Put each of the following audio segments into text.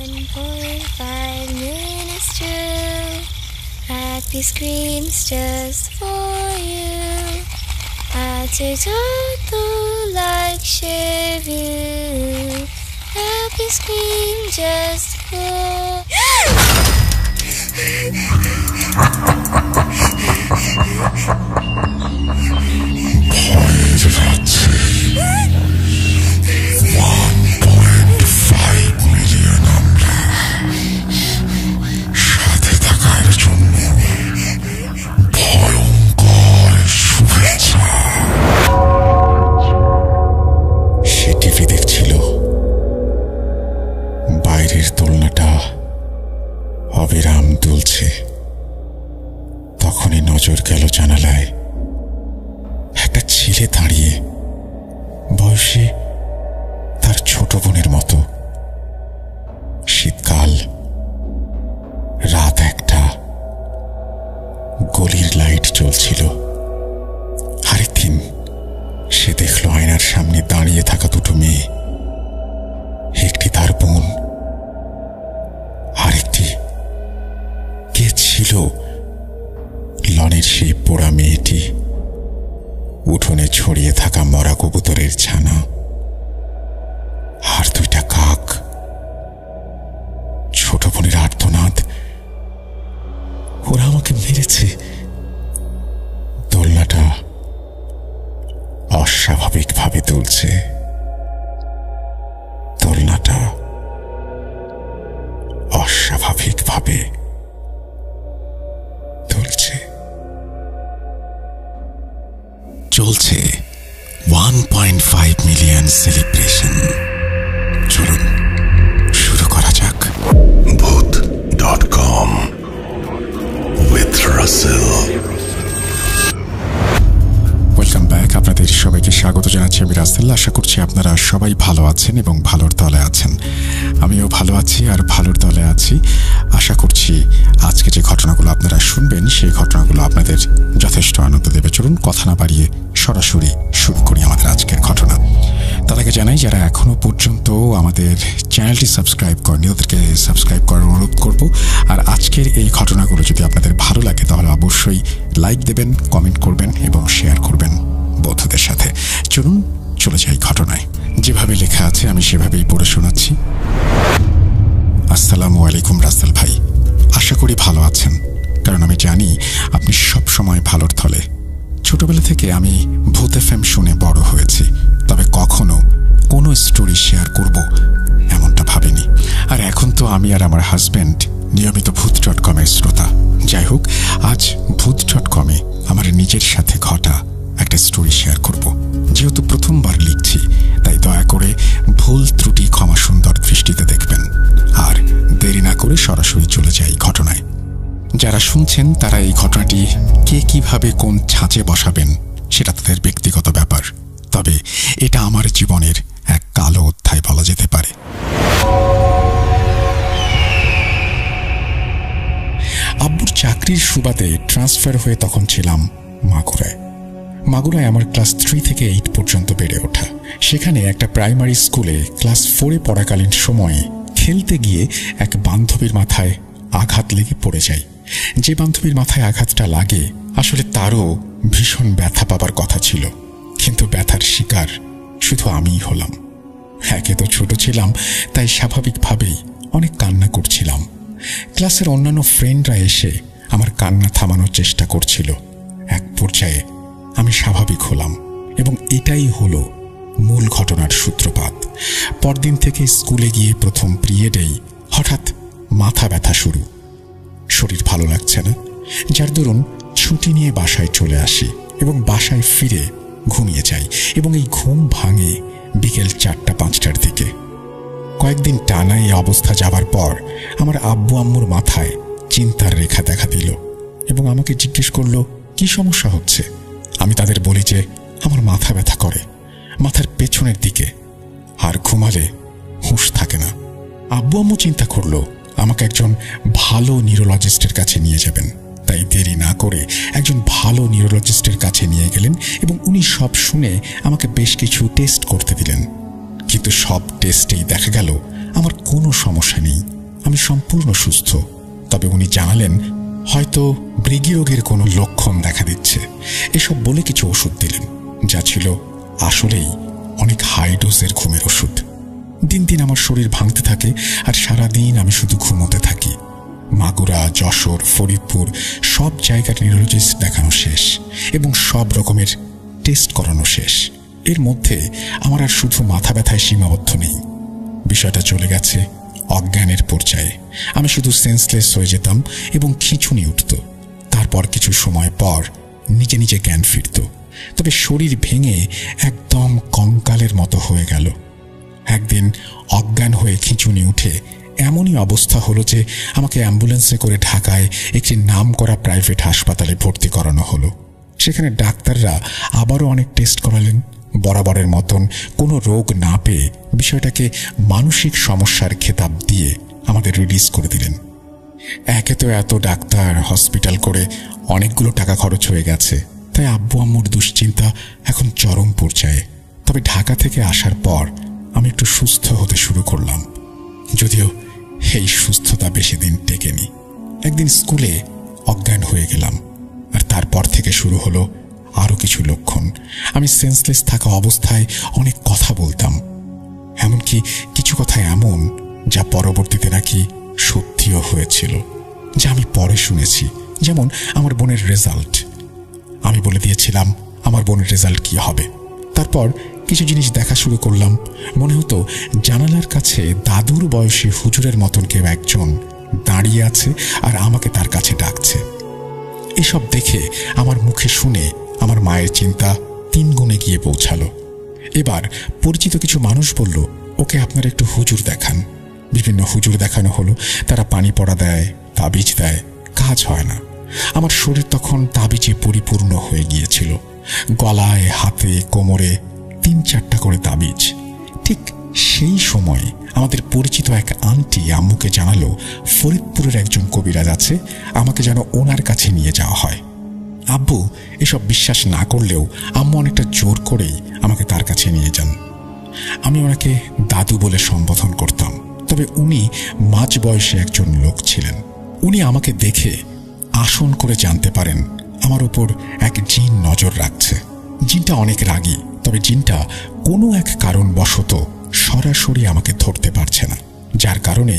1.5 million is true. Happy screams just for you. I to like share you. Happy scream just for অবিরাম দুলছে। তখনই নজর গেল জানালায়। একটা ছেলে দাঁড়িয়ে, বয়সে তার ছোট বোনের মতো। শীতকাল, রাত 1টা, গলির লাইট জ্বলছিল। আরেকদিন সে দেখল আয়নার সামনে দাঁড়িয়ে থাকা দুটো মেয়ে। একটি তার বোন, আরেকটি কে ছিল? লনের সেই পোড়া মেয়েটি, উঠোনে ছড়িয়ে থাকা মরা কবুতরের ছানা, আর 2টা কাক। ছোট বোনের আর্তনাদ, ওরা আমাকে মেরেছে। দোলনাটা অস্বাভাবিকভাবে দুলছে। দোলনাটা অস্বাভাবিকভাবে দুলছে। চলছে 1.5 মিলিয়ন সেলিব্রেশন। চলুন শুরু করা যাক। Bhoot.com with Russell. Welcome back. আপনাদের সবাইকে স্বাগত জানাচ্ছি আমি রাসেল। আশা করছি আপনারা সবাই ভালো আছেন এবং ভালোর দলে আছেন। আমিও ভালো আছি আর ভালোর দলে আছি। আশা করছি আজকে যে ঘটনাগুলো আপনারা শুনবেন সেই ঘটনাগুলো আপনাদের যথেষ্ট আনন্দ দেবে। চলুন কথা না বাড়িয়ে সরাসরি শুরু করি আমাদের আজকের ঘটনা। তার আগে জানাই, যারা এখনো পর্যন্ত আমাদের চ্যানেলটি সাবস্ক্রাইব করেনি তাদেরকে সাবস্ক্রাইব করার অনুরোধ করব। আর আজকের এই ঘটনাগুলো যদি আপনাদের ভালো লাগে তাহলে অবশ্যই লাইক দেবেন, কমেন্ট করবেন এবং শেয়ার করবেন বন্ধুদের সাথে। চলুন চলে যাই ঘটনায়। যেভাবে লেখা আছে আমি সেভাবেই পড়ে শোনাচ্ছি। আসসালামু আলাইকুম রাসেল ভাই, আশা করি ভালো আছেন, কারণ আমি জানি আপনি সব সময় ভালোর থলে। ছোটবেলা থেকে আমি ভূত এফএম শুনে বড় হয়েছি, তবে কখনো কোনো স্টোরি শেয়ার করব এমনটা ভাবিনি। আর এখন তো আমি আর আমার হাজব্যান্ড নিয়মিত Bhoot.com এর শ্রোতা। যাই হোক, আজ Bhoot.com এ আমার নিজের সাথে ঘটা একটা স্টোরি শেয়ার করব। যেহেতু প্রথমবার লিখছি, তাই দয়া করে ভুল ত্রুটি ক্ষমা সুন্দর দৃষ্টিতে দেখবেন। আর দেরি না করে সরাসরি চলে যাই ঘটনায়। যারা শুনছেন তারা এই ঘটনাটি কে কিভাবে কোন ছাঁচে বসাবেন সেটা তাদের ব্যক্তিগত ব্যাপার, তবে এটা আমার জীবনের এক কালো অধ্যায় বলা যেতে পারে। আব্বুর চাকরির সুবাদে ট্রান্সফার হয়ে তখন ছিলাম মাগুরায়। মাগুরায় আমার ক্লাস 3 থেকে 8 পর্যন্ত বেড়ে ওঠা। সেখানে একটা প্রাইমারি স্কুলে ক্লাস 4-এ পড়াকালীন সময়ে খেলতে গিয়ে এক বান্ধবীর মাথায় আঘাত লেগে পড়ে যায়। যে বান্ধবীর মাথায় আঘাতটা লাগে, আসলে তারও ভীষণ ব্যথা পাবার কথা ছিল, কিন্তু ব্যথার শিকার শুধু আমিই হলাম। একে তো ছোট ছিলাম, তাই স্বাভাবিকভাবেই অনেক কান্না করছিলাম। ক্লাসের অন্যান্য ফ্রেন্ডরা এসে আমার কান্না থামানোর চেষ্টা করছিল। এক পর্যায়ে আমি স্বাভাবিক হলাম এবং এটাই হলো মূল ঘটনার সূত্রপাত। পরদিন থেকে স্কুলে গিয়ে প্রথম পিরিয়ডেই হঠাৎ মাথা ব্যথা শুরু। শরীর ভালো লাগছে না, যার দরুন ছুটি নিয়ে বাসায় চলে আসি এবং বাসায় ফিরে ঘুমিয়ে যাই এবং এই ঘুম ভাঙে বিকেল 4টা-5টার দিকে। কয়েকদিন টানা এই অবস্থা যাবার পর আমার আব্বু আম্মুর মাথায় চিন্তার রেখা দেখা দিল এবং আমাকে জিজ্ঞেস করলো কি সমস্যা হচ্ছে। আমি তাদের বলি যে আমার মাথা ব্যথা করে, মাথার পেছনের দিকে, আর ঘুমালে হুঁশ থাকে না। আব্বু আম্মু চিন্তা করলো আমাকে একজন ভালো নিউরোলজিস্টের কাছে নিয়ে যাবেন, তাই দেরি না করে একজন ভালো নিউরোলজিস্টের কাছে নিয়ে গেলেন এবং উনি সব শুনে আমাকে বেশ কিছু টেস্ট করতে দিলেন। কিন্তু সব টেস্টেই দেখা গেল আমার কোনো সমস্যা নেই। আমি সম্পূর্ণ সুস্থ। তবে উনি জানালেন হয়তো মৃগী রোগের কোনো লক্ষণ দেখা দিচ্ছে। এসব বলে কিছু ওষুধ দিলেন, যা ছিল আসলেই অনেক হাই ডোজের ঘুমের ওষুধ। দিন দিন আমার শরীর ভাঙতে থাকে আর সারাদিন আমি শুধু ঘুমোতে থাকি। মাগুরা, যশোর, ফরিদপুর সব জায়গার নিউরোলজিস্ট দেখানো শেষ এবং সব রকমের টেস্ট করানো শেষ। এর মধ্যে আমার আর শুধু মাথা ব্যথায় সীমাবদ্ধ নেই, বিষয়টা চলে গেছে অজ্ঞানের পর্যায়ে। আমি শুধু সেন্সলেস হয়ে যেতাম এবং খিঁচুনি উঠত। তারপর কিছু সময় পর নিজে নিজে জ্ঞান ফিরত, তবে শরীর ভেঙে একদম কঙ্কালের মতো হয়ে গেল। একদিন অজ্ঞান হয়ে খিঁচুনি উঠে এমনই অবস্থা হলো যে আমাকে অ্যাম্বুলেন্সে করে ঢাকায় একটি নামকরা প্রাইভেট হাসপাতালে ভর্তি করানো হলো। সেখানে ডাক্তাররা আবারও অনেক টেস্ট করালেন। বরাবরের মতন কোনো রোগ না পেয়ে বিষয়টাকে মানসিক সমস্যার খেতাব দিয়ে আমাদের রিলিজ করে দিলেন। একে তো এত ডাক্তার, হসপিটাল করে অনেকগুলো টাকা খরচ হয়ে গেছে, তাই আব্বু আম্মুর দুশ্চিন্তা এখন চরম পর্যায়ে। তবে ঢাকা থেকে আসার পর আমি একটু সুস্থ হতে শুরু করলাম, যদিও এই সুস্থতা বেশি দিন টেকেনি। একদিন স্কুলে অজ্ঞান হয়ে গেলাম, আর তারপর থেকে শুরু হলো আরো কিছু লক্ষণ। আমি সেন্সলেস থাকা অবস্থায় অনেক কথা বলতাম, এমনকি কিছু কথা এমন যা পরবর্তীতে নাকি সত্যিও হয়েছিল, যা আমি পরে শুনেছি। যেমন আমার বোনের রেজাল্ট। আমি বলে দিয়েছিলাম আমার বোনের রেজাল্ট কি হবে। তারপর কিছু জিনিস দেখা শুরু করলাম। মনে হতো জানালার কাছে দাদুর বয়সী হুজুরের মতন কেউ একজন দাঁড়িয়ে আছে আর আমাকে তার কাছে ডাকছে। এসব দেখে আমার মুখে শুনে আমার মায়ের চিন্তা 3 গুণে গিয়ে পৌঁছালো। এবার পরিচিত কিছু মানুষ বলল, ওকে আপনারা একটু হুজুর দেখান। বিভিন্ন হুজুর দেখানো হলো। তারা পানি পড়া দেয়, তাবিজ দেয়, কাজ হয় না। আমার শরীর তখন তাবিজে পরিপূর্ণ হয়ে গিয়েছিল। গলায়, হাতে, কোমরে 3-4টা করে তাবিজ। ঠিক সেই সময় আমাদের পরিচিত এক আন্টি আম্মুকে জানালো ফরিদপুরের একজন কবিরাজ আছে, আমাকে যেন ওনার কাছে নিয়ে যাওয়া হয়। আব্বু এসব বিশ্বাস না করলেও আম্মু অনেকটা জোর করেই আমাকে তার কাছে নিয়ে যান। আমি ওনাকে দাদু বলে সম্বোধন করতাম, তবে উনি মাঝ বয়সী একজন লোক ছিলেন। উনি আমাকে দেখে আসন করে জানতে পারেন আমার উপর এক জিন নজর রাখছে। জিনটা অনেক রাগী, তবে জিনটা কোনো এক কারণবশত সরাসরি আমাকে ধরতে পারছে না, যার কারণে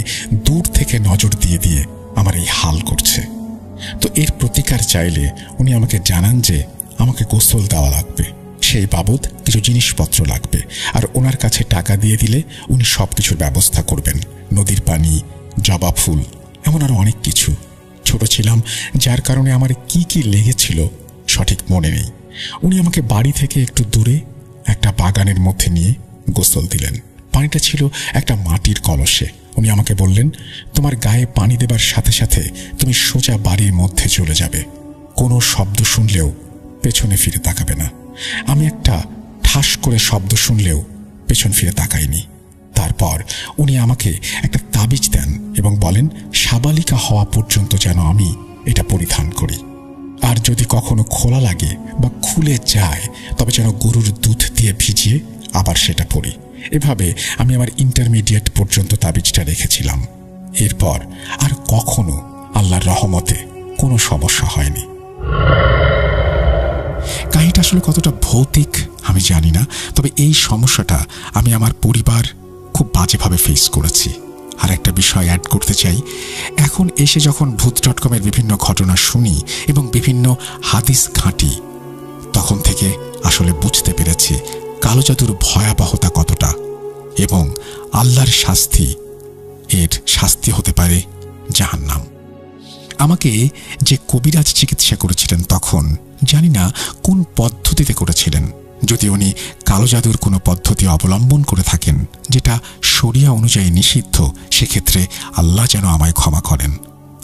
দূর থেকে নজর দিয়ে দিয়ে আমার এই হাল করছে। তো এর প্রতিকার চাইলে উনি আমাকে জানান যে আমাকে গোসল দেওয়া লাগবে, সেই বাবদ কিছু জিনিসপত্র লাগবে, আর ওনার কাছে টাকা দিয়ে দিলে উনি সবকিছুর ব্যবস্থা করবেন। নদীর পানি, জবা ফুল, এমন আরো অনেক কিছু। ছোট ছিলাম, যার কারণে আমার কি কি লেগেছিল সঠিক মনে নেই। উনি আমাকে বাড়ি থেকে একটু দূরে একটা বাগানের মধ্যে নিয়ে গোসল দিলেন। পানিটা ছিল একটা মাটির কলসে। উনি আমাকে বললেন, তোমার গায়ে পানি দেবার সাথে সাথে তুমি সোজা বাড়ির মধ্যে চলে যাবে, কোনো শব্দ শুনলেও পেছনে ফিরে তাকাবে না। আমি একটা ঠাস করে শব্দ শুনলেও পেছন ফিরে তাকাইনি। তারপর উনি আমাকে একটা তাবিজ দেন এবং বলেন সাবালিকা হওয়া পর্যন্ত যেন আমি এটা পরিধান করি, আর যদি কখনো খোলা লাগে বা খুলে যায় তবে যেন গরুর দুধ দিয়ে ভিজিয়ে আবার সেটা পরি। এভাবে আমি আমার ইন্টারমিডিয়েট পর্যন্ত তাবিজটা রেখেছিলাম। এরপর আর কখনো আল্লাহর রহমতে কোনো সমস্যা হয়নি। কাহিনীটা আসলে কতটা ভৌতিক আমি জানি না, তবে এই সমস্যাটা আমি আমার পরিবার খুব বাজেভাবে ফেস করেছি। আর একটা বিষয় অ্যাড করতে চাই, এখন এসে যখন ভূত.com-এর বিভিন্ন ঘটনা শুনি এবং বিভিন্ন হাদিস ঘাঁটি, তখন থেকে আসলে বুঝতে পেরেছি কালো জাদুর ভয়াবহতা কতটা এবং আল্লাহর শাস্তি, এর শাস্তি হতে পারে জাহান্নাম। আমাকে যে কবিরাজ চিকিৎসা করেছিলেন তখন জানি না কোন পদ্ধতিতে করেছিলেন। যদি উনি কালো জাদুর কোনো পদ্ধতি অবলম্বন করে থাকেন যেটা শরিয়া অনুযায়ী নিষিদ্ধ, সেক্ষেত্রে আল্লাহ যেন আমায় ক্ষমা করেন।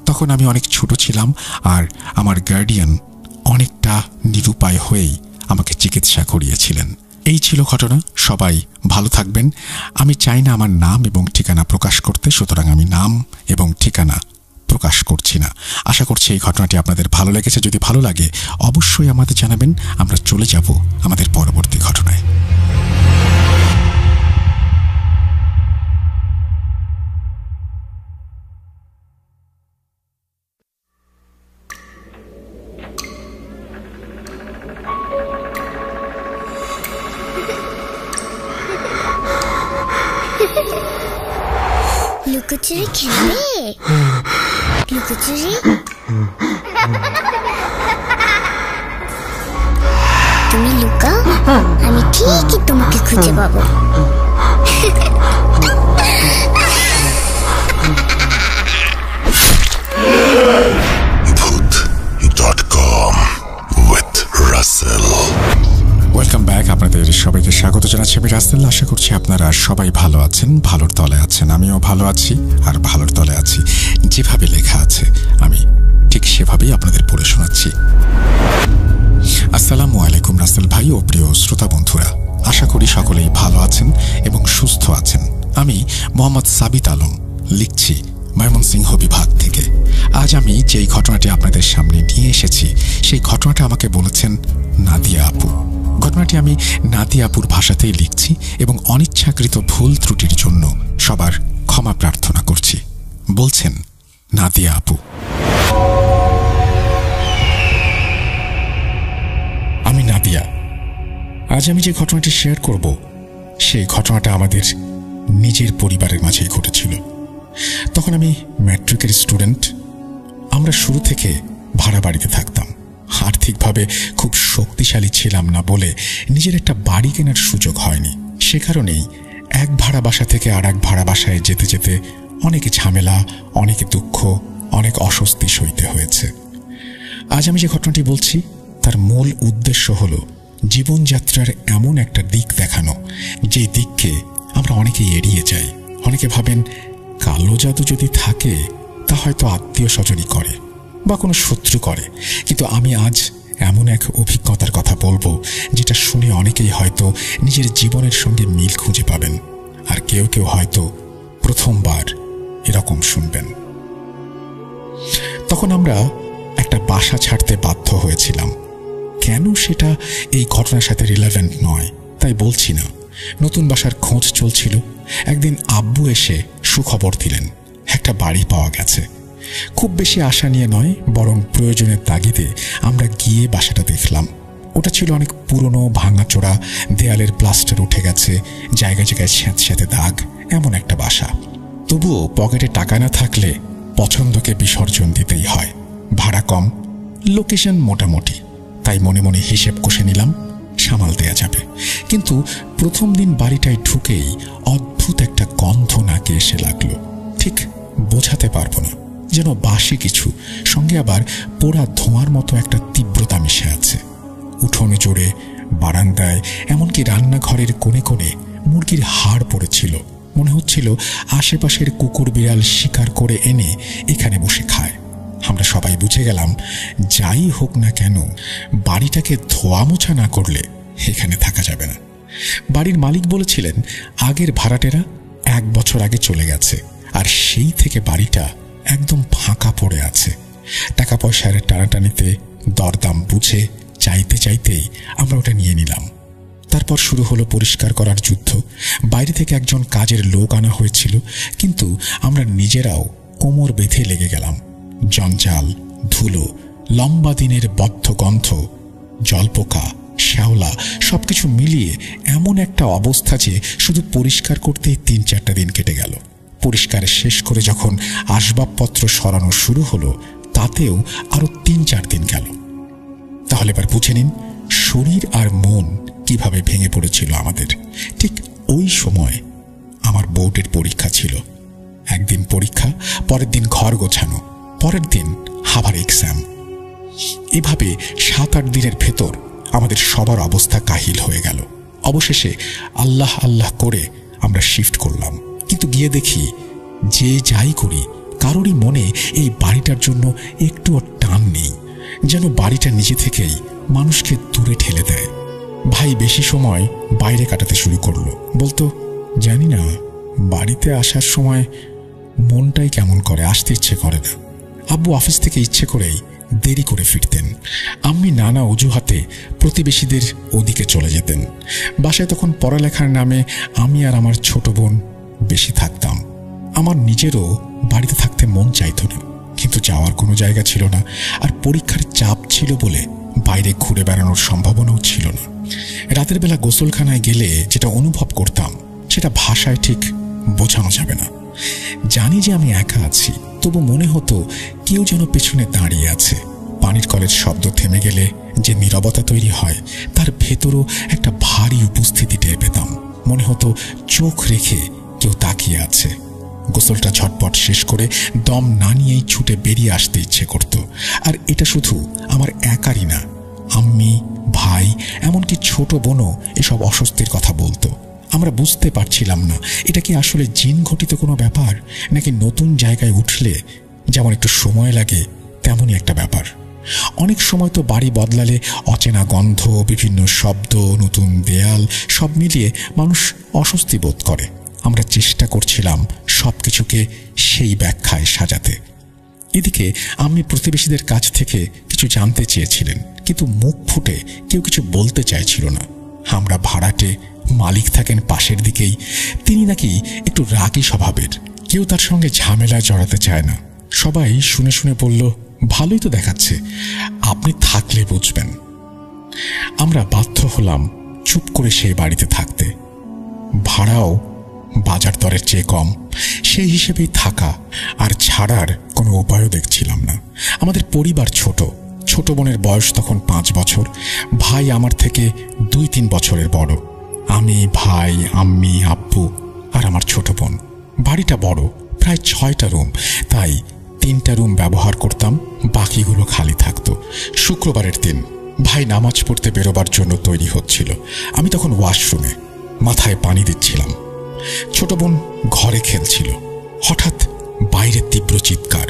তখন আমি অনেক ছোট ছিলাম আর আমার গার্ডিয়ান অনেকটা নিরুপায় হয়েই আমাকে চিকিৎসা করিয়েছিলেন। এই ছিল ঘটনা। সবাই ভালো থাকবেন। আমি চাই না আমার নাম এবং ঠিকানা প্রকাশ করতে, সুতরাং আমি নাম এবং ঠিকানা প্রকাশ করছি না। আশা করছি এই ঘটনাটি আপনাদের ভালো লেগেছে। যদি ভালো লাগে অবশ্যই আমাদের জানাবেন। আমরা চলে যাব আমাদের পরবর্তী ঘটনায়। লুকোচুরি খেলবে? লুকোচুরি? তুমি লুকাও, আমি ঠিকই তোমাকে খুঁজে পাবো। Bhoot.com with Russell. Welcome back. আপনাদের সবাইকে স্বাগত জানাচ্ছি আমি রাসেল। আশা করছি আপনারা সবাই ভালো আছেন, ভালোর তলে আছেন। আমিও ভালো আছি আর ভালোর তলে আছি। যেভাবে লেখা আছে আমি ঠিক সেভাবেই আপনাদের পড়ে শোনাচ্ছি। আসসালামু আলাইকুম রাসেল ভাই ও প্রিয় শ্রোতা বন্ধুরা, আশা করি সকলেই ভালো আছেন এবং সুস্থ আছেন। আমি মোহাম্মদ সাবিত আলম লিখছি ময়মনসিংহ বিভাগ থেকে। আজ আমি যেই ঘটনাটি আপনাদের সামনে নিয়ে এসেছি সেই ঘটনাটা আমাকে বলেছেন নাদিয়া আপু। ঘটনাটি আমি নাদিয়া আপুর ভাষাতেই লিখছি এবং অনিচ্ছাকৃত ভুল ত্রুটির জন্য সবার ক্ষমা প্রার্থনা করছি। বলছেন নাদিয়া আপু। আমি নাদিয়া। আজ আমি যে ঘটনাটি শেয়ার করব সেই ঘটনাটা আমাদের নিজের পরিবারের মাঝেই ঘটেছিল। তখন আমি ম্যাট্রিকের স্টুডেন্ট। আমরা শুরু থেকে ভাড়া বাড়িতে থাকতাম। আর্থিকভাবে খুব শক্তিশালী ছিলাম না বলে নিজের একটা বাড়ি কেনার সুযোগ হয়নি। সে কারণেই এক ভাড়া বাসা থেকে আর এক ভাড়া বাসায় যেতে যেতে অনেক ঝামেলা, অনেক দুঃখ, অনেক অস্বস্তি সইতে হয়েছে। আজ আমি যে ঘটনাটি বলছি তার মূল উদ্দেশ্য হল জীবনযাত্রার এমন একটা দিক দেখানো যে দিককে আমরা অনেকে এড়িয়ে যাই। অনেকে ভাবেন কালো জাদু যদি থাকে তা হয়তো আত্মীয় স্বজনই করে বা কোনো শত্রু করে, কিন্তু আমি আজ এমন এক অভিজ্ঞতার কথা বলবো যেটা শুনে অনেকেই হয়তো নিজের জীবনের সঙ্গে মিল খুঁজে পাবেন, আর কেউ কেউ হয়তো প্রথমবার এরকম শুনবেন। তখন আমরা একটা বাসা ছাড়তে বাধ্য হয়েছিলাম। কেন সেটা এই ঘটনার সাথে রিলেভেন্ট নয় তাই বলছি না। নতুন বাসার খোঁজ চলছিল। একদিন আব্বু এসে সুখবর দিলেন, একটা বাড়ি পাওয়া গেছে। খুব বেশি আশা নিয়ে নয়, বরং প্রয়োজনের তাগিদে আমরা গিয়ে বাসাটা দেখলাম। ওটা ছিল অনেক পুরনো, ভাঙাচোরা, দেয়ালের প্লাস্টার উঠে গেছে, জায়গায় জায়গায় স্যাঁতস্যাঁতে দাগ, এমন একটা বাসা। তবুও পকেটে টাকা না থাকলে পছন্দকে বিসর্জন দিতেই হয়। ভাড়া কম, লোকেশন মোটামুটি, তাই মনে মনে হিসেব কষে নিলাম সামাল দেয়া যাবে। কিন্তু প্রথম দিন বাড়িটায় ঢুকেই অদ্ভুত একটা গন্ধ নাকে এসে লাগলো। ঠিক বোঝাতে পারবো না, যেন বাসি কিছু, সঙ্গে আবার পোড়া ধোঁয়ার মতো একটা তীব্রতা মিশে আছে। উঠোনে জোরে, বারান্দায়, এমনকি রান্নাঘরের কোণে কোণে মুরগির হাড় পড়েছিল। মনে হচ্ছিল আশেপাশের কুকুর বিড়াল শিকার করে এনে এখানে বসে খায়। আমরা সবাই বুঝে গেলাম যাই হোক না কেন বাড়িটাকে ধোয়া মোছা না করলে এখানে থাকা যাবে না। বাড়ির মালিক বলেছিলেন আগের ভাড়াটেরা 1 বছর আগে চলে গেছে, আর সেই থেকে বাড়িটা একদম ফাঁকা পড়ে আছে। টাকা পয়সার টানাটানিতে দরদাম বুঝে চাইতে চাইতেই আমরা ওটা নিয়ে নিলাম। তারপর শুরু হলো পরিষ্কার করার যুদ্ধ। বাইরে থেকে একজন কাজের লোক আনা হয়েছিল, কিন্তু আমরা নিজেরাও কোমর বেঁধে লেগে গেলাম। জঞ্জাল, ধুলো, লম্বা দিনের বদ্ধ গন্ধ, জলপোকা, শ্যাওলা সবকিছু মিলিয়ে এমন একটা অবস্থা যে শুধু পরিষ্কার করতেই 3-4টা দিন কেটে গেল। পরিষ্কার শেষ করে যখন আসবাবপত্র সরানো শুরু হলো তাতেও আরো 3-4 দিন গেল। তাহলে এবার বুঝে নিন শরীর আর মন কিভাবে ভেঙে পড়েছিল আমাদের। ঠিক ওই সময় আমার বোর্ডের পরীক্ষা ছিল। একদিন পরীক্ষা, পরের দিন ঘর গোছানো, পরের দিন আবার এক্সাম। এভাবে 7-8 দিনের ভেতর আমাদের সবার অবস্থা কাহিল হয়ে গেল। অবশেষে আল্লাহ আল্লাহ করে আমরা শিফট করলাম। কিন্তু গিয়ে দেখি যে যাই করি কারোরই মনে এই বাড়িটার জন্য একটুও টান নেই, যেন বাড়িটা নিজে থেকেই মানুষকে দূরে ঠেলে দেয়। ভাই বেশি সময় বাইরে কাটাতে শুরু করলো। বলতো, জানি না বাড়িতে আসার সময় মনটাই কেমন করে, আসতে ইচ্ছে করে না। আব্বু অফিস থেকে ইচ্ছে করেই দেরি করে ফিরতেন। আম্মি নানা অজুহাতে প্রতিবেশীদের ওদিকে চলে যেতেন। বাসায় তখন পড়ালেখার নামে আমি আর আমার ছোট বোন বেশি থাকতাম। আমার নিজেরও বাড়িতে থাকতে মন চাইতো না, কিন্তু যাওয়ার কোনো জায়গা ছিল না। আর পরীক্ষার চাপ ছিল বলে বাইরে ঘুরে বেড়ানোর সম্ভাবনাও ছিল না। রাতের বেলা গোসলখানায় গেলে যেটা অনুভব করতাম সেটা ভাষায় ঠিক বোঝানো যাবে না। জানি যে আমি একা আছি, তবু মনে হতো কেউ যেন পেছনে দাঁড়িয়ে আছে। পানির কলের শব্দ থেমে গেলে যে নীরবতা তৈরি হয়, তার ভেতরও একটা ভারী উপস্থিতি টের পেতাম। মনে হতো চোখ রেখে কেউ তাকিয়ে আছে। গোসলটা ঝটপট শেষ করে দম না নিয়েই ছুটে বেরিয়ে আসতে ইচ্ছে করত। আর এটা শুধু আমার একারই না, আম্মি, ভাই, এমনকি ছোট বোনও এসব অস্বস্তির কথা বলতো। আমরা বুঝতে পারছিলাম না এটা কি আসলে জিন ঘটিত কোনো ব্যাপার, নাকি নতুন জায়গায় উঠলে যেমন একটু সময় লাগে তেমনই একটা ব্যাপার। অনেক সময় তো বাড়ি বদলালে অচেনা গন্ধ, বিভিন্ন শব্দ, নতুন দেয়াল, সব মিলিয়ে মানুষ অস্বস্তি বোধ করে। আমরা চেষ্টা করছিলাম সবকিছুকে সেই ব্যাখ্যায় সাজাতে। এদিকে আমি প্রতিবেশীদের কাছ থেকে কিছু জানতে চেয়েছিলেন, কিন্তু মুখ ফুটে কেউ কিছু বলতে চাইছিল না। আমরা ভাড়াটে, মালিক থাকেন পাশের দিকেই। তিনি নাকি একটু রাগী স্বভাবের, কেউ তার সঙ্গে ঝামেলায় জড়াতে চায় না। সবাই শুনে শুনে বলল, ভালোই তো দেখাচ্ছে, আপনি থাকলে বুঝবেন। আমরা বাধ্য হলাম চুপ করে সেই বাড়িতে থাকতে। ভাড়াও বাজার দরের চেয়ে কম, সেই হিসেবেই থাকা আর ছাড়ার কোনো উপায়ও দেখছিলাম না। আমাদের পরিবার ছোট, ছোট বোনের বয়স তখন 5 বছর, ভাই আমার থেকে 2-3 বছরের বড়। আমি, ভাই, আম্মি, আব্বু আর আমার ছোট বোন। বাড়িটা বড়, প্রায় 6টা রুম, তাই 3টা রুম ব্যবহার করতাম, বাকিগুলো খালি থাকতো। শুক্রবারের দিন ভাই নামাজ পড়তে বেরোবার জন্য তৈরি হচ্ছিল। আমি তখন ওয়াশরুমে মাথায় পানি দিচ্ছিলাম। ছোট বোন ঘরে খেলছিল। হঠাৎ বাইরে তীব্র চিৎকার,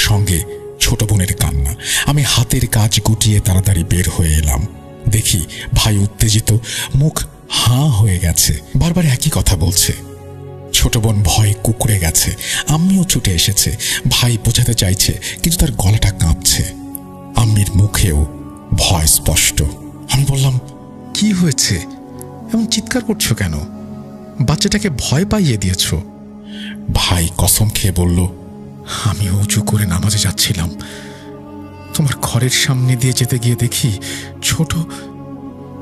সঙ্গে ছোট বোনের কান্না। আমি হাতের কাজ গুটিয়ে তাড়াতাড়ি বের হয়ে এলাম। দেখি ভাই উত্তেজিত, মুখ হাঁ হয়ে গেছে, বারবার একই কথা বলছে। ছোট বোন ভয়ে কুঁকড়ে গেছে। আম্মিও ছুটে এসেছে। ভাই বোঝাতে চাইছে, কিন্তু তার গলাটা কাঁপছে। আম্মির মুখেও ভয় স্পষ্ট। আমি বললাম, কি হয়েছে? এমন চিৎকার করছো কেন? বাচ্চাটাকে ভয় পাইয়ে দিয়েছ? ভাই কসম খেয়ে বলল, আমি উঁচু করে নামাজে যাচ্ছিলাম, তোমার ঘরের সামনে দিয়ে যেতে গিয়ে দেখি ছোট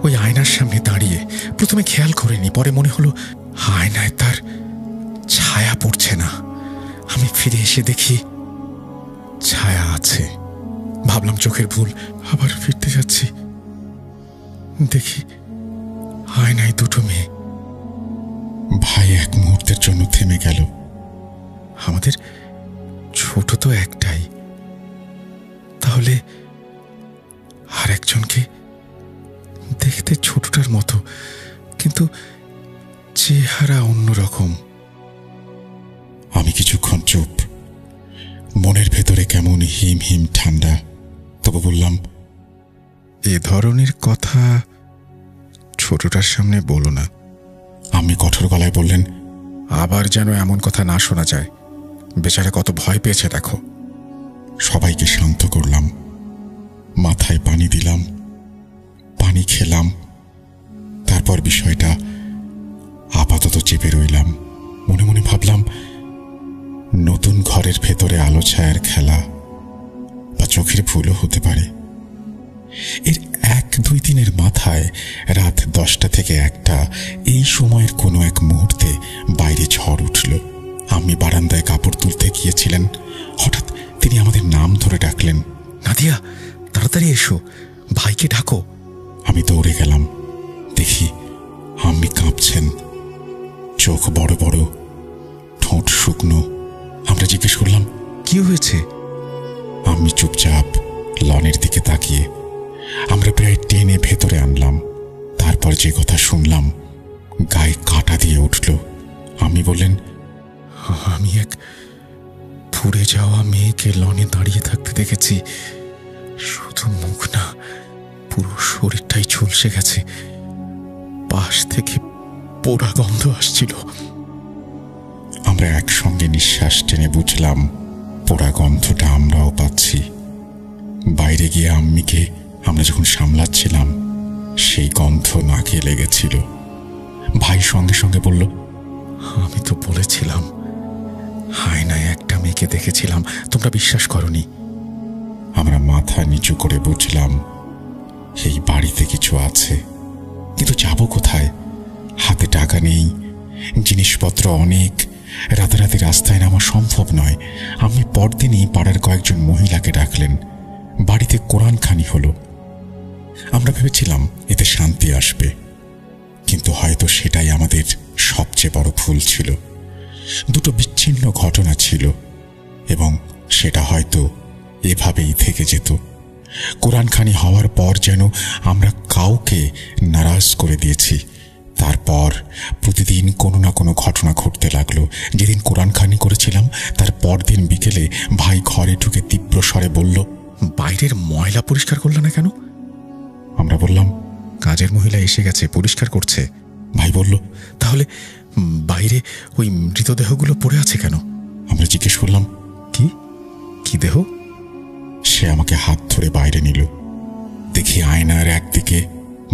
ওই আয়নার সামনে দাঁড়িয়ে। প্রথমে খেয়াল করিনি, পরে মনে হলো আয়নায় তার ছায়া পড়ছে না। আমি ফিরে এসে দেখি ছায়া আছে। ভাবলাম চোখের ভুল, আবার ফিরতে যাচ্ছি, দেখি আয়নায় 2টো মেয়ে। ভাই এক মুহূর্তের জন্য থেমে গেল। আমাদের ছোট তো একটাই, তাহলে আর একজনকে দেখতে ছোটটার মতো, কিন্তু চেহারা অন্যরকম। আমি কিছুক্ষণ চুপ, মনের ভেতরে কেমন হিম হিম ঠান্ডা। তবু বললাম, এ ধরনের কথা ছোটটার সামনে বলো না। আমি কঠোর গলায় বললেন, আবার যেন এমন কথা না শোনা যায়, বেচারা কত ভয় পেয়েছে দেখো। সবাইকে শান্ত করলাম, মাথায় পানি দিলাম, পানি খেলাম। তারপর বিষয়টা আপাতত চেপে রইলাম। মনে মনে ভাবলাম, নতুন ঘরের ভেতরে আলো ছায়ার খেলা বা চোখের ভুলও হতে পারে। এর 1-2 দিনের মাথায় রাত 10টা থেকে 1টা এই সময়ের কোনো এক মুহূর্তে বাইরে ঝড় উঠল। আমি বারান্দায় কাপড় তুলতে গিয়েছিলেন। হঠাৎ তিনি আমাদের নাম ধরে ডাকলেন, নাদিয়া, তাড়াতাড়ি এসো, ভাইকে ডাকো। আমি দৌড়ে গেলাম। দেখি আম্মি কাঁপছেন, চোখ বড় বড়, ঠোঁট শুকনো। আমরা জিজ্ঞেস করলাম, কি হয়েছে? আম্মি চুপচাপ লনের দিকে তাকিয়ে। আমরা প্রায় টেনে ভেতরে আনলাম। তারপর যে কথা শুনলাম, গায়ে কাঁটা দিয়ে উঠল। আমি বললেন, আমি এক পুড়ে যাওয়া মেয়েকে লনে দাঁড়িয়ে থাকতে দেখেছি। শুধু মুখ না, পুরো শরীরটাই ঝলসে গেছে। পাশ থেকে পোড়া গন্ধ আসছিল। আমরা একসঙ্গে নিঃশ্বাস টেনে বুঝলাম পোড়া গন্ধটা আমরাও পাচ্ছি। বাইরে গিয়ে আম্মিকে আমরা যখন সামলাচ্ছিলাম, সেই গন্ধ নাকে লেগেছিল। ভাই সঙ্গে সঙ্গে বলল, আমি তো বলেছিলাম আয়নায় একটা মেয়েকে দেখেছিলাম, তোমরা বিশ্বাস করনি। আমরা মাথা নিচু করে বুঝলাম এই বাড়িতে কিছু আছে, কিন্তু যাব কোথায়? হাতে টাকা নেই, জিনিসপত্র অনেক, রাতারাতি রাস্তায় নামা সম্ভব নয়। আম্মি পরদিনই পাড়ার কয়েকজন মহিলাকে ডাকলেন। বাড়িতে কোরআনখানি হলো। আমরা ভেবেছিলাম এতে শান্তি আসবে, কিন্তু হয়তো সেটাই আমাদের সবচেয়ে বড় ভুল ছিল। দুটো বিচ্ছিন্ন ঘটনা ছিল এবং সেটা হয়তো এভাবেই থেকে যেত। কোরআনখানি হওয়ার পর যেন আমরা কাউকে নারাজ করে দিয়েছি। তারপর প্রতিদিন কোনো না কোনো ঘটনা ঘটতে লাগলো। যেদিন কোরআনখানি করেছিলাম তার পরদিন বিকেলে ভাই ঘরে ঢুকে তীব্র স্বরে বলল, বাইরের ময়লা পরিষ্কার করল না কেন? আমরা বললাম, কাজের মহিলা এসে গেছে, পরিষ্কার করছে। ভাই বলল, তাহলে বাইরে ওই মৃতদেহগুলো পড়ে আছে কেন? আমরা জিজ্ঞেস করলাম, কি কি দেহ? সে আমাকে হাত ধরে বাইরে নিল। দেখি আয়নার একদিকে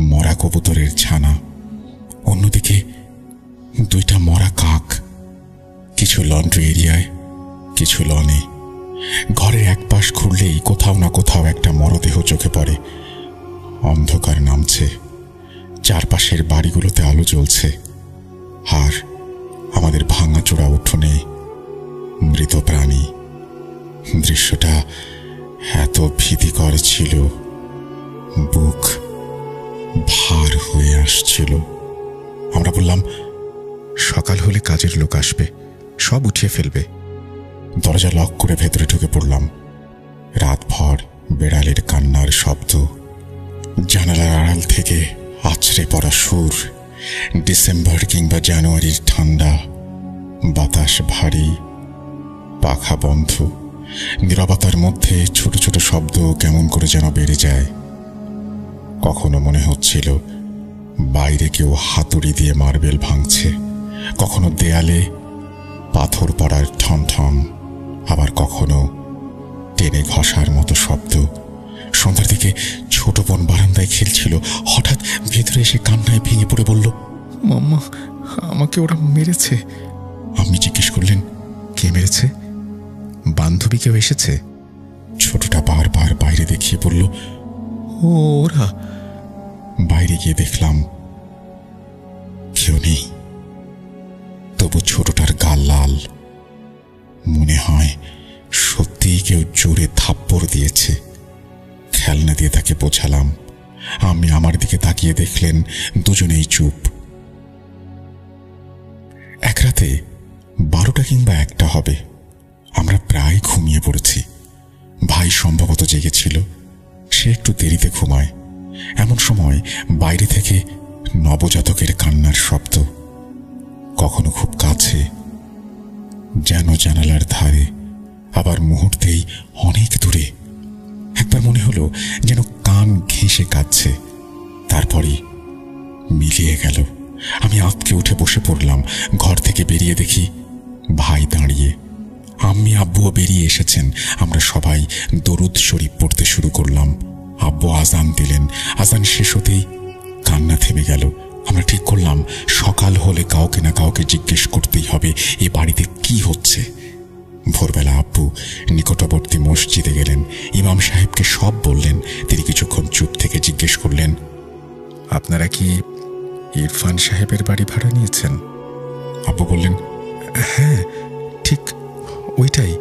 মরা কবুতরের ছানা, অন্যদিকে দুইটা মরা কাক, কিছু লন্ড্রি এরিয়ায়, কিছু লনে। ঘরের এক পাশ ঘুরলেই কোথাও না কোথাও একটা মরদেহ চোখে পড়ে। অন্ধকার নামছে, চারপাশের বাড়িগুলোতে আলো জ্বলছে, আর আমাদের ভাঙাচোরা উঠোনে মৃত প্রাণী। দৃশ্যটা এত ভীতিকর ছিল, বুক ভার হয়ে আসছিল। আমরা বললাম, সকাল হলে কাজের লোক আসবে, সব উঠিয়ে ফেলবে। দরজা লক করে ভেতরে ঢুকে পড়লাম। রাতভর বেড়ালের কান্নার শব্দ, জানালার আড়াল থেকে আছড়ে পড়া সুর, ডিসেম্বর কিংবা জানুয়ারির ঠান্ডা, বাতাস ভারী, পাখা বন্ধ। নীরবতার মধ্যে ছোট ছোট শব্দ কেমন করে যেন বেড়ে যায়। কখনো মনে হচ্ছিল বাইরে কেউ হাতুড়ি দিয়ে মার্বেল ভাঙছে, কখনো দেয়ালে পাথর পড়ার ঠন ঠন, আবার কখনো টেনে ঘষার মতো শব্দ। সন্ধ্যার দিকে ছোট বোন বারান্দায় খেলছিল, হঠাৎ ভেতরে এসে কান্নায় ভেঙে পড়ে বলল, মাম্মা, আমাকে ওরা মেরেছে। আমি জিজ্ঞেস করলেন, কে মেরেছে? বান্ধবী কেউ এসেছে? ছোটটা বারবার বাইরে দেখিয়ে বলল, ওরা। বাইরে গিয়ে দেখলাম কেউ নেই, তবু ছোটটার গাল লাল। মনে হয় সত্যিই কেউ জোরে থাপ্পড় দিয়েছে। খেলনা দিয়ে তাকে বোঝালাম। আমি আমার দিকে তাকিয়ে দেখলেন দুজনেই চুপ। এক রাতে 12টা কিংবা 1টা হবে। আমরা প্রায় ঘুমিয়ে পড়েছি। ভাই সম্ভবত জেগেছিল, সে একটু দেরিতে ঘুমায়। এমন সময় বাইরে থেকে নবজাতকের কান্নার শব্দ, কখনো খুব কাছে, যেন জানালার ধারে, আবার মুহূর্তেই অনেক দূরে। একবার মনে হলো যেন কান ঘেঁষে কাঁদছে, তারপরই মিলিয়ে গেল। আমি আঁতকে উঠে বসে পড়লাম। ঘর থেকে বেরিয়ে দেখি ভাই দাঁড়িয়ে, আম্মি আব্বুও বেরিয়ে এসেছেন। আমরা সবাই দরুদ শরীফ পড়তে শুরু করলাম। আব্বু আজান দিলেন। আজান শেষ হতেই কান্না থেমে গেল। আমরা ঠিক করলাম সকাল হলে কাউকে না কাউকে জিজ্ঞেস করতেই হবে এ বাড়িতে কি হচ্ছে। ভোরবেলা আব্বু নিকটবর্তী মসজিদে গেলেন, ইমাম সাহেবকে সব বললেন। তিনি কিছুক্ষণ চুপ থেকে জিজ্ঞেস করলেন, আপনারা কি ইরফান সাহেবের বাড়ি ভাড়া নিয়েছেন? আব্বু বললেন, হ্যাঁ, ঠিক ওইটাই।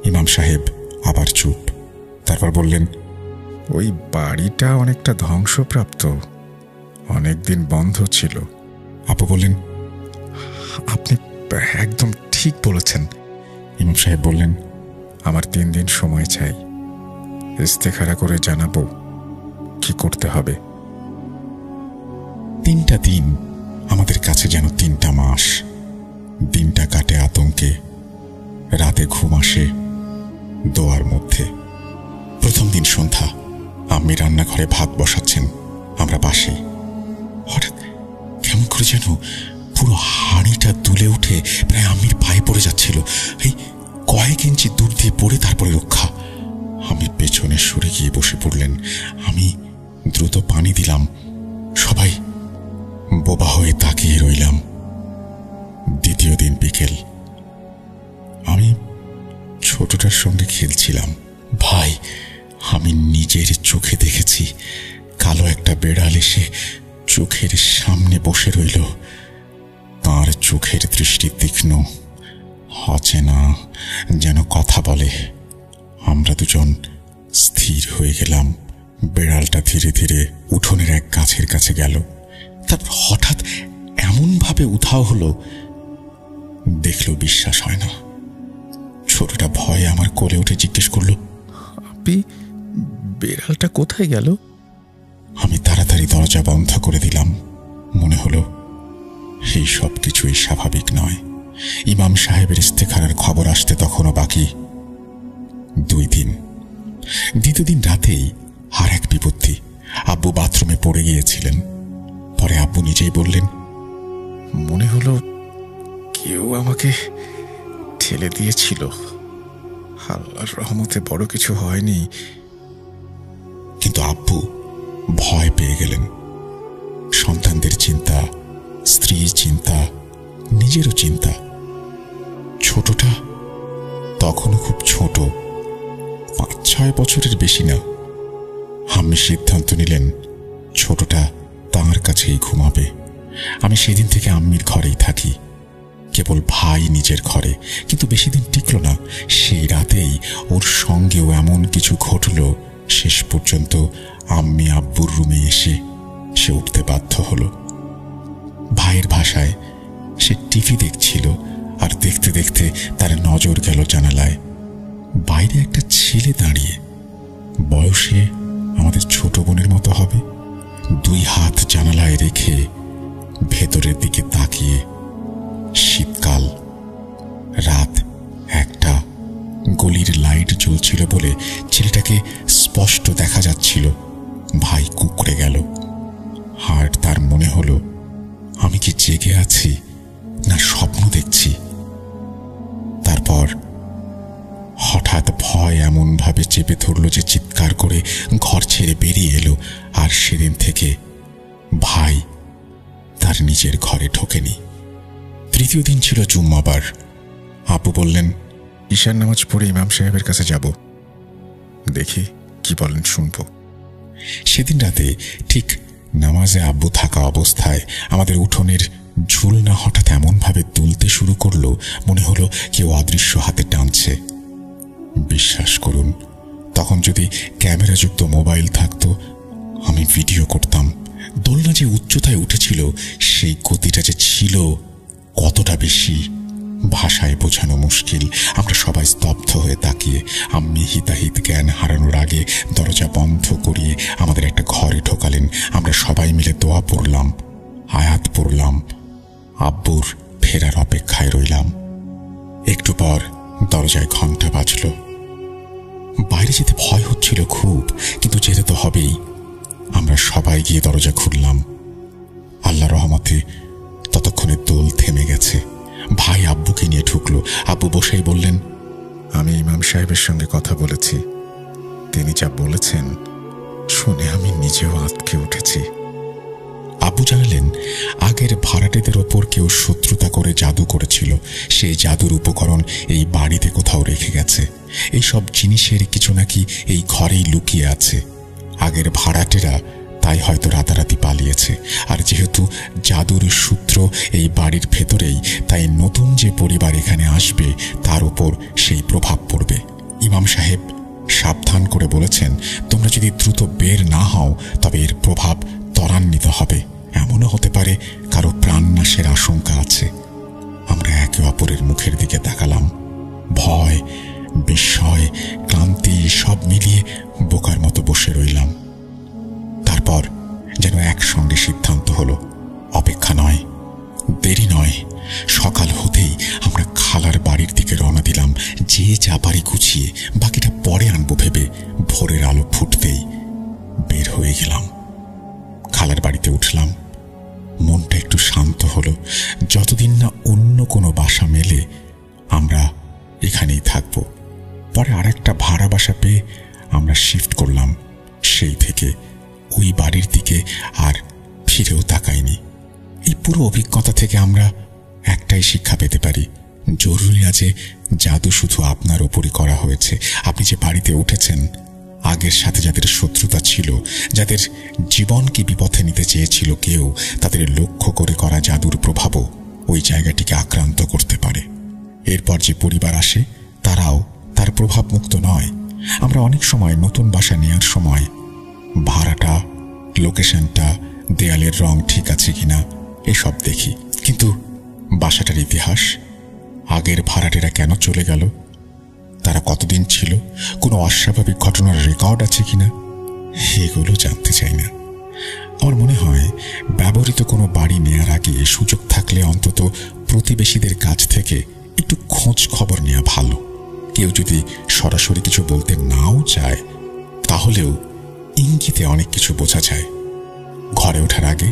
ইমাম সাহেব আবার চুপ, তারপর বললেন, ওই বাড়িটা অনেকটা ধ্বংসপ্রাপ্ত, অনেকদিন বন্ধ ছিল। আব্বু বললেন, আপনি একদম ঠিক বলেছেন। ইমাম সাহেব বললেন, আমার 3 দিন সময় চাই, ইস্তেখারা করে জানাবো কি করতে হবে। 3টা দিন আমাদের কাছে যেন 3টা মাস। দিনটা কাটে আতঙ্কে, রাতে ঘুম আসে দোয়ার মধ্যে। প্রথম দিন সন্ধ্যা, আম্মি রান্নাঘরে ভাত বসাচ্ছেন, আমরা পাশে। হঠাৎ কেমন করে যেন পুরো হাঁড়িটা দুলে উঠে প্রায় আম্মির পায়ে পড়ে যাচ্ছিল। এই কয়েক ইঞ্চি দূর দিয়ে পড়ে তারপরে রক্ষা। আমি পেছনে সরে গিয়ে বসে পড়লেন। আমি দ্রুত পানি দিলাম। সবাই বোবা হয়ে তাকিয়ে রইলাম। দ্বিতীয় দিন বিকেল, আমি ছোটটার সঙ্গে খেলছিলাম। ভাই, আমি নিজের চোখে দেখেছি কালো একটা বেড়াল এসে চোখের সামনে বসে রইল। তার চোখ চোখের দৃষ্টি তীক্ষ্ণ, অচেনা, যেন কথা বলে। আমরা দুজন স্থির হয়ে গেলাম। বেড়ালটা ধীরে ধীরে উঠোনের এক গাছের কাছে গেল। তারপর হঠাৎ এমনভাবে উধাও হলো, দেখলেও বিশ্বাস হয় না। ছোটটা ভয়ে আমার কোলে উঠে জিজ্ঞেস করল, আপনি বেড়ালটা কোথায় গেল? আমি তাড়াতাড়ি দরজা বন্ধ করে দিলাম। মনে হলো এই সব কিছুই স্বাভাবিক নয়। ইমাম সাহেবের ইস্তেখারার খবর আসতে তখনও বাকি 2 দিন। দ্বিতীয় দিন রাতেই আর এক বিপত্তি। আব্বু বাথরুমে পড়ে গিয়েছিলেন। পরে আব্বু নিজেই বললেন, মনে হলো কেউ আমাকে ঠেলে দিয়েছিল। আল্লাহর রহমতে বড় কিছু হয়নি। কিন্তু আব্বু ভয় পেয়ে গেলেন। সন্তানদের চিন্তা, স্ত্রীর চিন্তা, নিজেরও চিন্তা। ছোটটা তখনও খুব ছোট, 5-6 বছরের বেশি না। আম্মি সিদ্ধান্ত নিলেন ছোটটা তাঁর কাছেই ঘুমাবে। আমি সেদিন থেকে আম্মির ঘরেই থাকি, কেবল ভাই নিজের ঘরে। কিন্তু বেশি দিন টিকল না। সেই রাতেই ওর সঙ্গেও এমন কিছু ঘটল, শেষ পর্যন্ত আম্মি আব্বুর রুমে এসে সে উঠতে বাধ্য হলো। ভাইয়ের ভাষায় সে টিভি দেখছিল, আর দেখতে দেখতে তার নজর গেল জানালায়। বাইরে একটা ছেলে দাঁড়িয়ে, বয়সে আমাদের ছোট বোনের মতো হবে, 2 হাত জানালায় রেখে ভেতরের দিকে তাকিয়ে। শীতকাল, রাত 1টা, গলির লাইট জ্বলছিল বলে ছেলেটাকে স্পষ্ট দেখা যাচ্ছিল। ভাই কুঁকড়ে গেল। আর তার মনে হলো আমি কি জেগে আছি না স্বপ্ন দেখছি। তারপর হঠাৎ ভয় এমনভাবে চেপে ধরল যে চিৎকার করে ঘর ছেড়ে বেরিয়ে এলো। আর সেদিন থেকে ভাই তার নিজের ঘরে ঢোকেনি। তৃতীয় দিন ছিল জুম্মাবার। আব্বু বললেন, ঈশার নামাজ পড়ে ইমাম সাহেবের কাছে যাব, দেখি কি বলেন, শুনবো। সেদিন রাতে ঠিক নামাজে আব্বু থাকা অবস্থায় আমাদের উঠোনের ঝুলনা হঠাৎ এমনভাবে দুলতে শুরু করলো, মনে হলো কেউ অদৃশ্য হাতে টানছে। বিশ্বাস করুন, তখন যদি ক্যামেরাযুক্ত মোবাইল থাকতো আমি ভিডিও করতাম। দোলনা যে উচ্চতায় উঠেছিল, সেই গতিটা যে ছিল কতটা বেশি, ভাষায় বোঝানো মুশকিল। আমরা সবাই স্তব্ধ হয়ে তাকিয়ে। আম্মি হিতাহিত জ্ঞান হারানোর আগে দরজা বন্ধ করিয়ে আমাদের একটা ঘরে ঢোকালেন। আমরা সবাই মিলে দোয়া পড়লাম, আয়াত পড়লাম, আব্বুর ফেরার অপেক্ষায় রইলাম। একটু পর দরজায় ঘন্টা বাজল। বাইরে যেতে ভয় হচ্ছিল খুব, কিন্তু যেতে তো হবেই। আমরা সবাই গিয়ে দরজা খুললাম। আল্লাহ রহমতে ততক্ষণে দোল থেমে গেছে। ভাই আব্বুকে নিয়ে ঢুকলো। আব্বু বসেই বললেন, আমি ইমাম সাহেবের সঙ্গে কথা বলেছি। তিনি যা বলেছেন শুনে আমি নিজেও আঁতকে উঠেছি। আব্বু জানালেন, আগের ভাড়াটেদের ওপর কেউ শত্রুতা করে জাদু করেছিল। সেই জাদুর উপকরণ এই বাড়িতে কোথাও রেখে গেছে। এই সব জিনিসের কিছু নাকি এই ঘরেই লুকিয়ে আছে। আগের ভাড়াটেরা তাই হয়তো রাতারাতি পালিয়েছে। আর যেহেতু জাদুর সূত্র এই বাড়ির ভেতরেই, তাই নতুন যে পরিবার এখানে আসবে তার উপর সেই প্রভাব পড়বে। ইমাম সাহেব সাবধান করে বলেছেন, তোমরা যদি দ্রুত বের না হও তবে এর প্রভাব ত্বরান্বিত হবে। এমনও হতে পারে কারো প্রাণনাশের আশঙ্কা আছে। আমরা একে অপরের মুখের দিকে তাকালাম। ভয়, বিস্ময়, ক্লান্তি সব মিলিয়ে বোকার মতো বসে রইলাম। তারপর যেন একসঙ্গে সিদ্ধান্ত হলো, অপেক্ষা নয়, দেরি নয়। সকাল হতেই আমরা খালার বাড়ির দিকে রওনা দিলাম। যে যা পারি গুছিয়ে, বাকিটা পরে আনবো ভেবে ভোরের আলো ফুটতেই বের হয়ে গেলাম। খালার বাড়িতে উঠলাম। মনটা একটু শান্ত হলো। যতদিন না অন্য কোনো বাসা মেলে আমরা এখানেই থাকবো। পরে আরেকটা ভাড়া বাসা পেয়ে আমরা শিফট করলাম। সেই থেকে ওই বাড়ির দিকে আর ফিরেও তাকাইনি। এই পুরো অভিজ্ঞতা থেকে আমরা একটাই শিক্ষা পেতে পারি, জরুরি না যে জাদু শুধু আপনার ওপরই করা হয়েছে। আপনি যে বাড়িতে উঠেছেন, আগের সাথে যাদের শত্রুতা ছিল, যাদের জীবনকে বিপথে নিতে চেয়েছিল কেউ, তাদের লক্ষ্য করে করা জাদুর প্রভাবও ওই জায়গাটিকে আক্রান্ত করতে পারে। এরপর যে পরিবার আসে তারাও তার প্রভাবমুক্ত নয়। আমরা অনেক সময় নতুন বাসা নেওয়ার সময় ভাড়াটা, লোকেশনটা, দেয়ালের রং ঠিক আছে কিনা এসব দেখি, কিন্তু বাসাটার ইতিহাস, আগের ভাড়াটেরা কেন চলে গেল, তারা কতদিন ছিল, কোনো অস্বাভাবিক ঘটনার রেকর্ড আছে কিনা, এগুলো জানতে চাই না। আমার মনে হয় ব্যবহৃত কোনো বাড়ি নেয়ার আগে সুযোগ থাকলে অন্তত প্রতিবেশীদের কাছ থেকে একটু খোঁজ খবর নেওয়া ভালো। কেউ যদি সরাসরি কিছু বলতে নাও চায় তাহলেও ইঙ্গিতে অনেক কিছু বোঝা যায়। ঘরে ওঠার আগে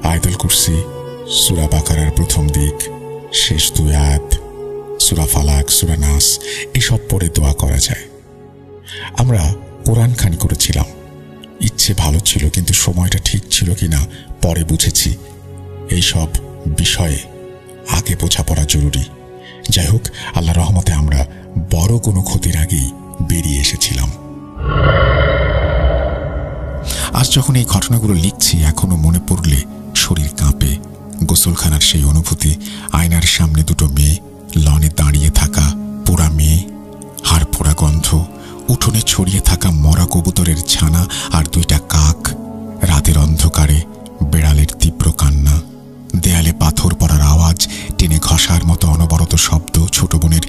আয়াতুল কুরসি, সূরা বাকারার প্রথম দিক, শেষ 2 আয়াত, সূরা ফালাক, সূরা নাস এসব পড়ে দোয়া করা যায়। আমরা কোরআন খানি করেছিলাম, ইচ্ছে ভালো ছিল, কিন্তু সময়টা ঠিক ছিল কিনা পরে বুঝেছি। এইসব বিষয়ে আগে বোঝাপড়া জরুরি। যাই হোক, আল্লাহর রহমতে আমরা বড় কোনো ক্ষতির আগেই বেরিয়ে এসেছিলাম। আজ যখন এই ঘটনাগুলো লিখছি, এখনো মনে পড়লে শরীর কাঁপে। গোসলখানার সেই অনুভূতি, আয়নার সামনে 2 মেয়ে, লনে দাঁড়িয়ে থাকা পোড়া মেয়ে, হাড় পোড়া গন্ধ, উঠোনে ছড়িয়ে থাকা মরা কবুতরের ছানা আর 2টা কাক, রাতের অন্ধকারে বেড়ালের তীব্র কান্না, দেয়ালে পাথর পড়ার আওয়াজ, টেনে ঘষার মতো অনবরত শব্দ, ছোট বোনের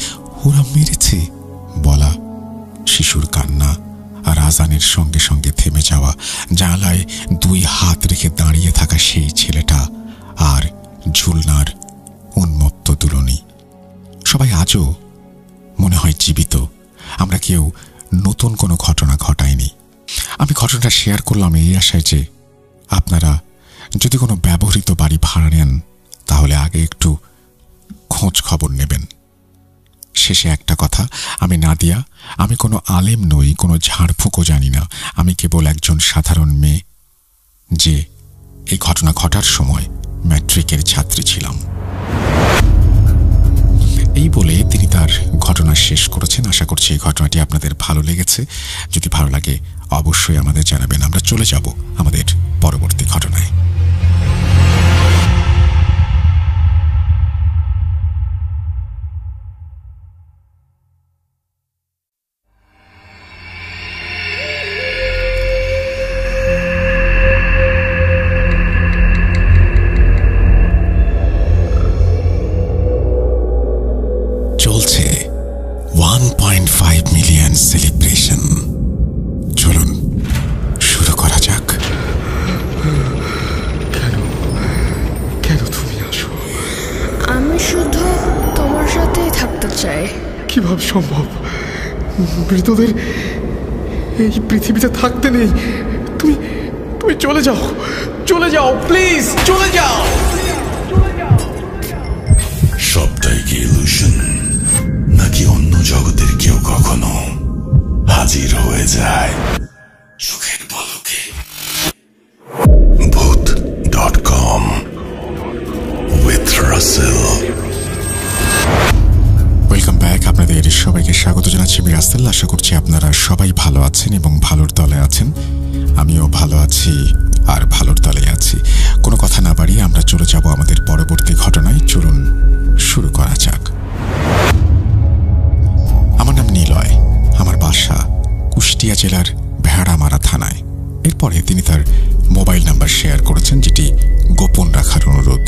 ওরা মেরেছে বলা, শিশুর কান্না আর আজানের সঙ্গে সঙ্গে থেমে যাওয়া, জানালায় 2 হাত রেখে দাঁড়িয়ে থাকা সেই ছেলেটা, আর ঝুলনার উন্মত্ত দুলনি। সবাই আজও মনে হয় জীবিত। আমরা কেউ নতুন কোনো ঘটনা ঘটাইনি। আমি ঘটনাটা শেয়ার করলাম এই আশায় যে আপনারা যদি কোনো ব্যবহৃত বাড়ি ভাড়া নেন তাহলে আগে একটু খোঁজ খবর নেবেন। শেষে একটা কথা, আমি নাদিয়া, আমি কোনো আলেম নই, কোনো ঝাড়ফুঁকও জানি না। আমি কেবল একজন সাধারণ মেয়ে যে এই ঘটনা ঘটার সময় ম্যাট্রিকের ছাত্রী ছিলাম। এই বলে তিনি তার ঘটনা শেষ করেছেন। আশা করছি এই ঘটনাটি আপনাদের ভালো লেগেছে। যদি ভালো লাগে অবশ্যই আমাদের জানাবেন। আমরা চলে যাব আমাদের পরবর্তী ঘটনায়। চলছে 1.5 মিলিয়ন সেলিব্রেশন। চলুন শুরু করা যাক। কেন তুমি আসো? আমি শুধু তোমার সাথেই থাকতে চাই। কিভাবে সম্ভব? মৃতদের এই পৃথিবীতে থাকতে নেই। তুমি তুমি চলে যাও, চলে যাও, প্লিজ চলে যাও। সবটাই কি ইলুশন, নাকি অন্য জগতের কেউ কখনো হাজির হয়ে যায় চোখের পলকে? Bhoot.com with Russell। Welcome back. আপনাদের সবাইকে স্বাগত জানাচ্ছি আমি রাসেল। আশা করছি আপনারা সবাই ভালো আছেন এবং ভালোর দলে আছেন। আমিও ভালো আছি আর ভালোর দলে আছি। কোনো কথা না বাড়িয়ে আমরা চলে যাব আমাদের পরবর্তী ঘটনায়। চলুন শুরু করা যাক। আমার নাম নিলয়। আমার বাসা কুষ্টিয়া জেলার ভেড়ামারা থানায়। এরপরে তিনি তার মোবাইল নাম্বার শেয়ার করেছেন, যেটি গোপন রাখার অনুরোধ।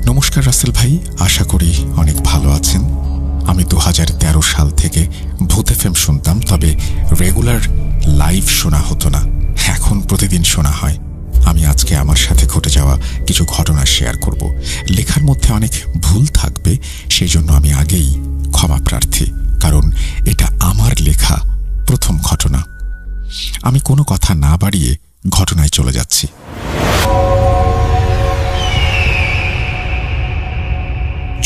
নমস্কার রাসেল ভাই, আশা করি অনেক ভালো আছেন। আমি 2013 সাল থেকে ভূত এফএম শুনতাম, তবে রেগুলার লাইভ শোনা হতো না। এখন প্রতিদিন শোনা হয়। আমি আজকে আমার সাথে ঘটে যাওয়া কিছু ঘটনা শেয়ার করব। লেখার মধ্যে অনেক ভুল থাকবে, সেই জন্য আমি আগেই ক্ষমা প্রার্থী, কারণ এটা আমার লেখা প্রথম ঘটনা। আমি কোনো কথা না বাড়িয়ে ঘটনায় চলে যাচ্ছি।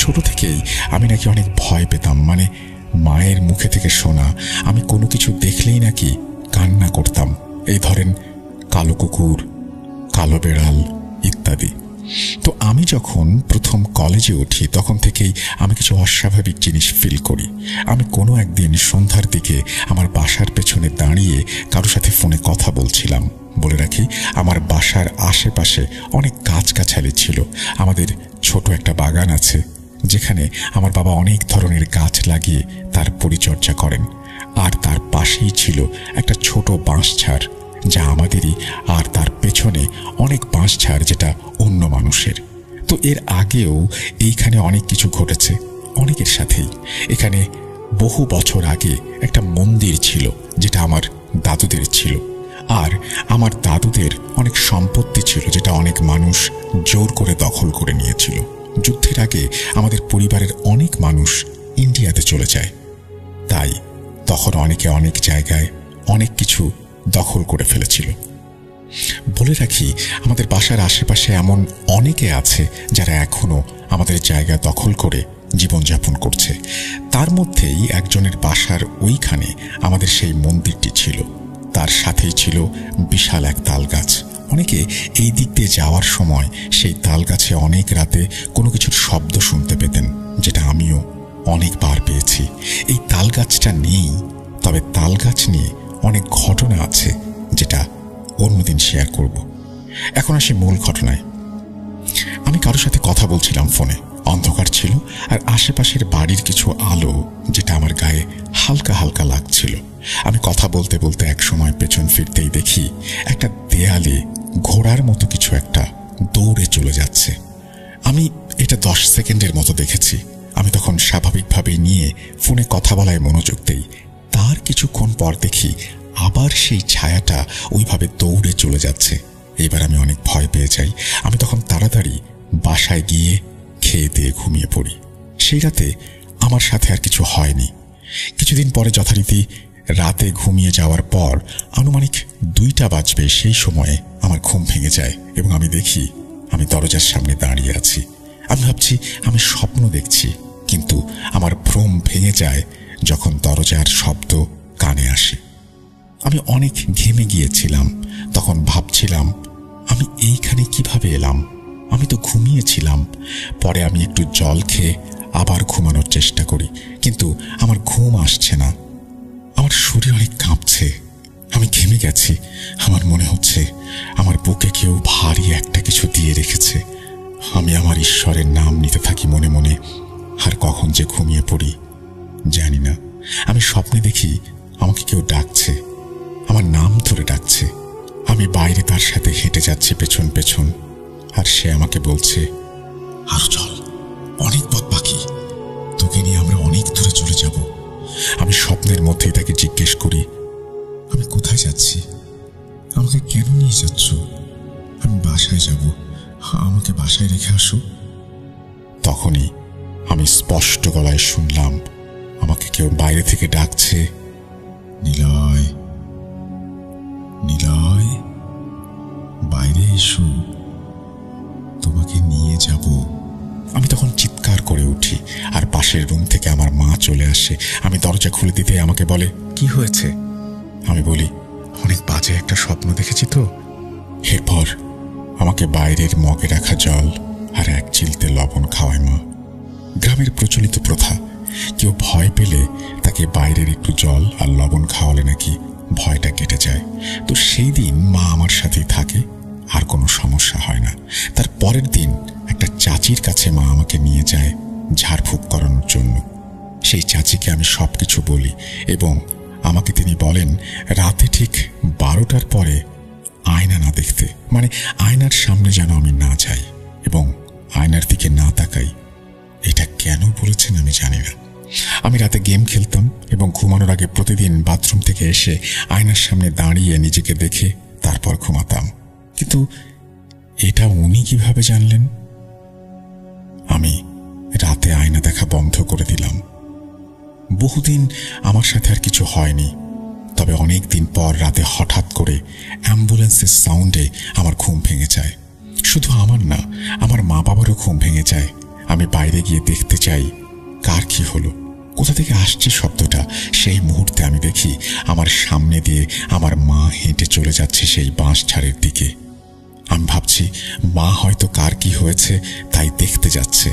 ছোট থেকেই আমি নাকি অনেক ভয় পেতাম। মানে মায়ের মুখে থেকে শোনা, আমি কোনো কিছু দেখলেই নাকি কান্না করতাম। এই ধরেন কালো কুকুর, কালো বেড়াল ইত্যাদি। তো আমি যখন প্রথম কলেজে উঠি তখন থেকেই আমি কিছু অস্বাভাবিক জিনিস ফিল করি। আমি কোনো একদিন সন্ধ্যার দিকে আমার বাসার পেছনে দাঁড়িয়ে কারোর সাথে ফোনে কথা বলছিলাম। বলে রাখি, আমার বাসার আশেপাশে অনেক গাছগাছালি ছিল। আমাদের ছোট একটা বাগান আছে, যেখানে আমার বাবা অনেক ধরনের গাছ লাগিয়ে তার পরিচর্যা করেন। আর তার পাশেই ছিল একটা ছোট বাঁশঝাড়, যা আমাদেরই, আর তার পেছনে অনেক বাঁশঝাড় যেটা অন্য মানুষের। তো এর আগেও এইখানে অনেক কিছু ঘটেছে অনেকের সাথেই। এখানে বহু বছর আগে একটা মন্দির ছিল, যেটা আমার দাদুদের ছিল। আর আমার দাদুদের অনেক সম্পত্তি ছিল, যেটা অনেক মানুষ জোর করে দখল করে নিয়েছিল। যুদ্ধের আগে আমাদের পরিবারের অনেক মানুষ ইন্ডিয়াতে চলে যায়, তাই তখন অনেকে অনেক জায়গায় অনেক কিছু দখল করে ফেলেছিল। বলে রাখি, আমাদের বাসার আশেপাশে এমন অনেকে আছে যারা এখনো আমাদের জায়গা দখল করে জীবনযাপন করছে। তার মধ্যেই একজনের বাসার ওইখানে আমাদের সেই মন্দিরটি ছিল। তার সাথেই ছিল বিশাল এক তাল গাছ। অনেকে এই দিক দিয়ে যাওয়ার সময় সেই তাল গাছে অনেক রাতে কোনো কিছুর শব্দ শুনতে পেতেন, যেটা আমিও অনেকবার পেয়েছি। এই তাল গাছটা নেই, তবে তাল গাছ নিয়ে অনেক ঘটনা আছে, যেটা অন্যদিন শেয়ার করব। এখন আসি মূল ঘটনায়। আমি কারোর সাথে কথা বলছিলাম ফোনে। অন্ধকার ছিল, আর আশেপাশের বাড়ির কিছু আলো, যেটা আমার গায়ে হালকা হালকা লাগছিল। আমি কথা বলতে বলতে এক সময় পেছন ফিরতেই দেখি একটা দেয়ালে ঘোড়ার মতো কিছু একটা দৌড়ে চলে যাচ্ছে। আমি এটা 10 সেকেন্ডের মতো দেখেছি। আমি তখন স্বাভাবিকভাবেই নিয়ে ফোনে কথা বলায় মনোযোগ দেই। তার কিছুক্ষণ পর দেখি আবার সেই ছায়াটা ওইভাবে দৌড়ে চলে যাচ্ছে। এবার আমি অনেক ভয় পেয়ে যাই। আমি তখন তাড়াতাড়ি বাসায় গিয়ে খেয়ে দিয়ে ঘুমিয়ে পড়ি। সেই রাতে আমার সাথে আর কিছু হয়নি। কিছুদিন পরে যথারীতি রাতে ঘুমিয়ে যাওয়ার পর আনুমানিক 2টা বাজবে, সেই সময়ে আমার ঘুম ভেঙে যায় এবং আমি দেখি আমি দরজার সামনে দাঁড়িয়ে আছি। আমি ভাবছি আমি স্বপ্ন দেখছি, কিন্তু আমার ভ্রম ভেঙে যায় যখন দরজার শব্দ কানে আসে। আমি অনেক ঘেমে গিয়েছিলাম। তখন ভাবছিলাম আমি এইখানে কিভাবে এলাম? আমি তো ঘুমিয়েছিলাম। পরে আমি একটু জল খেয়ে আবার ঘুমানোর চেষ্টা করি, কিন্তু আমার ঘুম আসছে না। আমার শরীর অনেক কাঁপছে। আমি ঘেমে গেছি। আমার মনে হচ্ছে আমার বুকে কেউ ভারী একটা কিছু দিয়ে রেখেছে। আমি আমার ঈশ্বরের নাম নিতে থাকি মনে মনে। আর কখন যে ঘুমিয়ে পড়ি জানি না। আমি স্বপ্নে দেখি আমাকে কেউ ডাকছে, আমার নাম ধরে ডাকছে। আমি বাইরে তার সাথে হেঁটে যাচ্ছি পেছন পেছন, আর সে আমাকে বলছে, আরো চল, অনেক পথ বাকি, তোকে নিয়ে আমরা অনেক দূরে চলে যাব। আমি স্বপ্নের মধ্যেই তাকে জিজ্ঞেস করি, আমি কোথায় যাচ্ছি? আমাকে কেন নিয়ে যাচ্ছ? আমি বাসায় যাব, আমাকে বাসায় রেখে আসো। তখনই আমি স্পষ্ট গলায় শুনলাম আমাকে কেউ বাইরে থেকে ডাকছে, নিলয়, নিলয়, বাইরে এসো, তোমাকে নিয়ে যাব। আমি তখন চিৎকার করে উঠি, আর পাশের রুম থেকে আমার মা চলে আসে। আমি দরজা খুলে দিতে আমাকে বলে, কি হয়েছে? আমি বলি, অনেক বাজে একটা স্বপ্ন দেখেছি তো। এরপর আমাকে বাইরের মগে রাখা জল আর 1 চিলতে লবণ খাওয়ায় মা। গ্রামের প্রচলিত প্রথা, কেউ ভয় পেলে তাকে বাইরের একটু জল আর লবণ খাওয়ালে নাকি ভয়টা কেটে যায়। তো সেই দিন মা আমার সাথেই থাকে, আর কোনো সমস্যা হয় না। তার পরের দিন একটা চাচির কাছে মা আমাকে নিয়ে যায় ঝাড়ফুঁক করানোর জন্য। সেই চাচিকে আমি সবকিছু বলি এবং আমাকে তিনি বলেন রাতে ঠিক 12টার পরে আয়না না দেখতে, মানে আয়নার সামনে যেন আমি না যাই এবং আয়নার দিকে না তাকাই। এটা কেন বলেছেন আমি জানি না। আমি রাতে গেম খেলতাম এবং ঘুমানোর আগে প্রতিদিন বাথরুম থেকে এসে আয়নার সামনে দাঁড়িয়ে নিজেকে দেখে তারপর ঘুমাতাম। কিন্তু এটা উনি কিভাবে জানলেন? আমি রাতে আয়না দেখা বন্ধ করে দিলাম। বহুদিন আমার সাথে আর কিছু হয়নি, তবে অনেক দিন পর রাতে হঠাৎ করে অ্যাম্বুলেন্সের সাউন্ডে আমার ঘুম ভেঙে যায়। শুধু আমার না, আমার মা বাবারও ঘুম ভেঙে যায়। আমি বাইরে গিয়ে দেখতে চাই কার কি হলো, কোথা থেকে আসছে শব্দটা। সেই মুহূর্তে আমি দেখি আমার সামনে দিয়ে আমার মা হেঁটে চলে যাচ্ছে সেই বাঁশঝাড়ের দিকে। আমি ভাবছি মা হয়তো কার কি হয়েছে তাই দেখতে যাচ্ছে।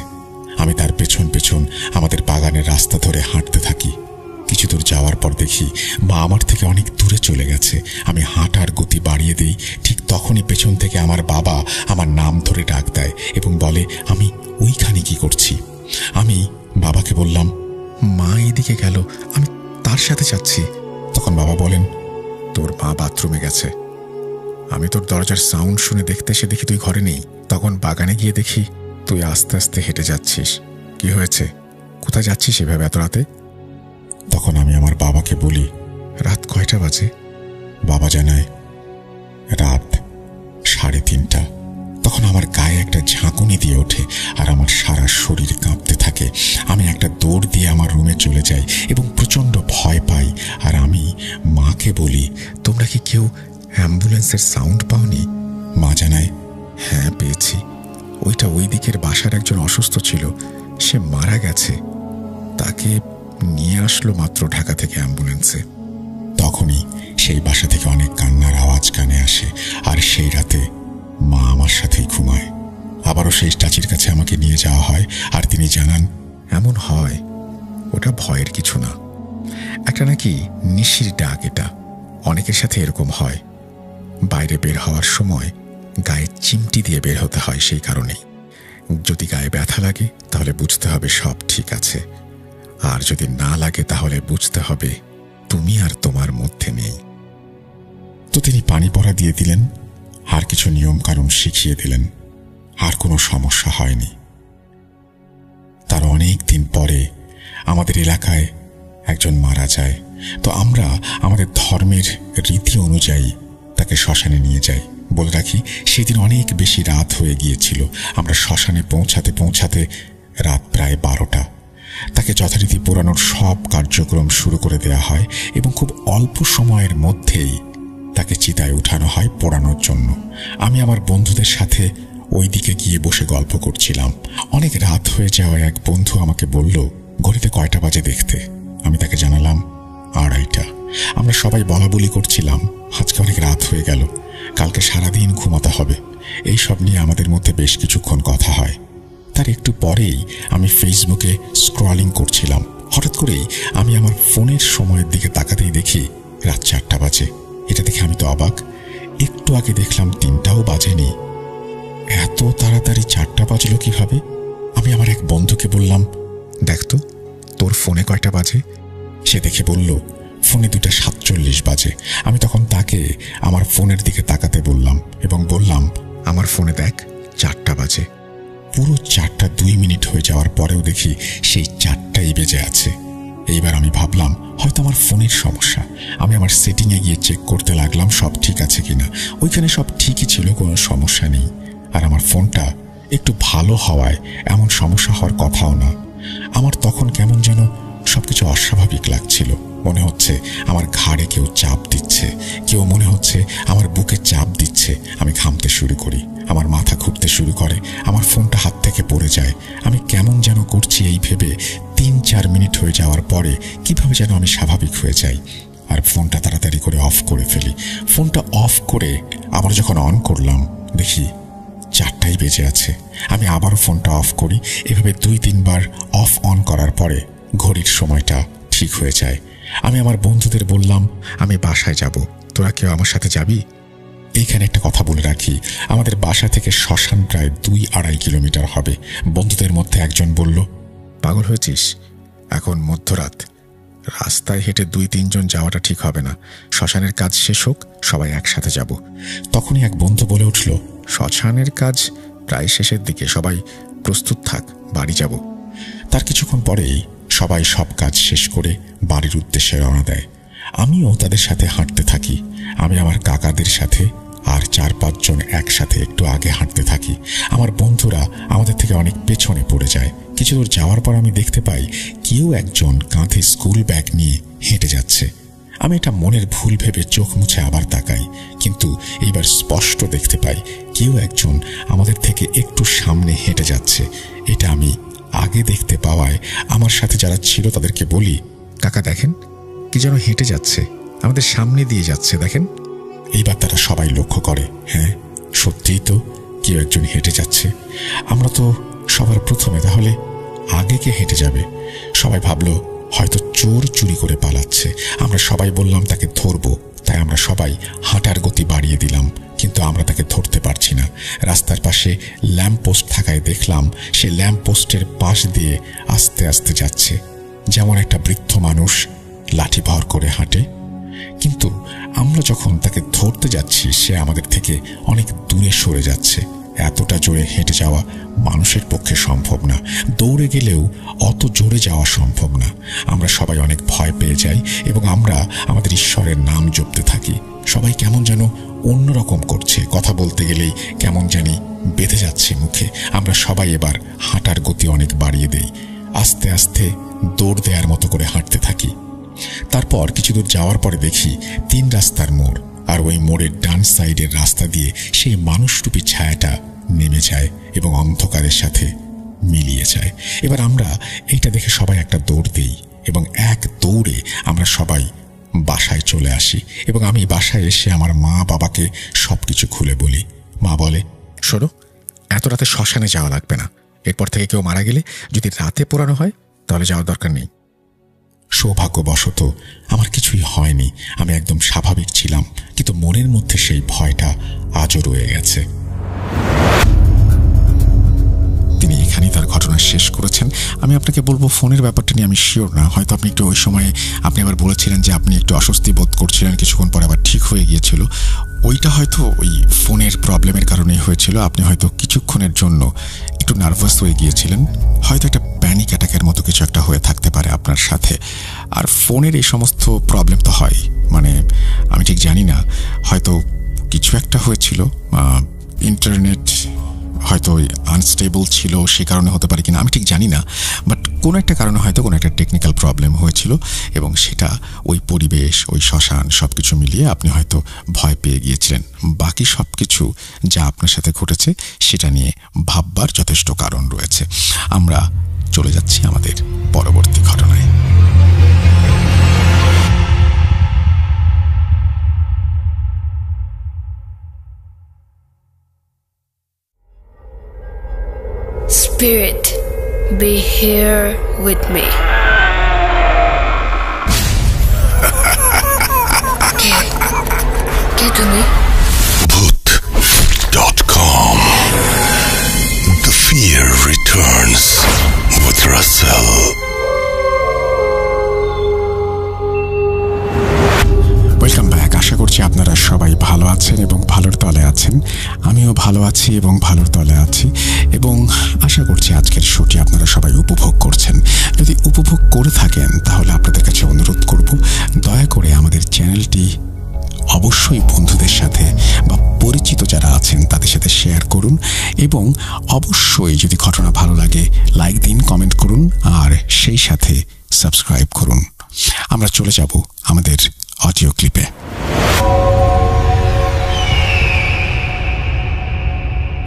আমি তার পেছন পেছন আমাদের বাগানের রাস্তা ধরে হাঁটতে থাকি। কিছু দূর যাওয়ার পর দেখি মা আমার থেকে অনেক দূরে চলে গেছে। আমি হাঁটার গতি বাড়িয়ে দিই। ঠিক তখনই পেছন থেকে আমার বাবা আমার নাম ধরে ডাক দেয় এবং বলে আমি ওইখানে কি করছি। আমি বাবাকে বললাম, মা এদিকে গেল, আমি তার সাথে যাচ্ছি। তখন বাবা বলেন, তোর মা বাথরুমে গেছে। আমি তোর দরজার সাউন্ড শুনে দেখতে এসে দেখি তুই ঘরে নেই। তখন বাগানে গিয়ে দেখি তুই আস্তে আস্তে হেঁটে যাচ্ছিস। কি হয়েছে? কোথায় যাচ্ছিস এভাবে এত রাতে? তখন আমি আমার বাবাকে বলি, রাত কয়টা বাজে? বাবা জানায়, রাত 3:30। তখন আমার গায়ে একটা ঝাঁকুনি দিয়ে ওঠে আর আমার সারা শরীর কাঁপতে থাকে। আমি একটা দৌড় দিয়ে আমার রুমে চলে যাই এবং প্রচণ্ড ভয় পাই। আর আমি মাকে বলি, তোমরা কি কেউ অ্যাম্বুলেন্সের সাউন্ড পাওনি? মা জানায়, হ্যাঁ পেয়েছি। ওইটা ওই দিকের বাসার একজন অসুস্থ ছিল, সে মারা গেছে। তাকে নিয়ে আসলো মাত্র ঢাকা থেকে অ্যাম্বুলেন্সে। তখনই সেই বাসা থেকে অনেক কান্নার আওয়াজ কানে আসে। আর সেই রাতে মা আমার সাথেই ঘুমায়। আবারও সেই চাচির কাছে আমাকে নিয়ে যাওয়া হয় আর তিনি জানান, এমন হয়, ওটা ভয়ের কিছু না, একটা নাকি নিশির ডাক। এটা অনেকের সাথে এরকম হয়। বাইরে বের হওয়ার সময় গায়ে চিমটি দিয়ে বের হতে হয় সেই কারণেই। যদি গায়ে ব্যথা লাগে তাহলে বুঝতে হবে সব ঠিক আছে, আর যদি না লাগে তাহলে বুঝতে হবে তুমি আর তোমার মধ্যে নেই। তো তিনি পানি পড়া দিয়ে দিলেন আর কিছু নিয়ম কানুন শিখিয়ে দিলেন। আর কোনো সমস্যা হয়নি। তার অনেক দিন পরে আমাদের এলাকায় একজন মারা যায়। তো আমরা আমাদের ধর্মের রীতি অনুযায়ী তাকে শ্মশানে নিয়ে যাই। বলে রাখি, সেদিন অনেক বেশি রাত হয়ে গিয়েছিল। আমরা শ্মশানে পৌঁছাতে পৌঁছাতে রাত প্রায় 12টা। তাকে যথারীতি পোড়ানোর সব কার্যক্রম শুরু করে দেওয়া হয় এবং খুব অল্প সময়ের মধ্যেই তাকে চিতায় উঠানো হয় পোড়ানোর জন্য। আমি আমার বন্ধুদের সাথে ওই দিকে গিয়ে বসে গল্প করছিলাম। অনেক রাত হয়ে যাওয়ায় এক বন্ধু আমাকে বলল, ঘড়িতে কয়টা বাজে দেখতে। আমি তাকে জানালাম 2:30। আমরা সবাই বলা বলি করছিলাম, আজকে অনেক রাত হয়ে গেল, কালকে সারাদিন ঘুমাতে হবে। এই সব নিয়ে আমাদের মধ্যে বেশ কিছুক্ষণ কথা হয়। তার একটু পরেই আমি ফেসবুকে স্ক্রলিং করছিলাম। হঠাৎ করেই আমি আমার ফোনের সময়ের দিকে তাকাতেই দেখি রাত 4টা বাজে। এটা দেখে আমি তো অবাক। একটু আগে দেখলাম 3টাও বাজেনি। এত তাড়াতাড়ি 4টা বাজলো কিভাবে? আমি আমার এক বন্ধুকে বললাম, দেখ তো তোর ফোনে কয়টা বাজে। সে দেখে বলল, ফোনে 2:47 বাজে। আমি তখন তাকে আমার ফোনের দিকে তাকাতে বললাম এবং বললাম, আমার ফোনে দেখ 4টা বাজে। পুরো 4:02 হয়ে যাওয়ার পরেও দেখি সেই 4টাই বেজে আছে। এইবার আমি ভাবলাম হয়তো আমার ফোনের সমস্যা। আমি আমার সেটিংয়ে গিয়ে চেক করতে লাগলাম সব ঠিক আছে কিনা। ওইখানে সব ঠিকই ছিল, কোনো সমস্যা নেই। আর আমার ফোনটা একটু ভালো হওয়ায় এমন সমস্যা হওয়ার কথাও না। আমার তখন কেমন যেন সবকিছু অস্বাভাবিক লাগছিল। মনে হচ্ছে আমার ঘাড়ে কেউ চাপ দিচ্ছে, কেউ মনে হচ্ছে আমার বুকে চাপ দিচ্ছে। আমি ঘামতে শুরু করি, আমার মাথা ঘুরতে শুরু করে, আমার ফোনটা হাত থেকে পড়ে যায়। আমি কেমন যেন করছি এই ভেবে 3-4 মিনিট হয়ে যাওয়ার পরে কিভাবে যেন আমি স্বাভাবিক হয়ে যাই আর ফোনটা তাড়াতাড়ি করে অফ করে ফেলি। ফোনটা অফ করে আবার যখন অন করলাম দেখি 4টাই বেজে আছে। আমি আবারও ফোনটা অফ করি। এভাবে 2-3 বার অফ অন করার পরে ঘড়ির সময়টা ঠিক হয়ে যায়। আমি আমার বন্ধুদের বললাম, আমি বাসায় যাব, তোরা কেউ আমার সাথে যাবি? এইখানে একটা কথা বলে রাখি, আমাদের বাসা থেকে শ্মশান প্রায় 2-2.5 কিলোমিটার হবে। বন্ধুদের মধ্যে একজন বলল, পাগল হয়েছিস? এখন মধ্যরাত, রাস্তায় হেঁটে 2-3 জন যাওয়াটা ঠিক হবে না। শ্মশানের কাজ শেষ হোক, সবাই একসাথে যাব। তখনই এক বন্ধু বলে উঠল, শ্মশানের কাজ প্রায় শেষের দিকে, সবাই প্রস্তুত থাক, বাড়ি যাব। তার কিছুক্ষণ পরেই সবাই সব কাজ শেষ করে বাড়ির উদ্দেশ্যে রওনা দেয়। আমিও তাদের সাথে হাঁটতে থাকি। আমি আমার কাকাদের সাথে আর 4-5 জন একসাথে একটু আগে হাঁটতে থাকি। আমার বন্ধুরা আমাদের থেকে অনেক পেছনে পড়ে যায়। কিছু দূর যাওয়ার পর আমি দেখতে পাই কেউ একজন কাঁধে স্কুল ব্যাগ নিয়ে হেঁটে যাচ্ছে। আমি এটা মনের ভুল ভেবে চোখ মুছে আবার তাকাই, কিন্তু এইবার স্পষ্ট দেখতে পাই কেউ একজন আমাদের থেকে একটু সামনে হেঁটে যাচ্ছে। এটা আমি আগে দেখতে পাওয়ায় আমার সাথে যারা ছিল তাদেরকে বলি, কাকা দেখেন, কি যেন হেঁটে যাচ্ছে, আমাদের সামনে দিয়ে যাচ্ছে, দেখেন। এইবার তারা সবাই লক্ষ্য করে, হ্যাঁ সত্যিই তো কেউ একজন হেঁটে যাচ্ছে। আমরা তো সবার প্রথমে, তাহলে আগে কে হেঁটে যাবে? সবাই ভাবলো হয়তো চোর চুরি করে পালাচ্ছে। আমরা সবাই বললাম তাকে ধরবো, তাই আমরা সবাই হাঁটার গতি বাড়িয়ে দিলাম, কিন্তু আমরা তাকে ধরতে পারছি না। রাস্তার পাশে ল্যাম্প পোস্ট থাকায় দেখলাম সে ল্যাম্প পোস্টের পাশ দিয়ে আস্তে আস্তে যাচ্ছে, যেমন একটা বৃদ্ধ মানুষ লাঠি ভর করে হাঁটে। কিন্তু আমরা যখন তাকে ধরতে যাচ্ছি সে আমাদের থেকে অনেক দূরে সরে যাচ্ছে। এতটা জোরে হেঁটে যাওয়া মানুষের পক্ষে সম্ভব না, দৌড়ে গেলেও অত জোরে যাওয়া সম্ভব না। আমরা সবাই অনেক ভয় পেয়ে যাই এবং আমরা আমাদের ঈশ্বরের নাম জপতে থাকি। সবাই কেমন যেন অন্যরকম করছে, কথা বলতে গেলেই কেমন জানি বেঁধে যাচ্ছে মুখে। আমরা সবাই এবার হাঁটার গতি অনেক বাড়িয়ে দেই, আস্তে আস্তে দৌড় দেওয়ার মতো করে হাঁটতে থাকি। তারপর কিছু দূর যাওয়ার পরে দেখি 3 রাস্তার মোড়, আর ওই মোড়ের ডান সাইডের রাস্তা দিয়ে সেই মানুষরূপী ছায়াটা নেমে যায় এবং অন্ধকারের সাথে মিলিয়ে যায়। এবার আমরা এইটা দেখে সবাই একটা দৌড় দেই এবং এক দৌড়ে আমরা সবাই বাসায় চলে আসি। এবং আমি বাসায় এসে আমার মা বাবাকে সবকিছু খুলে বলি। মা বলে, শোনো, এত রাতে শ্মশানে যাওয়া লাগবে না। এরপর থেকে কেউ মারা গেলে যদি রাতে পোড়ানো হয় তাহলে যাওয়ার দরকার নেই। সৌভাগ্যবশত আমার কিছুই হয়নি, আমি একদম স্বাভাবিক ছিলাম, কিন্তু মনের মধ্যে সেই ভয়টা আজও রয়ে গেছে। তিনি এখানেই তার ঘটনা শেষ করেছেন। আমি আপনাকে বলবো, ফোনের ব্যাপারটা নিয়ে আমি শিওর না, হয়তো আপনি একটু ওই সময়ে আপনি আবার বলেছিলেন যে আপনি একটু অস্বস্তি বোধ করছিলেন, কিছুক্ষণ পরে আবার ঠিক হয়ে গিয়েছিল। ওইটা হয়তো ওই ফোনের প্রবলেমের কারণেই হয়েছিল। আপনি হয়তো কিছুক্ষণের জন্য একটু নার্ভাস হয়ে গিয়েছিলেন, হয়তো একটা প্যানিক অ্যাটাকের মতো কিছু একটা হয়ে থাকতে পারে আপনার সাথে। আর ফোনের এই সমস্ত প্রবলেম তো হয়, মানে আমি ঠিক জানি না, হয়তো কিছু একটা হয়েছিল, ইন্টারনেট হয়তো আনস্টেবল ছিল, সে কারণে হতে পারে কিনা আমি ঠিক জানি না, বাট কোনো একটা কারণে হয়তো কোনো একটা টেকনিক্যাল প্রবলেম হয়েছিল এবং সেটা ওই পরিবেশ, ওই শ্মশান সব কিছু মিলিয়ে আপনি হয়তো ভয় পেয়ে গিয়েছিলেন। বাকি সব কিছু যা আপনার সাথে ঘটেছে সেটা নিয়ে ভাববার যথেষ্ট কারণ রয়েছে। আমরা চলে যাচ্ছি আমাদের পরবর্তী ঘটনায়। Spirit, be here with me. কে তুমি? Bhoot.com. The fear returns with Russell. Welcome back. আশা করছি আপনারা সবাই ভালো আছেন এবং ভালোর তলে আছেন। আমিও ভালো আছি এবং ভালোর তলে আছি, এবং আশা করছি আজকের শোটি আপনারা সবাই উপভোগ করছেন। যদি উপভোগ করে থাকেন তাহলে আপনাদের কাছে অনুরোধ করব, দয়া করে আমাদের চ্যানেলটি অবশ্যই বন্ধুদের সাথে বা পরিচিত যারা আছেন তাদের সাথে শেয়ার করুন, এবং অবশ্যই যদি ঘটনা ভালো লাগে লাইক দিন, কমেন্ট করুন, আর সেই সাথে সাবস্ক্রাইব করুন। আমরা চলে যাব আমাদের অডিও ক্লিপে।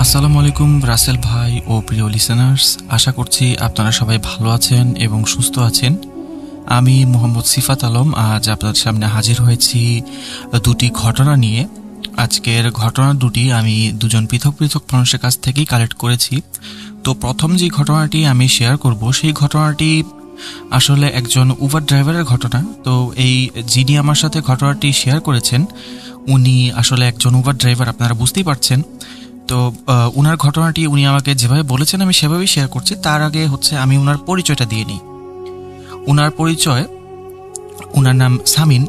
আসসালামু আলাইকুম রাসেল ভাই ও প্রিয় লিসেনার্স, আশা করছি আপনারা সবাই ভালো আছেন এবং সুস্থ আছেন। আমি মোহাম্মদ সিফাত আলম আজ আপনাদের সামনে হাজির হয়েছি দুটি ঘটনা নিয়ে। আজকের ঘটনা দুটি আমি দুজন পৃথক পৃথক মানুষের কাছ থেকেই কালেক্ট করেছি। তো প্রথম যে ঘটনাটি আমি শেয়ার করব সেই ঘটনাটি আসলে একজন উবার ড্রাইভারের ঘটনা। তো এই যিনি আমার সাথে ঘটনাটি শেয়ার করেছেন উনি আসলে একজন উবার ড্রাইভার, আপনারা বুঝতেই পারছেন। তো উনার ঘটনাটি উনি আমাকে যেভাবে বলেছেন আমি সেভাবেই শেয়ার করছি। তার আগে আমি উনার পরিচয়টা দিয়ে নিই। উনার পরিচয়, উনার নাম সামিন,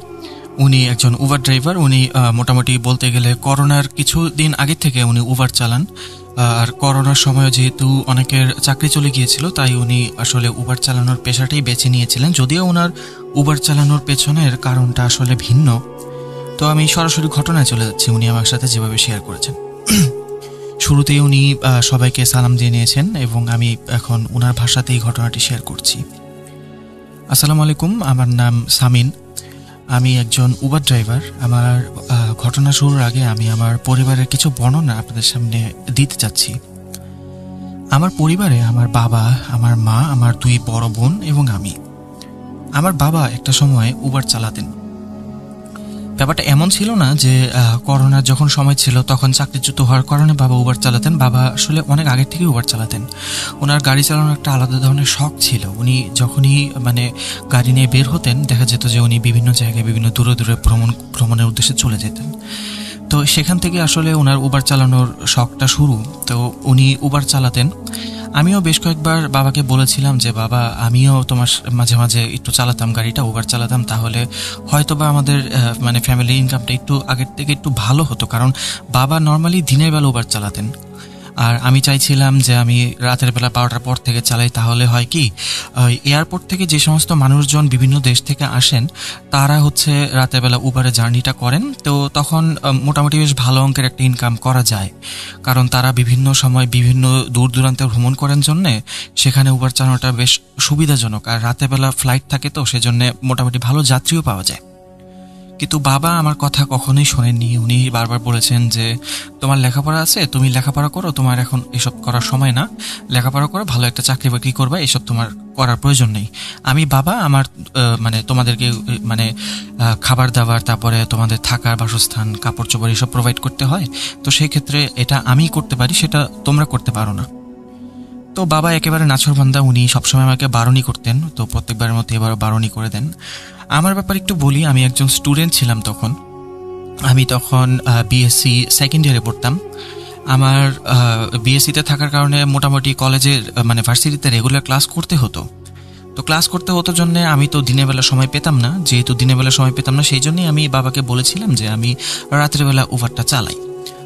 উনি একজন উবার ড্রাইভার। উনি মোটামুটি বলতে গেলে করোনার কিছুদিন আগে থেকে উনি উবার চালান। আর করোনার সময় যেহেতু অনেকের চাকরি চলে গিয়েছিল তাই উনি আসলে উবার চালানোর পেশাটাই বেছে নিয়েছিলেন, যদিও ওনার উবার চালানোর পেছনের কারণটা আসলে ভিন্ন। তো আমি সরাসরি ঘটনায় চলে যাচ্ছি, উনি আমার সাথে যেভাবে শেয়ার করেছেন। শুরুতেই উনি সবাইকে সালাম দিয়ে নিয়েছেন এবং আমি এখন ওনার ভাষাতেই ঘটনাটি শেয়ার করছি। আসসালামু আলাইকুম, আমার নাম সামিন, আমি একজন উবার ড্রাইভার। আমার ঘটনা শুরুর আগে আমি আমার পরিবারের কিছু বর্ণনা আপনাদের সামনে দিতে চাচ্ছি। আমার পরিবারে আমার বাবা, আমার মা, আমার 2 বড় বোন এবং আমি। আমার বাবা একটা সময় উবার চালাতেন। ব্যাপারটা এমন ছিল না যে করোনার যখন সময় ছিল তখন চাকরিচ্যুত হওয়ার কারণে বাবা উবার চালাতেন। বাবা আসলে অনেক আগের থেকেই উবার চালাতেন। ওনার গাড়ি চালানোর একটা আলাদা ধরনের শখ ছিল। উনি যখনই মানে গাড়ি নিয়ে বের হতেন দেখা যেত যে উনি বিভিন্ন জায়গায় বিভিন্ন দূরে দূরে ভ্রমণের উদ্দেশ্যে চলে যেতেন। তো সেখান থেকে আসলে ওনার উবার চালানোর শখটা শুরু। তো উনি উবার চালাতেন। আমিও বেশ কয়েকবার বাবাকে বলেছিলাম যে বাবা, আমিও তোমার মাঝে মাঝে একটু চালাতাম গাড়িটা, উবার চালাতাম, তাহলে হয়তো বা আমাদের মানে ফ্যামিলি ইনকামটা একটু আগের থেকে একটু ভালো হতো। কারণ বাবা নর্মালি দিনের বেলা উবার চালাতেন, আর আমি চাইছিলাম যে আমি রাতের বেলা 12টার পর থেকে চালাই। তাহলে হয় কি, এয়ারপোর্ট থেকে যে সমস্ত মানুষজন বিভিন্ন দেশ থেকে আসেন তারা হচ্ছে রাতের বেলা উবারে জার্নিটা করেন। তো তখন মোটামুটি বেশ ভালো অঙ্কের একটা ইনকাম করা যায়, কারণ তারা বিভিন্ন সময় বিভিন্ন দূর দূরান্তে ভ্রমণ করেন জন্যে সেখানে উবার চালানোটা বেশ সুবিধাজনক। আর রাতের বেলা ফ্লাইট থাকে, তো সেজন্য মোটামুটি ভালো যাত্রীও পাওয়া যায়। কিন্তু বাবা আমার কথা কখনোই শোনেননি। উনি বারবার বলেছেন যে তোমার লেখাপড়া আছে, তুমি লেখাপড়া করো, তোমার এখন এসব করার সময় না, লেখাপড়া করো, ভালো একটা চাকরি বাকরি করবা, এসব তোমার করার প্রয়োজন নেই। আমি বাবা আমার মানে তোমাদেরকে মানে খাবার দাবার, তারপরে তোমাদের থাকার বাসস্থান, কাপড় চোপড় এসব প্রোভাইড করতে হয়, তো সেই ক্ষেত্রে এটা আমি করতে পারি, সেটা তোমরা করতে পারো না। তো বাবা একেবারে নাছোড়বান্দা, উনি সবসময় আমাকে বারণই করতেন। তো প্রত্যেকবারের মধ্যে এবারও বারণই করে দেন। আমার ব্যাপারে একটু বলি, আমি একজন স্টুডেন্ট ছিলাম তখন। আমি তখন বিএসসি সেকেন্ড ইয়ারে পড়তাম। আমার বিএসসিতে থাকার কারণে মোটামুটি কলেজের মানে ভার্সিটিতে রেগুলার ক্লাস করতে হতো। তো ক্লাস করতে হতো জন্য আমি তো দিনের বেলা সময় পেতাম না। যেহেতু দিনের বেলা সময় পেতাম না, সেই জন্যই আমি বাবাকে বলেছিলাম যে আমি রাতের বেলা উবারটা চালাই।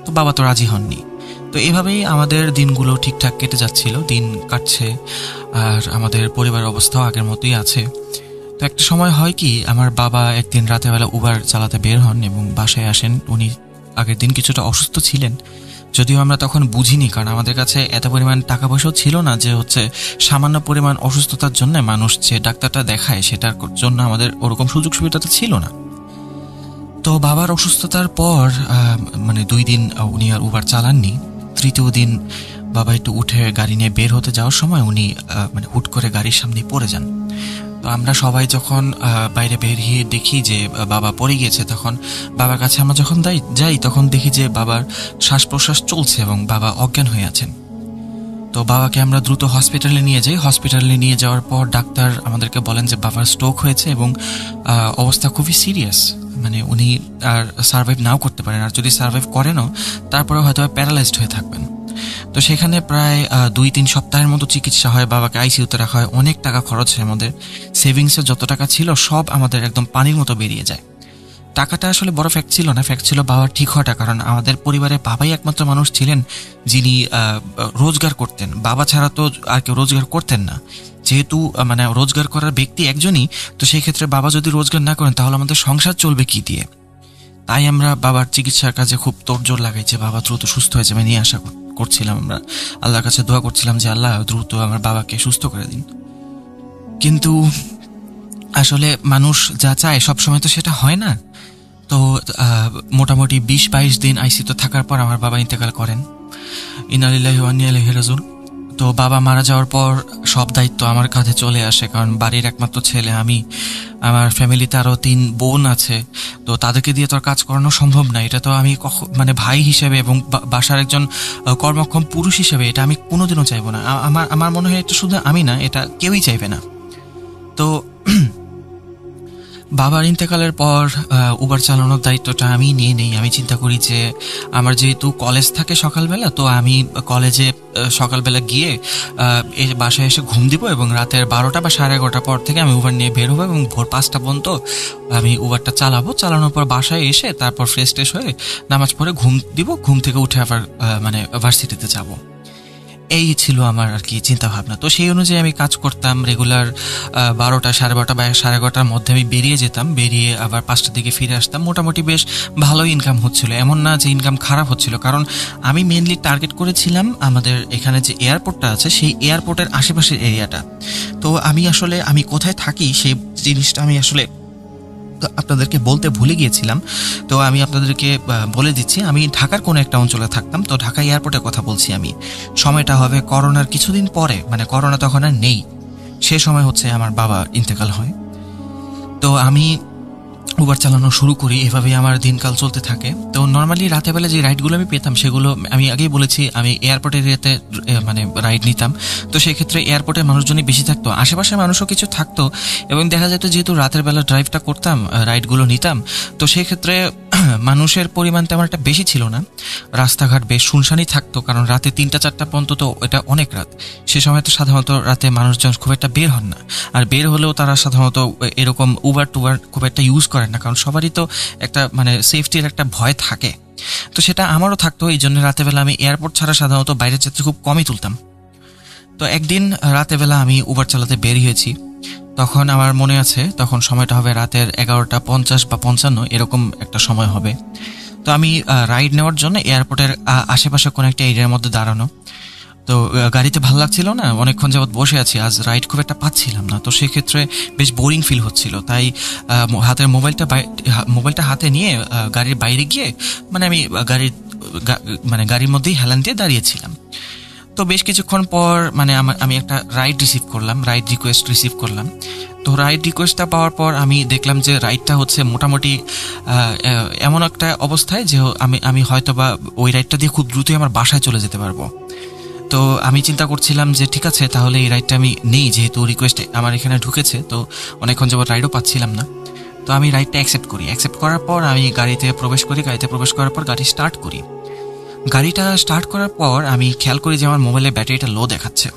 তো বাবা তো রাজি হননি। তো এভাবেই আমাদের দিনগুলো ঠিকঠাক কেটে যাচ্ছিল, দিন কাটছে, আর আমাদের পরিবারের অবস্থাও আগের মতোই আছে। তো একটা সময় হয় কি, আমার বাবা একদিন রাতের বেলা উবার চালাতে বের হন এবং বাসায় আসেন। উনি আগের দিন কিছুটা অসুস্থ ছিলেন, যদিও আমরা তখন বুঝিনি, কারণ আমাদের কাছে এত পরিমাণ টাকা পয়সাও ছিল না যে হচ্ছে সামান্য পরিমাণ অসুস্থতার জন্য মানুষ যে ডাক্তারটা দেখায় সেটার জন্য আমাদের ওরকম সুযোগ সুবিধা তো ছিল না। তো বাবার অসুস্থতার পর মানে 2 দিন উনি আর উবার চালাননি। তৃতীয় দিন বাবা একটু উঠে গাড়ি নিয়ে বের হতে যাওয়ার সময় উনি মানে হুট করে গাড়ির সামনে পড়ে যান। তো আমরা সবাই যখন বাইরে বেরিয়ে দেখি যে বাবা পড়ে গিয়েছে, তখন বাবার কাছে আমরা যখন যাই তখন দেখি যে বাবার শ্বাস প্রশ্বাস চলছে এবং বাবা অজ্ঞান হয়ে আছেন। তো বাবাকে আমরা দ্রুত হসপিটালে নিয়ে যাই। হসপিটালে নিয়ে যাওয়ার পর ডাক্তার আমাদেরকে বলেন যে বাবার স্ট্রোক হয়েছে এবং অবস্থা খুবই সিরিয়াস, মানে উনি আর সার্ভাইভ নাও করতে পারেন, আর যদি সার্ভাইভ করেনও তারপরে হয়তো প্যারালাইজড হয়ে থাকবেন। তো সেখানে প্রায় 2-3 সপ্তাহের মতো চিকিৎসা হয়, বাবাকে আইসিইউতে রাখা হয়, অনেক টাকা খরচ হয়। আমাদের সেভিংসে যত টাকা ছিল সব আমাদের একদম পানির মতো বেরিয়ে যায়। টাকাটা আসলে বড় ফ্যাক্ট ছিল না, ফ্যাক্ট ছিল বাবার ঠিক হওয়াটা। কারণ আমাদের পরিবারে বাবাই একমাত্র মানুষ ছিলেন যিনি রোজগার করতেন। বাবা ছাড়া তো আর কেউ রোজগার করতেন না। যেহেতু মানে রোজগার করার ব্যক্তি একজনই, তো সেই ক্ষেত্রে বাবা যদি রোজগার না করেন তাহলে আমাদের সংসার চলবে কি দিয়ে। তাই আমরা বাবার চিকিৎসার কাজে খুব তোড়জোড় লাগাই যে বাবা দ্রুত সুস্থ হয়ে যাবে, নিয়ে আশা করছিলাম। আমরা আল্লাহর কাছে দোয়া করছিলাম যে আল্লাহ দ্রুত আমার বাবাকে সুস্থ করে দিন। কিন্তু আসলে মানুষ যা চায় সবসময় তো সেটা হয় না। তো মোটামুটি 20-22 দিন আইসিইউতে থাকার পর আমার বাবা ইন্তেকাল করেন। ইন্না লিল্লাহি ওয়া ইন্না ইলাইহি রাজিউন। তো বাবা মারা যাওয়ার পর সব দায়িত্ব আমার কাঁধে চলে আসে, কারণ বাড়ির একমাত্র ছেলে আমি। আমার ফ্যামিলিতে আরও 3 বোন আছে, তো তাদেরকে দিয়ে তো আর কাজ করানো সম্ভব না। এটা তো আমি মানে ভাই হিসেবে এবং বাসার একজন কর্মক্ষম পুরুষ হিসেবে এটা আমি কোনোদিনও চাইবো না। আমার মনে হয় এটা শুধু আমি না, এটা কেউই চাইবে না। তো বাবার ইন্তেকালের পর উবার চালানোর দায়িত্বটা আমি নিয়ে নেই। আমি চিন্তা করি যে আমার যেহেতু কলেজ থাকে সকালবেলা, তো আমি কলেজে সকালবেলা গিয়ে বাসায় এসে ঘুম দিব এবং রাতের 12টা বা 11:30 পর থেকে আমি উবার নিয়ে বের হবো এবং ভোর 5টা পর্যন্ত আমি উবারটা চালাবো। চালানোর পর বাসায় এসে তারপর ফ্রেশ ট্রেশ হয়ে নামাজ পড়ে ঘুম দিব, ঘুম থেকে উঠে আবার মানে ভার্সিটিতে যাব। এই ছিল আমার আর কি চিন্তা ভাবনা। তো সেই অনুযায়ী আমি কাজ করতাম রেগুলার। 12টা, 12:30 বা 11:30 মধ্যে আমি বেরিয়ে যেতাম, বেরিয়ে আবার 5টার দিকে ফিরে আসতাম। মোটামুটি বেশ ভালো ইনকাম হচ্ছিল, এমন না যে ইনকাম খারাপ হচ্ছিল। কারণ আমি মেনলি টার্গেট করেছিলাম আমাদের এখানে যে এয়ারপোর্টটা আছে সেই এয়ারপোর্টের আশেপাশের এরিয়াটা। তো আমি কোথায় থাকি সেই জিনিসটা আমি আসলে আপনাদেরকে বলতে ভুলে গিয়েছিলাম। তো আমি আপনাদেরকে বলে দিচ্ছি, আমি ঢাকার কোনো একটা অঞ্চলে থাকতাম। তো ঢাকা এয়ারপোর্টের কথা বলছি আমি। সময়টা হবে করোনার কিছুদিন পরে, মানে করোনা তখন আর নেই, সে সময় হচ্ছে আমার বাবা ইন্তেকাল হয়। তো আমি উবার চালানো শুরু করি। এভাবেই আমার দিনকাল চলতে থাকে। তো নর্মালি রাতের বেলা যে রাইডগুলো আমি পেতাম সেগুলো আমি আগেই বলেছি আমি এয়ারপোর্টের এরিয়াতে মানে রাইড নিতাম। তো সেই ক্ষেত্রে এয়ারপোর্টের মানুষজনই বেশি থাকতো, আশেপাশে মানুষও কিছু থাকতো এবং দেখা যেত যেহেতু রাতের বেলা ড্রাইভটা করতাম, রাইডগুলো নিতাম, তো সেই ক্ষেত্রে মানুষের পরিমাণ তেমন একটা বেশি ছিল না। রাস্তাঘাট বেশ শুনশানই থাকতো, কারণ রাতে 3টা-4টা পর্যন্ত তো এটা অনেক রাত। সে সময় তো সাধারণত রাতে মানুষজন খুব একটা বের হন না, আর বের হলেও তারা সাধারণত এরকম উবার টুবার খুব একটা ইউজ করেন না, কারণ সবারই তো একটা মানে সেফটির একটা ভয় থাকে। তো সেটা আমারও থাকতো, এই জন্য রাতেবেলা আমি এয়ারপোর্ট ছাড়া সাধারণত বাইরের যাত্রী খুব কমই তুলতাম। তো একদিন রাতেবেলা আমি উবার চালাতে বেরিয়েছি, তখন আমার মনে আছে তখন সময়টা হবে রাতের 11:50 বা 55 এরকম একটা সময় হবে। তো আমি রাইড নেওয়ার জন্য এয়ারপোর্টের আশেপাশে কোনো একটা এরিয়ার মধ্যে দাঁড়ানো। তো গাড়িতে ভালো লাগছিল না, অনেকক্ষণ যাবৎ বসে আছি, আজ রাইড খুব একটা পাচ্ছিলাম না। তো সেক্ষেত্রে বেশ বোরিং ফিল হচ্ছিল, তাই হাতের মোবাইলটা হাতে নিয়ে গাড়ির বাইরে গিয়ে মানে আমি গাড়ির মধ্যেই হেলান দিয়ে দাঁড়িয়েছিলাম। তো বেশ কিছুক্ষণ পর মানে আমি একটা রাইড রিকোয়েস্ট রিসিভ করলাম। তো রাইড রিকোয়েস্টটা পাওয়ার পর আমি দেখলাম যে রাইডটা হচ্ছে মোটামুটি এমন একটা অবস্থায় যে আমি হয়তো বা ওই রাইডটা দিয়ে খুব দ্রুতই আমার বাসায় চলে যেতে পারবো। তো আমি চিন্তা করছিলাম যে ঠিক আছে, তাহলে এই রাইডটা আমি নেই, যেহেতু রিকোয়েস্ট আমার এখানে ঢুকেছে। তো অনেকক্ষণ যাবত রাইডও পাচ্ছিলাম না, তো আমি রাইডটা অ্যাকসেপ্ট করার পর আমি গাড়িতে প্রবেশ করার পর গাড়ি স্টার্ট করি। গাড়িটা স্টার্ট করার পর আমি খেয়াল করি যে আমার মোবাইলের ব্যাটারিটা লো দেখাচ্ছে।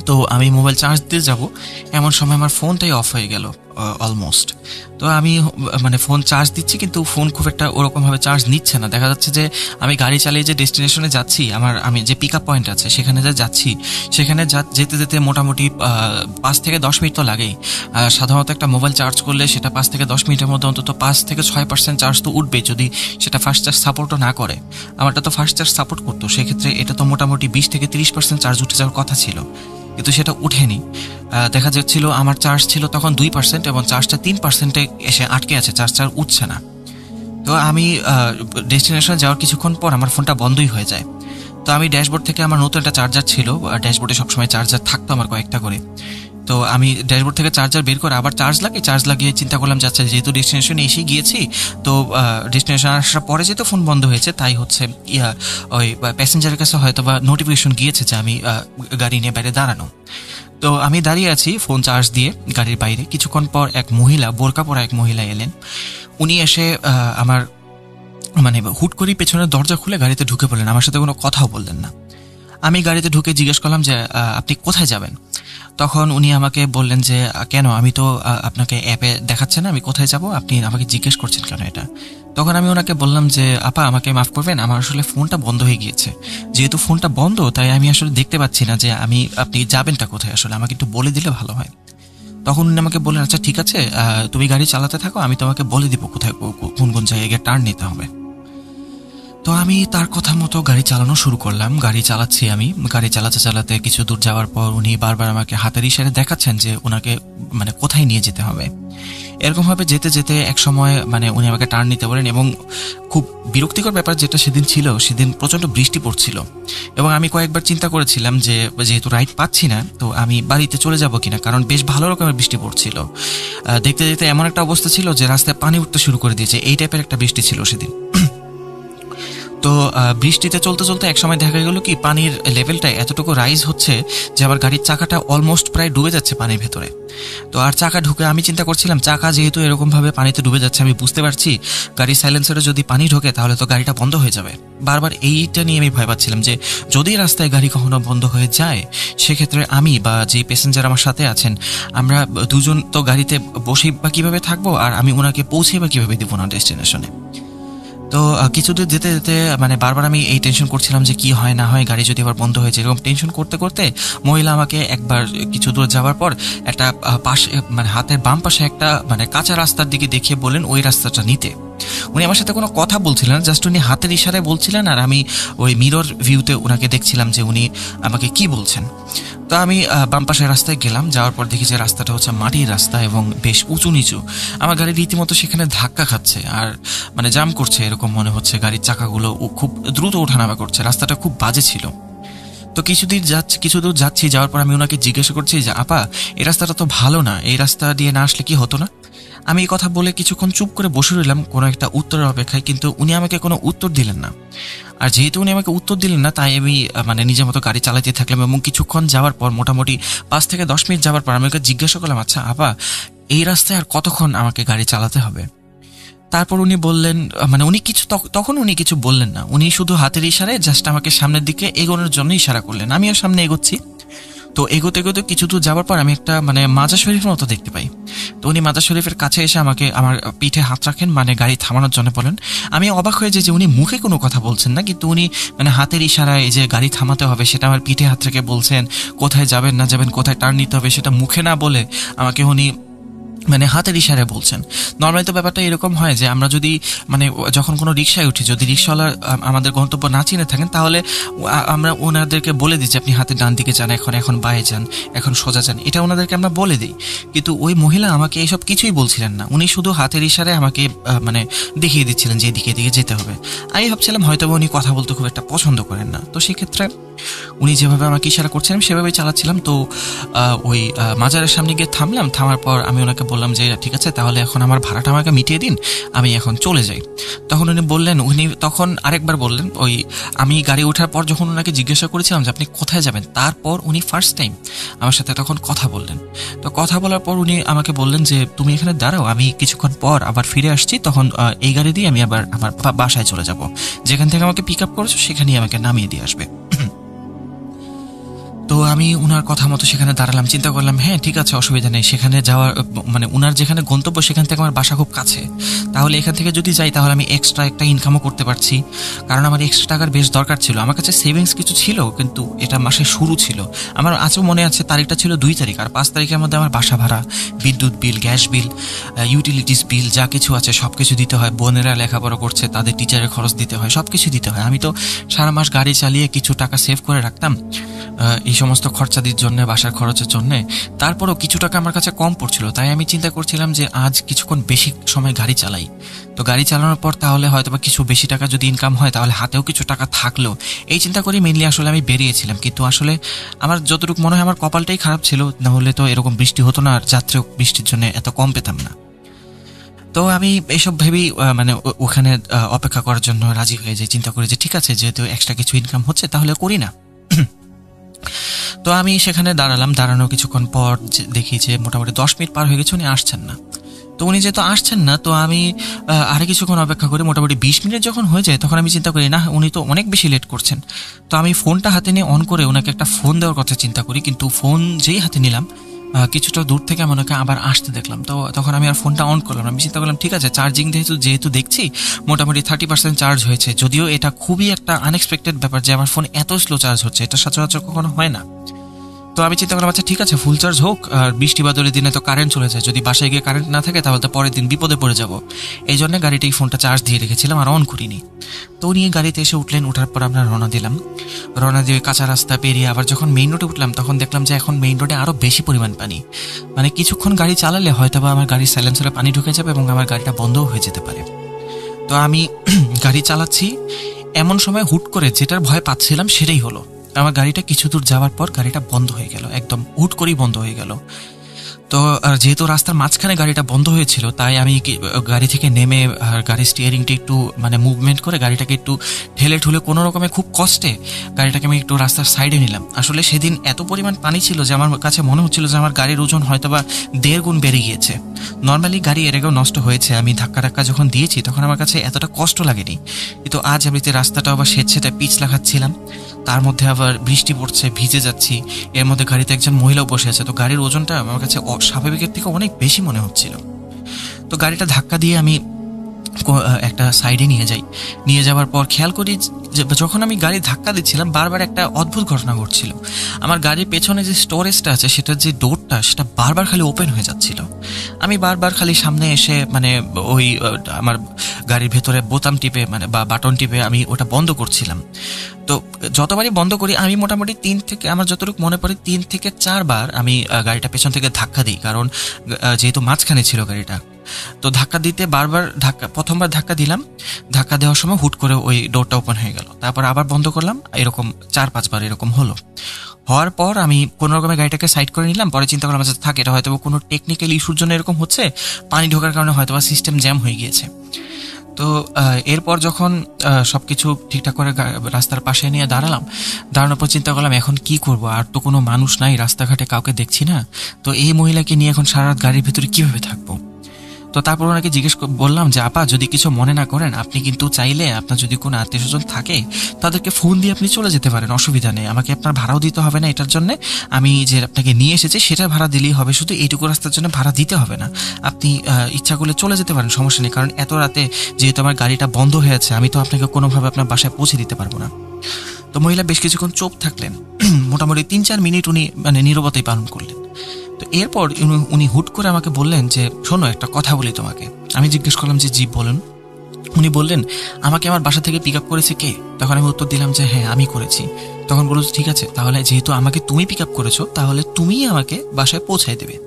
তো আমি মোবাইল চার্জ দিতে যাব, এমন সময় আমার ফোনটাই অফ হয়ে গেল অলমোস্ট। তো আমি মানে ফোন চার্জ দিচ্ছি, কিন্তু ফোন খুব একটা ওরকমভাবে চার্জ নিচ্ছে না। দেখা যাচ্ছে যে আমি গাড়ি চালিয়ে যে ডেস্টিনেশনে যাচ্ছি, আমি যে পিক আপ পয়েন্ট আছে সেখানে যাচ্ছি, সেখানে যেতে যেতে মোটামুটি 5 থেকে 10 মিনিট তো লাগেই। সাধারণত একটা মোবাইল চার্জ করলে সেটা 5 থেকে 10 মিনিটের মধ্যে অন্তত 5 থেকে 6% চার্জ তো উঠবে, যদি সেটা ফাস্ট চার্জ সাপোর্টও না করে। আমারটা তো ফাস্ট চার্জ সাপোর্ট করতো, সেক্ষেত্রে এটা তো মোটামুটি 20 থেকে 30% চার্জ উঠে যাওয়ার কথা ছিল, কিন্তু সেটা উঠেনি। দেখা যাচ্ছিল আমার চার্জ ছিল তখন 2% এবং চার্জটা 3%-এ এসে আটকে আছে, চার্জ উঠছে না। তো আমি ডেস্টিনেশনে যাওয়ার কিছুক্ষণ পর আমার ফোনটা বন্ধই হয়ে যায়। তো আমি ড্যাশবোর্ড থেকে, আমার নতুন একটা চার্জার ছিল, ড্যাশবোর্ডে সবসময় চার্জার থাকতো আমার কয়েকটা করে। তো আমি ড্যাশবোর্ড থেকে চার্জার বের করে আবার চার্জ লাগিয়ে চিন্তা করলাম যে আচ্ছা, যেহেতু ডেস্টিনেশনে এসে গিয়েছি, তো ডেস্টিনেশন আসার পরে যেহেতু ফোন বন্ধ হয়েছে, তাই হচ্ছে ওই প্যাসেঞ্জারের কাছে হয়তো বা নোটিফিকেশন গিয়েছে যে আমি গাড়ি নিয়ে বাইরে দাঁড়ানো। তো আমি দাঁড়িয়ে আছি ফোন চার্জ দিয়ে গাড়ির বাইরে। কিছুক্ষণ পর বোরকা পরা এক মহিলা এলেন। উনি এসে আমার মানে হুট করে পেছনের দরজা খুলে গাড়িতে ঢুকে পড়লেন, আমার সাথে কোনো কথাও বললেন না। আমি গাড়িতে ঢুকে জিজ্ঞেস করলাম যে আপনি কোথায় যাবেন? তখন উনি আমাকে বললেন যে কেন, আমি তো আপনাকে অ্যাপে দেখাচ্ছে না আমি কোথায় যাব, আপনি আমাকে জিজ্ঞেস করছেন কেন এটা? তখন আমি ওনাকে বললাম যে আপা, আমাকে মাফ করবেন, আমার আসলে ফোনটা বন্ধ হয়ে গিয়েছে। যেহেতু ফোনটা বন্ধ, তাই আমি আসলে দেখতে পাচ্ছি না যে আপনি যাবেনটা কোথায়, আসলে আমাকে একটু বলে দিলে ভালো হয়। তখন উনি আমাকে বললেন আচ্ছা ঠিক আছে, তুমি গাড়ি চালাতে থাকো, আমি তোমাকে বলে দিব কোথায় কোন জায়গায় টার্ন নিতে হবে। তো আমি তার কথা মতো গাড়ি চালানো শুরু করলাম। গাড়ি চালাতে কিছু দূর যাওয়ার পর উনি বারবার আমাকে হাতের ইশারে দেখাচ্ছেন যে ওনাকে মানে কোথায় নিয়ে যেতে হবে। এরকমভাবে যেতে যেতে এক সময় মানে উনি আমাকে টার্ন নিতে বলেন, এবং খুব বিরক্তিকর ব্যাপার যেটা সেদিন প্রচণ্ড বৃষ্টি পড়ছিল, এবং আমি কয়েকবার চিন্তা করেছিলাম যে যেহেতু রাইড পাচ্ছি না, তো আমি বাড়িতে চলে যাব কিনা, কারণ বেশ ভালো রকমের বৃষ্টি পড়ছিল। দেখতে দেখতে এমন একটা অবস্থা ছিল যে রাস্তায় পানি উঠতে শুরু করে দিয়েছে, এই টাইপের একটা বৃষ্টি ছিল সেদিন। তো বৃষ্টিতে চলতে চলতে এক সময় দেখা গেল কি পানির লেভেলটা এতটুকু রাইজ হচ্ছে যে আমার গাড়ির চাকাটা অলমোস্ট প্রায় ডুবে যাচ্ছে পানির ভেতরে। তো আর চাকা ঢুকে আমি চিন্তা করছিলাম, চাকা যেহেতু এরকমভাবে পানিতে ডুবে যাচ্ছে, আমি বুঝতে পারছি গাড়ির সাইলেন্সারে যদি পানি ঢোকে তাহলে তো গাড়িটা বন্ধ হয়ে যাবে। বারবার এইটা নিয়ে আমি ভয় পাচ্ছিলাম যে যদি রাস্তায় গাড়ি কখনো বন্ধ হয়ে যায়, সেক্ষেত্রে আমি বা যে প্যাসেঞ্জার আমার সাথে আছেন, আমরা দুজন তো গাড়িতে বসেই বা কীভাবে থাকবো, আর আমি ওনাকে পৌঁছে বা কীভাবে দেবো না ডেস্টিনেশনে। তো কিছুদূর যেতে যেতে মানে বারবার আমি এই টেনশন করছিলাম যে কি হয় না হয়, গাড়ি যদি আবার বন্ধ হয়ে যায়। এরকম টেনশন করতে করতে মহিলা আমাকে একবার কিছু দূর যাওয়ার পর একটা পাশে মানে হাতের বাম পাশে একটা মানে কাঁচা রাস্তার দিকে দেখিয়ে বললেন ওই রাস্তাটা নিতে। উনি আমার সাথে কোনো কথা বলছিলেন না, জাস্ট উনি হাতের ইশারায় বলছিলেন, আর আমি ওই মিরর ভিউতে ওনাকে দেখছিলাম যে উনি আমাকে কি বলছেন। তো আমি বাম পাশের রাস্তায় গেলাম, যাওয়ার পর দেখি যে রাস্তাটা হচ্ছে মাটির রাস্তা এবং বেশ উঁচু নিচু। আমার গাড়ি রীতিমতো সেখানে ধাক্কা খাচ্ছে আর মানে জাম করছে, এরকম মনে হচ্ছে গাড়ির চাকাগুলো খুব দ্রুত ওঠানামা করছে। রাস্তাটা খুব বাজে ছিল। তো কিছু দূর যাচ্ছি, যাওয়ার পর আমি ওনাকে জিজ্ঞাসা করছি যে আপা, এই রাস্তাটা তো ভালো না, এই রাস্তা দিয়ে না আসলে কি হতো না? আমি এই কথা বলে কিছুক্ষণ চুপ করে বসে রইলাম কোনো একটা উত্তরের অপেক্ষায়, কিন্তু উনি আমাকে কোনো উত্তর দিলেন না। আর যেহেতু উনি আমাকে উত্তর দিলেন না, তাই আমি নিজের মতো গাড়ি চালাতে থাকলাম। এবং কিছুক্ষণ যাওয়ার পর, মোটামুটি 5 থেকে 10 মিনিট যাওয়ার পর আমি ওকে জিজ্ঞাসা করলাম, আচ্ছা আপা, এই রাস্তায় আর কতক্ষণ আমাকে গাড়ি চালাতে হবে? তারপর উনি বললেন, তখন উনি কিছু বললেন না, উনি শুধু হাতের ইশারায় জাস্ট আমাকে সামনের দিকে এগোনোর জন্য ইশারা করলেন। আমিও সামনে এগোচ্ছি। তো এগোতে এগোতে কিছু দূর যাওয়ার পর আমি একটা মাজার শরীফের মতো দেখতে পাই। তো উনি মাজার শরীফের কাছে এসে আমাকে আমার পিঠে হাত রাখেন, গাড়ি থামানোর জন্য বলেন। আমি অবাক হয়ে যাই যে উনি মুখে কোনো কথা বলছেন না, কিন্তু উনি হাতের ইশারায় যে গাড়ি থামাতে হবে সেটা আমার পিঠে হাত রেখে বলছেন। কোথায় যাবেন না যাবেন, কোথায় টার্ন নিতে হবে সেটা মুখে না বলে আমাকে উনি হাতের ইশারায় বলছেন। নর্মালি তো ব্যাপারটা এরকম হয় যে আমরা যদি যখন কোনো রিক্সায় উঠি, যদি রিক্সাওয়ালা আমাদের গন্তব্য না চিনে থাকেন, তাহলে আমরা ওনাদেরকে বলে দিই যে আপনি হাতের ডান দিকে যান, এখন বাঁয়ে যান, এখন সোজা যান, এটা ওনাদেরকে আমরা বলে দিই। কিন্তু ওই মহিলা আমাকে এইসব কিছুই বলছিলেন না, উনি শুধু হাতের ইশারায় আমাকে দেখিয়ে দিচ্ছিলেন যে এদিকে যেতে হবে। আমি ভাবছিলাম হয়তো উনি কথা বলতে খুব একটা পছন্দ করেন না। তো সেক্ষেত্রে উনি যেভাবে আমাকে ইশারা করছিলেন সেভাবেই চালাচ্ছিলাম। তো ওই মাজারের সামনে গিয়ে থামলাম। থামার পর আমি ওনাকে বললাম যে ঠিক আছে, তাহলে এখন আমার ভাড়াটা আমাকে মিটিয়ে দিন, আমি এখন চলে যাই। তখন উনি তখন আরেকবার বললেন, ওই আমি গাড়ি ওঠার পর যখন ওনাকে জিজ্ঞাসা করেছিলাম যে আপনি কোথায় যাবেন, তারপর উনি ফার্স্ট টাইম আমার সাথে তখন কথা বললেন। তো কথা বলার পর উনি আমাকে বললেন যে তুমি এখানে দাঁড়াও, আমি কিছুক্ষণ পর আবার ফিরে আসছি, তখন এই গাড়ি দিয়ে আমি আবার আমার বাসায় চলে যাব, যেখান থেকে আমাকে পিক আপ করেছো সেখানেই আমাকে নামিয়ে দিয়ে আসবে। তো আমি উনার কথা মতো সেখানে দাঁড়ালাম। চিন্তা করলাম হ্যাঁ ঠিক আছে, অসুবিধা নেই, সেখানে যাওয়ার উনার যেখানে গন্তব্য সেখান থেকে আমার বাসা খুব কাছে, তাহলে এখান থেকে যদি যাই তাহলে আমি এক্সট্রা একটা ইনকামও করতে পারছি। কারণ আমার এক্সট্রা টাকার বেশ দরকার ছিল, আমার কাছে সেভিংস কিছু ছিল, কিন্তু এটা মাসের শুরু ছিল। আমার আজও মনে আছে তারিখটা ছিল 2 তারিখ, আর 5 তারিখের মধ্যে আমার বাসা ভাড়া, বিদ্যুৎ বিল, গ্যাস বিল, ইউটিলিটিস বিল যা কিছু আছে সব কিছু দিতে হয়। বোনেরা লেখাপড়া করছে, তাদের টিচারের খরচ দিতে হয়, সব কিছু দিতে হয়। আমি তো সারা মাস গাড়ি চালিয়ে কিছু টাকা সেভ করে রাখতাম এই সমস্ত খরচাদির জন্য, বাসার খরচের জন্য। তারপরও কিছু টাকা আমার কাছে কম পড়ছিল, তাই আমি চিন্তা করছিলাম যে আজ কিছুক্ষণ বেশি সময় গাড়ি চালাই। তো গাড়ি চালানোর পর তাহলে হয়তো বা কিছু বেশি টাকা যদি ইনকাম হয় তাহলে হাতেও কিছু টাকা থাকলো, এই চিন্তা করে মেনলি আসলে আমি বেরিয়েছিলাম। কিন্তু আসলে আমার যতটুকু মনে হয় আমার কপালটাই খারাপ ছিল, না হলে তো এরকম বৃষ্টি হতো না, আর যাত্রীও বৃষ্টির জন্য এত কম পেতাম না। তো আমি এইসব ভেবেই ওখানে অপেক্ষা করার জন্য রাজি হয়ে যাই। চিন্তা করি যে ঠিক আছে, যেহেতু এক্সট্রা কিছু ইনকাম হচ্ছে তাহলে করি না। তো আমি সেখানে দাঁড়ালাম। দাঁড়ানো কিছুক্ষণ পর দেখি যে মোটামুটি 10 মিনিট পার হয়ে গেছে, উনি আসছেন না। তো উনি যেহেতু আসছেন না, তো আমি আরে কিছুক্ষণ অপেক্ষা করি। মোটামুটি 20 মিনিট যখন হয়ে যায় তখন আমি চিন্তা করি না, উনি তো অনেক বেশি লেট করছেন। তো আমি ফোনটা হাতে নিয়ে অন করে ওনাকে একটা ফোন দেওয়ার কথা চিন্তা করি, কিন্তু ফোন যেই হাতে নিলাম কিছুটা দূর থেকে আমি ওনাকে আবার আসতে দেখলাম। তো তখন আমি আর ফোনটা অন করলাম। আমি চিন্তা করলাম ঠিক আছে, চার্জিং যেহেতু দেখছি মোটামুটি 30% চার্জ হয়েছে, যদিও এটা খুবই একটা আনএক্সপেক্টেড ব্যাপার যে আমার ফোন এত স্লো চার্জ হচ্ছে, এটা সচরাচর কখনো হয় না। তো আমি চিন্তা করলাম আচ্ছা ঠিক আছে, ফুল চার্জ হোক, আর বৃষ্টি বাদলের দিনে তো কারেন্ট চলে যায়, যদি বাসায় গিয়ে কারেন্ট না থাকে তাহলে তো পরের দিন বিপদে পড়ে যাব। এই জন্য গাড়িটাই ফোনটা চার্জ দিয়ে রেখেছিলাম আর অন করিনি। তো উনি গাড়িতে এসে উঠলেন। ওঠার পর আমরা রওনা দিলাম। রওনা দিয়ে কাঁচা রাস্তা পেরিয়ে আবার যখন মেইন রোডে উঠলাম তখন দেখলাম যে এখন মেইন রোডে আরও বেশি পরিমাণ পানি। কিছুক্ষণ গাড়ি চালালে হয়তো বা আমার গাড়ির সাইলেন্সারে পানি ঢুকে যাবে এবং আমার গাড়িটা বন্ধও হয়ে যেতে পারে। তো আমি গাড়ি চালাচ্ছি, এমন সময় হুট করে যেটার ভয় পাচ্ছিলাম সেটাই হলো। আমার গাড়িটা কিছু দূর যাওয়ার পর গাড়িটা বন্ধ হয়ে গেল, একদম হুট করেই বন্ধ হয়ে গেল। তো যেহেতু রাস্তার মাঝখানে গাড়িটা বন্ধ হয়েছিল, তাই আমি গাড়ি থেকে নেমে গাড়ির স্টিয়ারিংটা একটু মুভমেন্ট করে গাড়িটাকে একটু ঠেলে ঠুলে কোনো রকমে খুব কষ্টে গাড়িটাকে আমি একটু রাস্তার সাইডে নিলাম। আসলে সেদিন এত পরিমাণ পানি ছিল যে আমার কাছে মনে হচ্ছিল যে আমার গাড়ির ওজন হয়তো বা 1.5 গুণ বেড়ে গিয়েছে। নর্মালি গাড়ি এর আগেও নষ্ট হয়েছে, আমি ধাক্কা যখন দিয়েছি তখন আমার কাছে এতটা কষ্ট লাগেনি, কিন্তু আজ আমি যে রাস্তাটা আবার স্বেচ্ছেতে পিচ লাগাচ্ছিলাম, তার মধ্যে আবার বৃষ্টি পড়ছে, ভিজে যাচ্ছি, এর মধ্যে গাড়িতে একজন মহিলাও বসে আছে। তো গাড়ির ওজনটা আমার কাছে স্বাভাবিকের থেকে অনেক বেশি মনে হচ্ছিল। তো গাড়িটা ধাক্কা দিয়ে আমি একটা সাইডে নিয়ে যাওয়ার পর খেয়াল করি যখন আমি গাড়ি ধাক্কা দিচ্ছিলাম বারবার একটা অদ্ভুত ঘটনা ঘটছিল। আমার গাড়ির পেছনে যে স্টোরেজটা আছে সেটার যে ডোরটা সেটা বারবার খালি ওপেন হয়ে যাচ্ছিল। আমি বারবার খালি সামনে এসে ওই আমার গাড়ির ভেতরে বোতাম টিপে বা বাটন টিপে আমি ওটা বন্ধ করছিলাম। তো যতবারই বন্ধ করি আমি মোটামুটি আমার যতটুকু মনে পড়ে 3 থেকে 4 বার আমি গাড়িটা পেছন থেকে ধাক্কা দিই, কারণ যেহেতু মাঝখানে ছিল গাড়িটা। তো ধাক্কা দিতে প্রথমবার ধাক্কা দিলাম, ধাক্কা দেওয়ার সময় হুট করে ওই ডোরটা ওপেন হয়ে গেল, তারপর আবার বন্ধ করলাম, এরকম 4-5 বার এরকম হলো। হওয়ার পর আমি কোনো রকমের গাড়িটাকে সাইড করে নিলাম। পরে চিন্তা করলাম যে থাক, এটা হয়তো কোনো টেকনিক্যাল ইস্যুর জন্য এরকম হচ্ছে, পানি ঢোকার কারণে হয়তো বা সিস্টেম জ্যাম হয়ে গিয়েছে। তো এরপর যখন সবকিছু ঠিকঠাক করে রাস্তার পাশে নিয়ে দাঁড়ানোর পর চিন্তা করলাম এখন কি করব, আর তো কোনো মানুষ নাই, রাস্তাঘাটে কাউকে দেখছি না, তো এই মহিলাকে নিয়ে এখন সারা রাত গাড়ির ভিতরে কিভাবে থাকবো। তো তারপর ওনাকে বললাম যে আপা, যদি কিছু মনে না করেন, আপনি কিন্তু চাইলে আপনার যদি কোনো আত্মীয় স্বজন থাকে তাদেরকে ফোন দিয়ে আপনি চলে যেতে পারেন, অসুবিধা নেই, আমাকে আপনার ভাড়াও দিতে হবে না এটার জন্য, আমি যে আপনাকে নিয়ে এসেছি সেটা ভাড়া দিলেই হবে, শুধু এইটুকু রাস্তার জন্য ভাড়া দিতে হবে না, আপনি ইচ্ছা করলে চলে যেতে পারেন, সমস্যা নেই, কারণ এত রাতে যেহেতু আমার গাড়িটা বন্ধ হয়ে আছে, আমি তো আপনাকে কোনোভাবে আপনার বাসায় পৌঁছে দিতে পারবো না। তো মহিলা বেশ কিছুক্ষণ চুপ থাকলেন, মোটামুটি 3-4 মিনিট উনি মানে নীরবতাই পালন করলেন। তো এরপর উনি হুট করে আমাকে বললেন যে শোনো, একটা কথা বলি তোমাকে। আমি জিজ্ঞেস করলাম যে জি বলুন। উনি বললেন, আমাকে আমার বাসা থেকে পিক আপ করেছে কে? তখন আমি উত্তর দিলাম যে হ্যাঁ আমি করেছি। তখন বলল ঠিক আছে, তাহলে যেহেতু আমাকে তুমি পিক আপ করেছো, তাহলে তুমিই আমাকে বাসায় পৌঁছায় দেবে।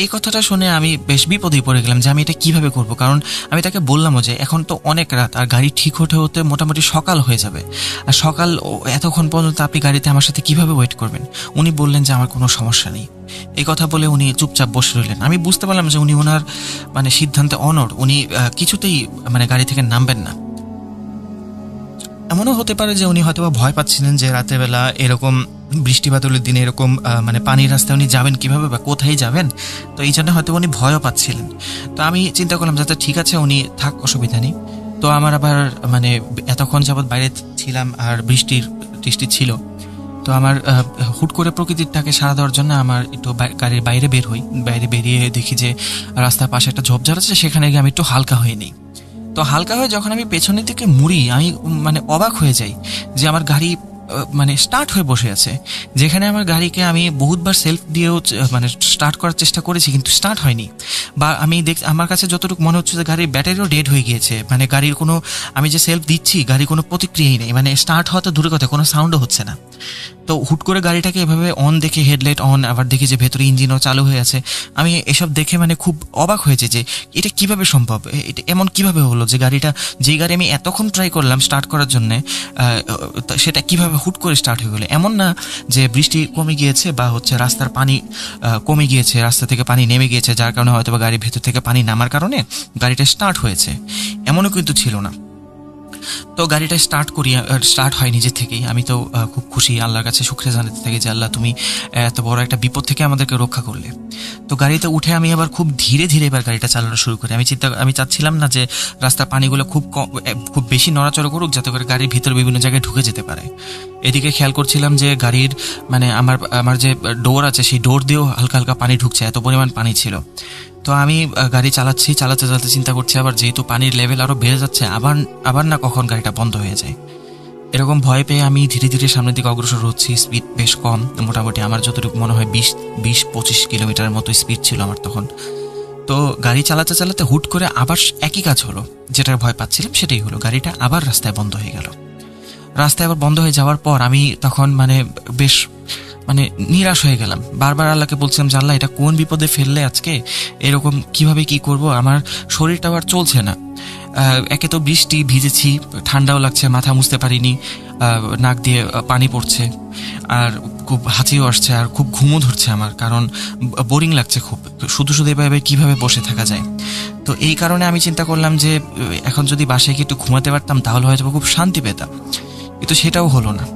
এই কথাটা শুনে আমি বেশ বিপদে পড়ে গেলাম যে আমি এটা কিভাবে করব, কারণ আমি তাকে বললামও যে এখন তো অনেক রাত, আর গাড়ি ঠিক হতে মোটামুটি সকাল হয়ে যাবে, আর সকাল এতক্ষণ পর্যন্ত আপনি গাড়িতে আমার সাথে কিভাবে ওয়েট করবেন। উনি বললেন যে আমার কোনো সমস্যা নেই। এই কথা বলে উনি চুপচাপ বসে রইলেন। আমি বুঝতে পারলাম যে উনি ওনার মানে সিদ্ধান্তে অনড়, উনি কিছুতেই মানে গাড়ি থেকে নামবেন না। এমনও হতে পারে যে উনি হয়তো ভয় পাচ্ছিলেন যে রাতের বেলা এরকম বৃষ্টি বাদলের দিনে এরকম মানে পানির রাস্তায় উনি যাবেন কিভাবে বা কোথায় যাবেন, তো এই জন্য হয়তো উনি ভয়ও পাচ্ছিলেন। তো আমি চিন্তা করলাম যাতে ঠিক আছে, উনি থাক, অসুবিধা নেই। তো আমার আবার মানে এতক্ষণ যাবৎ বাইরে ছিলাম আর বৃষ্টি ছিল, তো আমার হুট করে প্রকৃতিরটাকে সাড়া দেওয়ার জন্য আমার একটু গাড়ির বাইরে বেরিয়ে দেখি যে রাস্তার পাশে একটা ঝোপঝাড় আছে, সেখানে গিয়ে আমি একটু হালকা হয়ে নিই। তো হালকা হয়ে যখন আমি পেছনের দিকে মুড়ি, আমি মানে অবাক হয়ে যাই যে আমার গাড়ি মানে স্টার্ট হয়ে বসে আছে, যেখানে আমার গাড়িকে আমি বহুতবার সেলফ দিয়েও মানে স্টার্ট করার চেষ্টা করেছি, কিন্তু স্টার্ট হয়নি। বা আমি আমার কাছে যতটুকু মনে হচ্ছে যে গাড়ির ব্যাটারিও ডেড হয়ে গিয়েছে, মানে গাড়ির কোনো, আমি যে সেলফ দিচ্ছি গাড়ির কোনো প্রতিক্রিয়াই নেই, মানে স্টার্ট হওয়া তো দূরের কথা, কোনো সাউন্ডও হচ্ছে না। তো হুট করে গাড়িটাকে এভাবে অন দেখে, হেডলাইট অন, আবার দেখি যে ভেতরে ইঞ্জিনও চালু হয়ে আছে। আমি এসব দেখে মানে খুব অবাক হয়েছে যে এটা কিভাবে সম্ভব, এটা এমন কিভাবে হলো যে গাড়িটা, যেই গাড়ি আমি এতক্ষণ ট্রাই করলাম স্টার্ট করার জন্যে, সেটা কিভাবে হুট করে স্টার্ট হয়ে গেলো। এমন না যে বৃষ্টি কমে গিয়েছে বা হচ্ছে রাস্তার পানি কমে গিয়েছে, রাস্তা থেকে পানি নেমে গিয়েছে, যার কারণে হয়তো বা গাড়ির ভেতর থেকে পানি নামার কারণে গাড়িটা স্টার্ট হয়েছে, এমনও কিন্তু ছিল না। তো গাড়িটা স্টার্ট হয় নিজের থেকেই। আমি তো খুব খুশি, আল্লাহর কাছে শুকরিয়া জানাতে থাকি যে আল্লাহ তুমি এত বড় একটা বিপদ থেকে আমাদেরকে রক্ষা করলে। তো গাড়িতে উঠে আমি আবার খুব ধীরে ধীরে এবার গাড়িটা চালানো শুরু করি। আমি চাচ্ছিলাম না যে রাস্তার পানিগুলো খুব বেশি নড়াচড়া করুক, যাতে করে গাড়ির ভিতরে বিভিন্ন জায়গায় ঢুকে যেতে পারে। এদিকে খেয়াল করছিলাম যে গাড়ির মানে আমার যে ডোর আছে, সেই ডোর দিয়েও হালকা হালকা পানি ঢুকছে, এত পরিমাণ পানি ছিল। তো আমি গাড়ি চালাতে চিন্তা করছি, আবার যেহেতু পানির লেভেল আরও বেড়ে যাচ্ছে, আবার না কখন গাড়িটা বন্ধ হয়ে যায়। এরকম ভয় পেয়ে আমি ধীরে ধীরে সামনের দিকে অগ্রসর হচ্ছি। স্পিড বেশ কম, মোটামুটি আমার যতটুকু মনে হয় 20-25 কিলোমিটারের মতো স্পিড ছিল আমার তখন। তো গাড়ি চালাতে হুট করে আবার একই কাজ হলো, যেটার ভয় পাচ্ছিলাম সেটাই হলো, গাড়িটা আবার রাস্তায় বন্ধ হয়ে গেল। রাস্তায় আবার বন্ধ হয়ে যাওয়ার পর আমি তখন মানে বেশ মানে নিরাশ হয়ে গেলাম। বারবার আল্লাহকে বলছিলাম যে আল্লাহ, এটা কোন বিপদে ফেললে আজকে, এরকম কিভাবে কি করব, আমার শরীরটা আর চলছে না। একে তো বৃষ্টি ভিজেছি, ঠান্ডাও লাগছে, মাথা মুছতে পারিনি, নাক দিয়ে পানি পড়ছে, আর খুব হাঁচিও আসছে, আর খুব ঘুমও ধরছে আমার, কারণ বোরিং লাগছে খুব, শুধু এভাবে কিভাবে বসে থাকা যায়। তো এই কারণে আমি চিন্তা করলাম যে এখন যদি বাসায় গিয়ে একটু ঘুমাতে পারতাম তাহলে হয়তো খুব শান্তি পেতাম, কিন্তু সেটাও হলো না,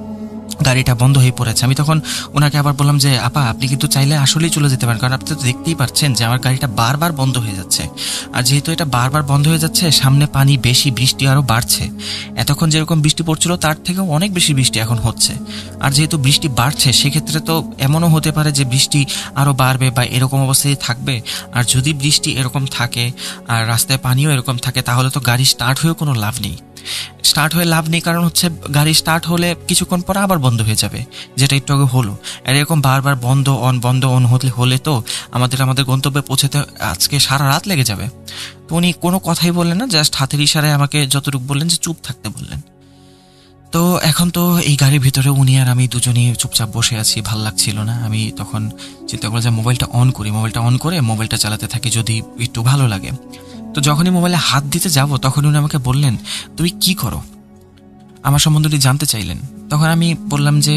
গাড়িটা বন্ধ হয়ে পড়েছে। আমি তখন ওনাকে আবার বললাম যে আপা, আপনি কিন্তু চাইলে আসলেই চলে যেতে পারেন, কারণ আপনি তো দেখতেই পাচ্ছেন যে আমার গাড়িটা বারবার বন্ধ হয়ে যাচ্ছে, আর যেহেতু এটা বারবার বন্ধ হয়ে যাচ্ছে, সামনে পানি বেশি, বৃষ্টি আরও বাড়ছে, এতক্ষণ যেরকম বৃষ্টি পড়ছিল তার থেকেও অনেক বেশি বৃষ্টি এখন হচ্ছে। আর যেহেতু বৃষ্টি বাড়ছে, সেক্ষেত্রে তো এমনও হতে পারে যে বৃষ্টি আরও বাড়বে বা এরকম অবস্থায় থাকবে। আর যদি বৃষ্টি এরকম থাকে আর রাস্তায় পানিও এরকম থাকে, তাহলে তো গাড়ি স্টার্ট হয়েও কোনো লাভ নেই। কারণ হচ্ছে গাড়ি স্টার্ট হলে কিছুক্ষণ পর আবার বন্ধ হয়ে যাবে, যেটা একটু আগে হলো। আর এরকম বারবার বন্ধ অন হলে তো আমাদের গন্তব্যে পৌঁছাতে আজকে সারা রাত লেগে যাবে। তো উনি কোনো কথাই বললেন না, জাস্ট হাতের ইশারায় আমাকে যতটুকু বললেন যে চুপ থাকতে বললেন। তো এখন তো এই গাড়ির ভিতরে উনি আর আমি দুজনেই চুপচাপ বসে আছি, ভাল লাগছিল না। আমি তখন চিন্তা করলাম যে মোবাইলটা অন করে মোবাইলটা চালাতে থাকি, যদি একটু ভালো লাগে। তো যখনই মোবাইলে হাত দিতে যাব তখন উনি আমাকে বললেন, তুমি কি করো? আমার সম্বন্ধে উনি জানতে চাইলেন। তখন আমি বললাম যে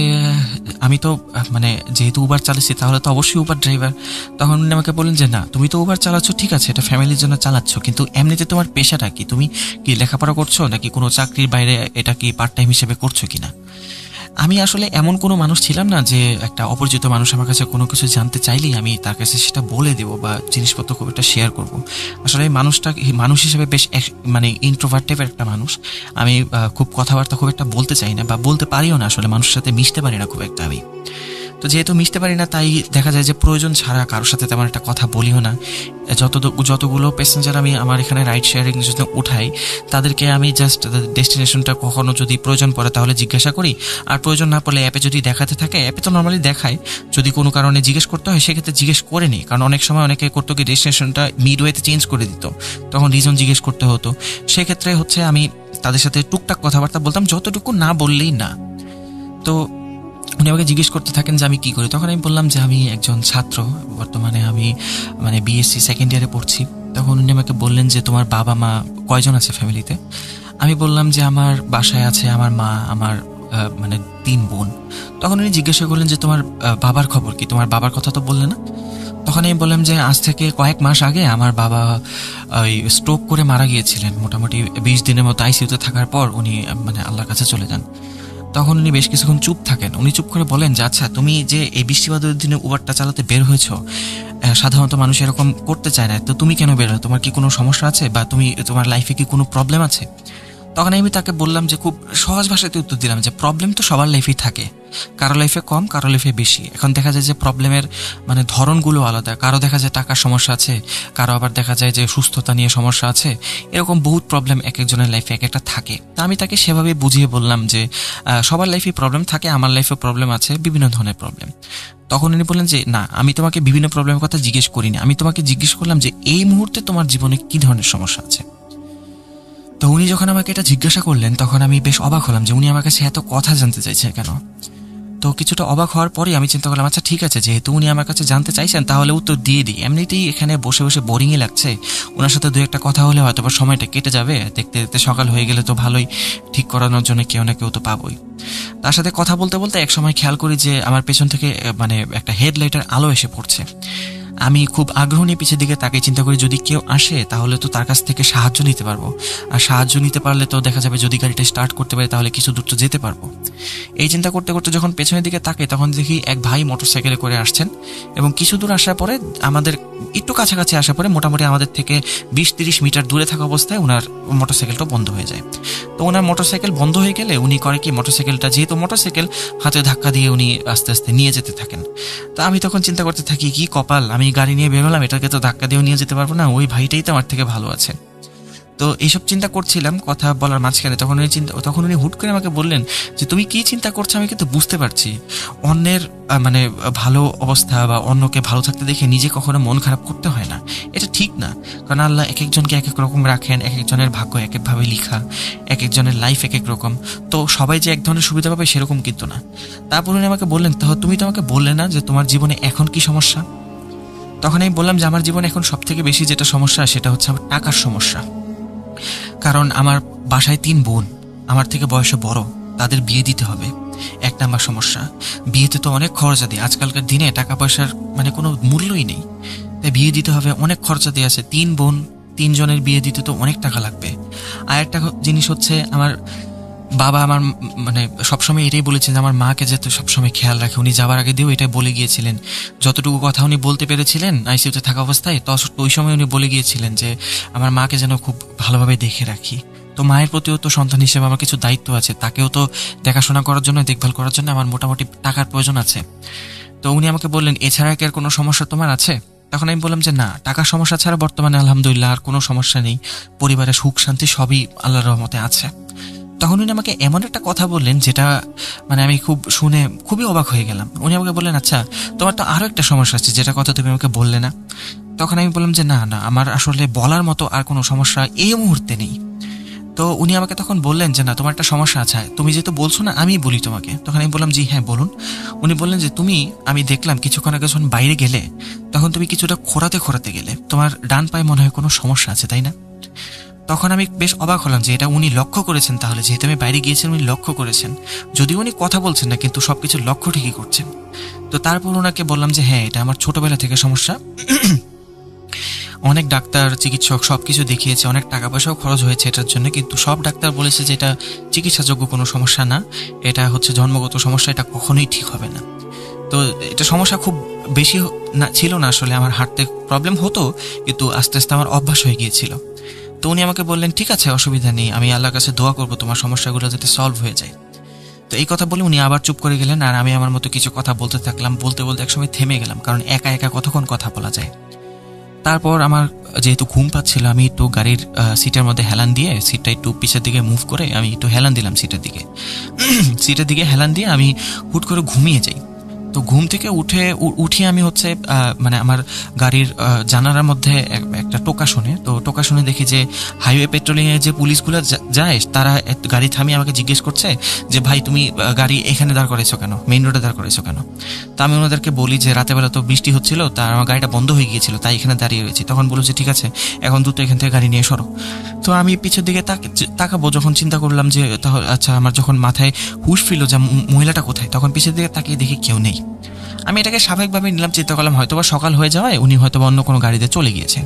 আমি তো মানে যেহেতু উবার চালাচ্ছি তাহলে তো অবশ্যই উবার ড্রাইভার। তখন উনি আমাকে বললেন যে না, তুমি তো উবার চালাচ্ছ, ঠিক আছে, এটা ফ্যামিলির জন্য চালাচ্ছ, কিন্তু এমনিতে তোমার পেশাটা কি? তুমি কি লেখাপড়া করছো নাকি কোনো চাকরির বাইরে এটা কি পার্ট টাইম হিসেবে করছো কিনা? আমি আসলে এমন কোনো মানুষ ছিলাম না যে একটা অপরিচিত মানুষ আমার কাছে কোনো কিছু জানতে চাইলেই আমি তার কাছে সেটা বলে দেবো বা জিনিসপত্র খুব একটা শেয়ার করব। আসলে মানুষ হিসেবে বেশ মানে ইন্ট্রোভার্ট টাইপের একটা মানুষ। আমি খুব কথাবার্তা খুব একটা বলতে চাই না বা বলতে পারিও না, আসলে মানুষের সাথে মিশতে পারি না খুব একটা আমি। তো যেহেতু মিশতে পারি না, তাই দেখা যায় যে প্রয়োজন ছাড়া কারোর সাথে তেমন একটা কথা বলিও না। যতগুলো প্যাসেঞ্জার আমি আমার এখানে রাইড শেয়ারিং জন্য উঠাই, তাদেরকে আমি জাস্ট ডেস্টিনেশনটা কখনো যদি প্রয়োজন পড়ে তাহলে জিজ্ঞাসা করি, আর প্রয়োজন না পড়লে অ্যাপে যদি দেখাতে থাকে, অ্যাপে তো নর্মালি দেখায়, যদি কোনো কারণে জিজ্ঞেস করতে হয় সেক্ষেত্রে জিজ্ঞেস করে নিই। কারণ অনেক সময় অনেকে করতো কি ডেস্টিনেশনটা মিডওয়েতে চেঞ্জ করে দিত, তখন রিজন জিজ্ঞেস করতে হতো। সেক্ষেত্রে হচ্ছে আমি তাদের সাথে টুকটাক কথাবার্তা বলতাম, যতটুকু না বললেই না। তো উনি আমাকে জিজ্ঞেস করতে থাকেন যে আমি কী করি। তখন আমি বললাম যে আমি একজন ছাত্র, বর্তমানে আমি মানে বিএসসি সেকেন্ড ইয়ারে পড়ছি। তখন উনি আমাকে বললেন যে তোমার বাবা মা কয়জন আছে ফ্যামিলিতে? আমি বললাম যে আমার বাসায় আছে আমার মা, আমার মানে 3 বোন। তখন উনি জিজ্ঞাসা করলেন যে তোমার বাবার খবর কি? তোমার বাবার কথা তো বললে না। তখন আমি বললাম যে আজ থেকে কয়েক মাস আগে আমার বাবা ওই স্ট্রোক করে মারা গিয়েছিলেন। মোটামুটি 20 দিনের মতো আইসিইউতে থাকার পর উনি মানে আল্লাহর কাছে চলে যান। তখন উনি বেশ কিছুক্ষণ চুপ থাকেন। উনি চুপ করে বলেন যে আচ্ছা, তুমি যে এই বৃষ্টিবাদলের দিনে উবারটা চালাতে বের হয়েছ, সাধারণত মানুষ এরকম করতে চায় না, তো তুমি কেন বের হয়? তোমার কি কোনো সমস্যা আছে বা তোমার লাইফে কি কোনো প্রবলেম আছে? তখন আমি তাকে বললাম যে খুব সহজ ভাষাতে উত্তর দিলাম যে প্রবলেম তো সবার লাইফেই থাকে, কারো লাইফে কম, কারো লাইফে বেশি। এখন দেখা যায় যে প্রবলেমের মানে ধরনগুলো আলাদা। কারো দেখা যায় টাকার সমস্যা আছে, কারো আবার দেখা যায় যে সুস্থতা নিয়ে সমস্যা আছে। এরকম বহুত প্রবলেম এক একজনের লাইফে এক একটা থাকে। তা আমি তাকে সেভাবে বুঝিয়ে বললাম যে সবার লাইফে প্রবলেম থাকে, আমার লাইফে প্রবলেম আছে, বিভিন্ন ধরনের প্রবলেম। তখন উনি বললেন যে না, আমি তোমাকে বিভিন্ন প্রবলেমের কথা জিজ্ঞেস করিনি, আমি তোমাকে জিজ্ঞেস করলাম যে এই মুহূর্তে তোমার জীবনে কী ধরনের সমস্যা আছে। তো উনি যখন আমাকে এটা জিজ্ঞাসা করলেন তখন আমি বেশ অবাক হলাম যে উনি আমার কাছে এত কথা জানতে চাইছে কেন। তো কিছুটা অবাক হওয়ার পরেই আমি চিন্তা করলাম আচ্ছা ঠিক আছে, যেহেতু উনি আমার কাছে জানতে চাইছেন তাহলে উত্তর দিয়ে দিই। এমনিতেই এখানে বসে বসে বোরিংই লাগছে, ওনার সাথে 2-1টা কথা হলে হয়তো বা সময়টা কেটে যাবে, দেখতে দেখতে সকাল হয়ে গেলে তো ভালোই, ঠিক করানোর জন্য কেউ না কেউ তো পাবোই। তার সাথে কথা বলতে বলতে এক সময় খেয়াল করি যে আমার পেছন থেকে মানে একটা হেডলাইটের আলো এসে পড়ছে। আমি খুব আগ্রহ নিয়ে পিছের দিকে তাকে চিন্তা করি যদি কেউ আসে তাহলে তো তার কাছ থেকে সাহায্য নিতে পারবো, আর সাহায্য নিতে পারলে তো দেখা যাবে যদি গাড়িটা স্টার্ট করতে পারে তাহলে কিছু দূর তো যেতে পারবো। এই চিন্তা করতে করতে যখন পেছনের দিকে তাকে তখন দেখি এক ভাই মোটরসাইকেলে করে আসছেন, এবং কিছু দূর আসার পরে আমাদের একটু কাছাকাছি আসার পরে মোটামুটি আমাদের থেকে 20-30 মিটার দূরে থাকা অবস্থায় ওনার মোটরসাইকেলটা বন্ধ হয়ে যায়। তো ওনার মোটরসাইকেল বন্ধ হয়ে গেলে উনি করে কি, মোটরসাইকেলটা যেহেতু মোটরসাইকেল, হাতে ধাক্কা দিয়ে উনি আস্তে আস্তে নিয়ে যেতে থাকেন। তো আমি তখন চিন্তা করতে থাকি কি কপাল, আমি গাড়ি নিয়ে বেরোলাম, এটাকে তো ধাক্কা দিয়েও নিয়ে যেতে পারবো না, ওই ভাইটাই তো আমার থেকে ভালো আছে। তো এইসব চিন্তা করছিলাম কথা বলার মাঝখানে, তখন উনি হুট করে আমাকে বললেন যে তুমি কি চিন্তা করছো আমি কিন্তু বুঝতে পারছি। অন্যের মানে ভালো অবস্থা বা অন্যকে ভালো থাকতে দেখে নিজে কখনো মন খারাপ করতে হয় না, এটা ঠিক না। কারণ আল্লাহ এক একজনকে এক এক রকম রাখেন, এক একজনের ভাগ্য এক একভাবে লিখা, এক একজনের লাইফ এক এক রকম। তো সবাই যে এক ধরনের সুবিধা পাবে সেরকম কিন্তু না। তারপর উনি আমাকে বললেন তাহলে তুমি তো আমাকে বললে না যে তোমার জীবনে এখন কি সমস্যা। তখন আমি বললাম যে আমার জীবনে এখন সব থেকে বেশি যেটা সমস্যা সেটা হচ্ছে আমার টাকার সমস্যা। কারণ আমার বাসায় 3 বোন, আমার থেকে বয়সে বড়, তাদের বিয়ে দিতে হবে, 1 নাম্বার সমস্যা। বিয়েতে তো অনেক খরচাদি, আজকালকার দিনে টাকা পয়সার মানে কোনো মূল্যই নেই, তাই বিয়ে দিতে হবে, অনেক খরচাদি আছে। 3 বোন, 3 জনের বিয়ে দিতে তো অনেক টাকা লাগবে। আর একটা জিনিস হচ্ছে আমার বাবা আমার মানে সবসময় এটাই বলেছেন যে আমার মাকে যাতে সবসময় খেয়াল রাখে। উনি যাওয়ার আগে দিয়েও এটাই বলে গিয়েছিলেন, যতটুকু কথা উনি বলতে পেরেছিলেন আইসিইউতে থাকা অবস্থায়, তো ওই সময় উনি বলে গিয়েছিলেন যে আমার মাকে যেন খুব ভালোভাবে দেখে রাখি। তো মায়ের প্রতিও তো সন্তান হিসেবে আমার কিছু দায়িত্ব আছে, তাকেও তো দেখাশোনা করার জন্য, দেখভাল করার জন্য আমার মোটামুটি টাকার প্রয়োজন আছে। তো উনি আমাকে বললেন এছাড়া কি আর কোনো সমস্যা তোমার আছে? তখন আমি বললাম যে না, টাকার সমস্যা ছাড়া বর্তমানে আলহামদুলিল্লাহ আর কোনো সমস্যা নেই, পরিবারের সুখ শান্তি সবই আল্লাহর রহমতে আছে। তখন উনি আমাকে এমন একটা কথা বললেন যেটা মানে আমি শুনে খুবই অবাক হয়ে গেলাম। উনি আমাকে বললেন আচ্ছা তোমার তো আরও একটা সমস্যা আছে যেটা কথা তুমি আমাকে বললে না। তখন আমি বললাম যে না, আমার আসলে বলার মতো আর কোনো সমস্যা এই মুহূর্তে নেই। তো উনি আমাকে তখন বললেন যে না, তোমার একটা সমস্যা আছে, তুমি যেহেতু বলছো না আমি বলি তোমাকে। তখন আমি বললাম জি হ্যাঁ বলুন। উনি বললেন যে আমি দেখলাম কিছুক্ষণ আগে যখন বাইরে গেলে তখন তুমি কিছুটা খোঁড়াতে গেলে, তোমার ডান পায়ে মনে হয় কোনো সমস্যা আছে, তাই না? তখন আমি বেশ অবাক হলাম যে এটা উনি লক্ষ্য করেছেন, তাহলে যেহেতু আমি বাইরে গিয়েছিলাম উনি লক্ষ্য করেছেন, যদিও উনি কথা বলছেন না কিন্তু সবকিছু লক্ষ্য ঠিকই করছেন। তো তারপর ওনাকে বললাম যে হ্যাঁ এটা আমার ছোটবেলা থেকে সমস্যা, অনেক ডাক্তার চিকিৎসক সবকিছু দেখিয়েছে, অনেক টাকা পয়সাও খরচ হয়েছে এটার জন্য, কিন্তু সব ডাক্তার বলেছে যে এটা চিকিৎসাযোগ্য কোনো সমস্যা না, এটা হচ্ছে জন্মগত সমস্যা, এটা কখনোই ঠিক হবে না। তো এটা সমস্যা খুব বেশি ছিল না আসলে, আমার হাঁটতে প্রবলেম হতো কিন্তু আস্তে আস্তে আমার অভ্যাস হয়ে গিয়েছিল। তো উনি আমাকে বললেন ঠিক আছে অসুবিধা নেই, আমি আল্লাহর কাছে দোয়া করবো তোমার সমস্যাগুলো যাতে সলভ হয়ে যায়। তো এই কথা বলে উনি আবার চুপ করে গেলেন, আর আমি আমার মতো কিছু কথা বলতে থাকলাম। বলতে বলতে একসময় থেমে গেলাম, কারণ একা একা কতক্ষণ কথা বলা যায়। তারপর আমার যেহেতু ঘুম পাচ্ছিল, আমি একটু গাড়ির সিটের মধ্যে হেলান দিয়ে, সিটটা একটু পিছের দিকে মুভ করে আমি একটু হেলান দিলাম সিটের দিকে হেলান দিয়ে আমি হুট করে ঘুমিয়ে যাই। তো ঘুম থেকে উঠে আমি হচ্ছে মানে আমার গাড়ির জানালার মধ্যে একটা টোকা শুনে, তো টোকা শুনে দেখি যে হাইওয়ে পেট্রোলিংয়ে যে পুলিশগুলো যায় তারা গাড়ি থামিয়ে আমাকে জিজ্ঞেস করছে যে ভাই তুমি গাড়ি এখানে দাঁড় করেছো কেন, মেইন রোডে দাঁড় করেছো কেন? তো আমি ওনাদেরকে বলি যে রাতেবেলা তো বৃষ্টি হচ্ছিল, তার আমার গাড়িটা বন্ধ হয়ে গিয়েছিল তাই এখানে দাঁড়িয়ে রয়েছি। তখন বললো যে ঠিক আছে এখন দ্রুত এখান থেকে গাড়ি নিয়ে সরো। তো আমি পিছের দিকে তাকাবো যখন চিন্তা করলাম যে তাহলে আচ্ছা, আমার যখন মাথায় হুশ ফিরল যে মহিলাটা কোথায়, তখন পিছের দিকে তাকিয়ে দেখি কেউ নেই। আমি এটাকে স্বাভাবিকভাবে নিলাম, চিন্তা করলাম হয়তোবা সকাল হয়ে যাওয়ায় উনি হয়তোবা অন্য কোনো গাড়িতে চলে গিয়েছেন।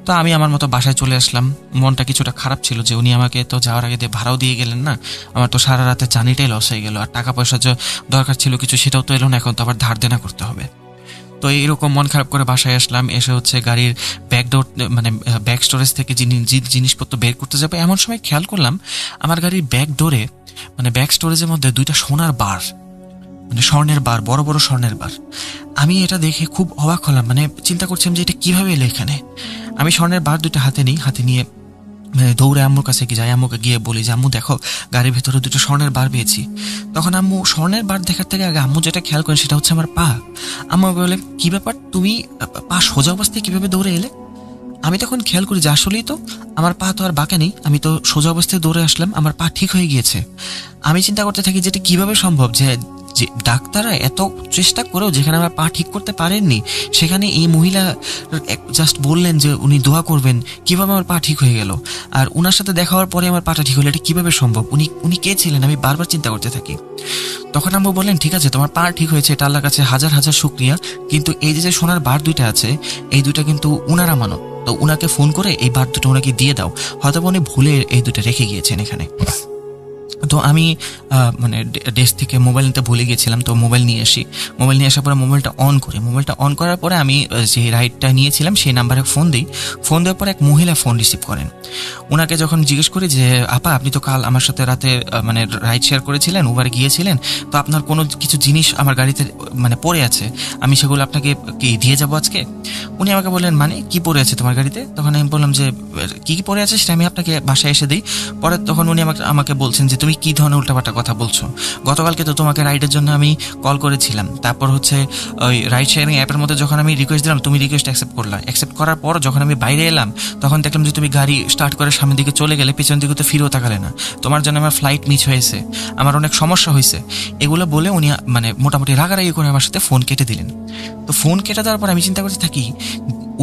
তো আমি আমার মতো বাসায় চলে আসলাম। মনটা কিছুটা খারাপ ছিল যে উনি আমাকে তো যাওয়ার আগে ভাড়াও দিয়ে গেলেন না, আমার তো সারা রাতে জার্নিটাই লস হয়ে গেল, আর টাকা পয়সা যে দরকার ছিল কিছু সেটাও তো এলো না, এখন তো আবার ধার দেনা করতে হবে। তো এইরকম মন খারাপ করে বাসায় আসলাম। এসে হচ্ছে গাড়ির ব্যাকডোর মানে ব্যাক স্টোরেজ থেকে জিনিসপত্র বের করতে যাবে, এমন সময় খেয়াল করলাম আমার গাড়ির ব্যাকডোরে মানে ব্যাক স্টোরেজের মধ্যে দুইটা সোনার বার, মানে স্বর্ণের বার, বড় বড় স্বর্ণের বার। আমি এটা দেখে খুব অবাক হলাম, মানে চিন্তা করছিলাম যে এটা কিভাবে এলো এখানে। আমি স্বর্ণের বার দুটো হাতে নিয়ে দৌড়ে আম্মুর কাছে যাই, আম্মুকে গিয়ে বলি যে আম্মু দেখো গাড়ির ভেতরে দুটো স্বর্ণের বার পেয়েছি। তখন আম্মু স্বর্ণের বার দেখার থেকে আগে আম্মু যেটা খেয়াল করেন সেটা হচ্ছে আমার পা। আম্মু বলে কি ব্যাপার, তুমি পা সোজা অবস্থায় কিভাবে দৌড়ে এলে? আমি তখন খেয়াল করি যে আসলেই তো আমার পা তো আর বাঁকা নেই, আমি তো সোজা অবস্থায় দৌড়ে আসলাম, আমার পা ঠিক হয়ে গিয়েছে। আমি চিন্তা করতে থাকি যেটা কিভাবে সম্ভব, যে ডাক্তাররা এত চেষ্টা করেও যেখানে আমার পা ঠিক করতে পারেননি সেখানে এই মহিলা জাস্ট বললেন যে উনি দোয়া করবেন, কিভাবে আমার পা ঠিক হয়ে গেল। আর ওনার সাথে দেখা হওয়ার পরে আমার পাটা ঠিক হলো, এটা কিভাবে সম্ভব, উনি কে ছিলেন? আমি বারবার চিন্তা করতে থাকি। তখন আম্মু বললেন ঠিক আছে তোমার পা ঠিক হয়েছে, এটা আল্লাহর কাছে হাজার হাজার শুকরিয়া, কিন্তু এই যে সোনার বার দুইটা আছে এই দুইটা কিন্তু উনার আমানত, তো উনাকে ফোন করে এই বার দুটো ওনাকে দিয়ে দাও, হয়তো উনি ভুলে এই দুটো রেখে গিয়েছেন এখানে। তো আমি মানে ডেস্ক থেকে মোবাইল নিতে ভুলে গিয়েছিলাম, তো মোবাইল নিয়ে আসার পরে মোবাইলটা অন করার পরে আমি যে রাইডটা নিয়েছিলাম সেই নাম্বারে ফোন দেওয়ার পরে এক মহিলা ফোন রিসিভ করেন। ওনাকে যখন জিজ্ঞেস করি যে আপা আপনি তো কাল আমার সাথে রাতে মানে রাইড শেয়ার করেছিলেন, উবারে গিয়েছিলেন, তো আপনার কোনো কিছু জিনিস আমার গাড়িতে মানে পড়ে আছে, আমি সেগুলো আপনাকে কি দিয়ে যাবো আজকে? উনি আমাকে বললেন মানে কি পড়ে আছে তোমার গাড়িতে? তখন আমি বললাম যে কি পড়ে আছে সেটা আমি আপনাকে বাসায় এসে দিই। পরে তখন উনি আমাকে বলছেন যে তুমি কি ধরনের উল্টাপাল্টা কথা বলছো, গতকালকে তো তোমাকে রাইডের জন্য আমি কল করেছিলাম, তারপর হচ্ছে ওই রাইড শেয়ারিং অ্যাপের মধ্যে যখন আমি রিকোয়েস্ট দিলাম তুমি রিকোয়েস্ট অ্যাকসেপ্ট করার পর যখন আমি বাইরে এলাম তখন দেখলাম যে তুমি গাড়ি স্টার্ট করে সামনের দিকে চলে গেলে, পিছন দিকে তো ফিরেও তাকালে না, তোমার জন্য আমার ফ্লাইট মিস হয়েছে, আমার অনেক সমস্যা হয়েছে, এগুলো বলে উনি মানে মোটামুটি রাগারাগি করে আমার সাথে ফোন কেটে দিলেন। তো ফোন কেটে দেওয়ার পর আমি চিন্তা করতে থাকি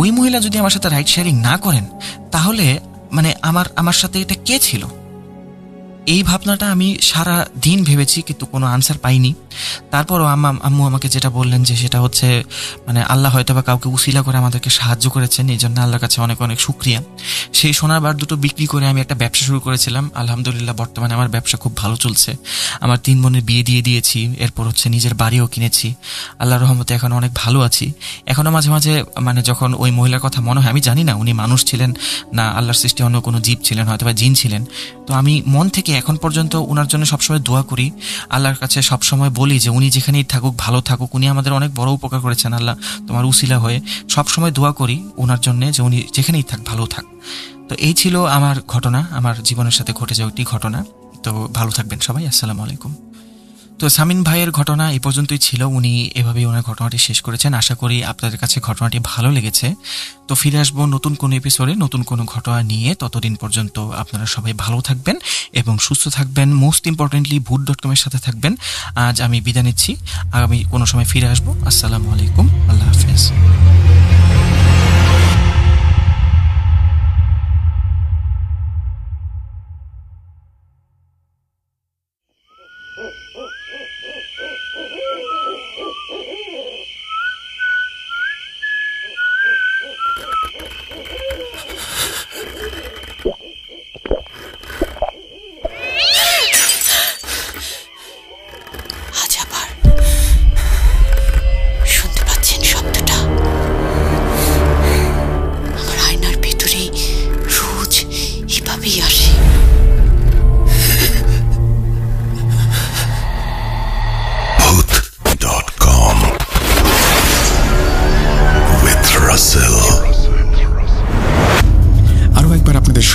ওই মহিলা যদি আমার সাথে রাইড শেয়ারিং না করেন তাহলে মানে আমার সাথে এটা কে ছিল? এই ভাবনাটা আমি সারা দিন ভেবেছি কিন্তু কোনো আনসার পাইনি। তারপরও আম্মু আমাকে যেটা বললেন যে সেটা হচ্ছে মানে আল্লাহ হয়তো বা কাউকে উসিলা করে আমাদেরকে সাহায্য করেছেন, এই জন্য আল্লাহর কাছে অনেক অনেক শুকরিয়া। সেই সোনার বার দুটো বিক্রি করে আমি একটা ব্যবসা শুরু করেছিলাম, আলহামদুলিল্লাহ বর্তমানে আমার ব্যবসা খুব ভালো চলছে। আমার 3 বোনের বিয়ে দিয়ে দিয়েছি, এরপর হচ্ছে নিজের বাড়িও কিনেছি, আল্লাহর রহমতে এখন অনেক ভালো আছি। এখনও মাঝে মাঝে মানে যখন ওই মহিলার কথা মনে হয়, আমি জানি না উনি মানুষ ছিলেন না আল্লাহর সৃষ্টি অন্য কোনো জীব ছিলেন, হয়তো বা জিন ছিলেন, তো আমি মন থেকে এখন পর্যন্ত ওনার জন্য সবসময় দোয়া করি, আল্লাহর কাছে সবসময় বলি যে উনি যেখানেই থাকুক ভালো থাকুক, উনি আমাদের অনেক বড় উপকার করেছেন, আল্লাহ তোমার উসিলা হয়ে সবসময় দোয়া করি ওনার জন্য যে উনি যেখানেই থাক ভালো থাক। তো এই ছিল আমার ঘটনা, আমার জীবনের সাথে ঘটে যাওয়া একটি ঘটনা। তো ভালো থাকবেন সবাই, আসসালামু আলাইকুম। তো সামিন ভাইয়ের ঘটনা এই পর্যন্তই ছিল। উনি এভাবেই ওনার ঘটনাটি শেষ করেছেন। আশা করি আপনাদের কাছে ঘটনাটি ভালো লেগেছে। তো ফিরে আসবো নতুন কোনো এপিসোডে নতুন কোনো ঘটনা নিয়ে। ততদিন পর্যন্ত আপনারা সবাই ভালো থাকবেন এবং সুস্থ থাকবেন। মোস্ট ইম্পর্টেন্টলি ভূত.com এর সাথে থাকবেন। আজ আমি বিদায় নিচ্ছি, আগামী কোনো সময় ফিরে আসবো। আসসালামু আলাইকুম, আল্লাহ হাফেজ।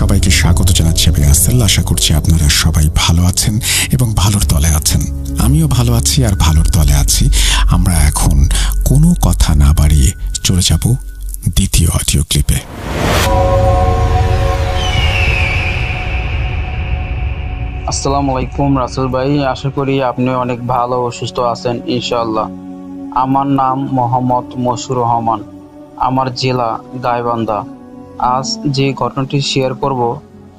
সবাইকে স্বাগত জানাচ্ছি আমি রাসেল। আশা করছি আপনারা সবাই ভালো আছেন এবং ভালোর দলে আছেন। আমিও ভালো আছি আর ভালোর দলে আছি। আমরা এখন কোনো কথা না বাড়িয়ে চলে যাব দ্বিতীয় অডিও ক্লিপে। আসসালামু আলাইকুম রাসেল ভাই, আশা করি আপনি অনেক ভালো ও সুস্থ আছেন ইনশাআল্লাহ। আমার নাম মোহাম্মদ মশিউর রহমান, আমার জেলা গাইবান্ধা। আজ যে ঘটনাটি শেয়ার করব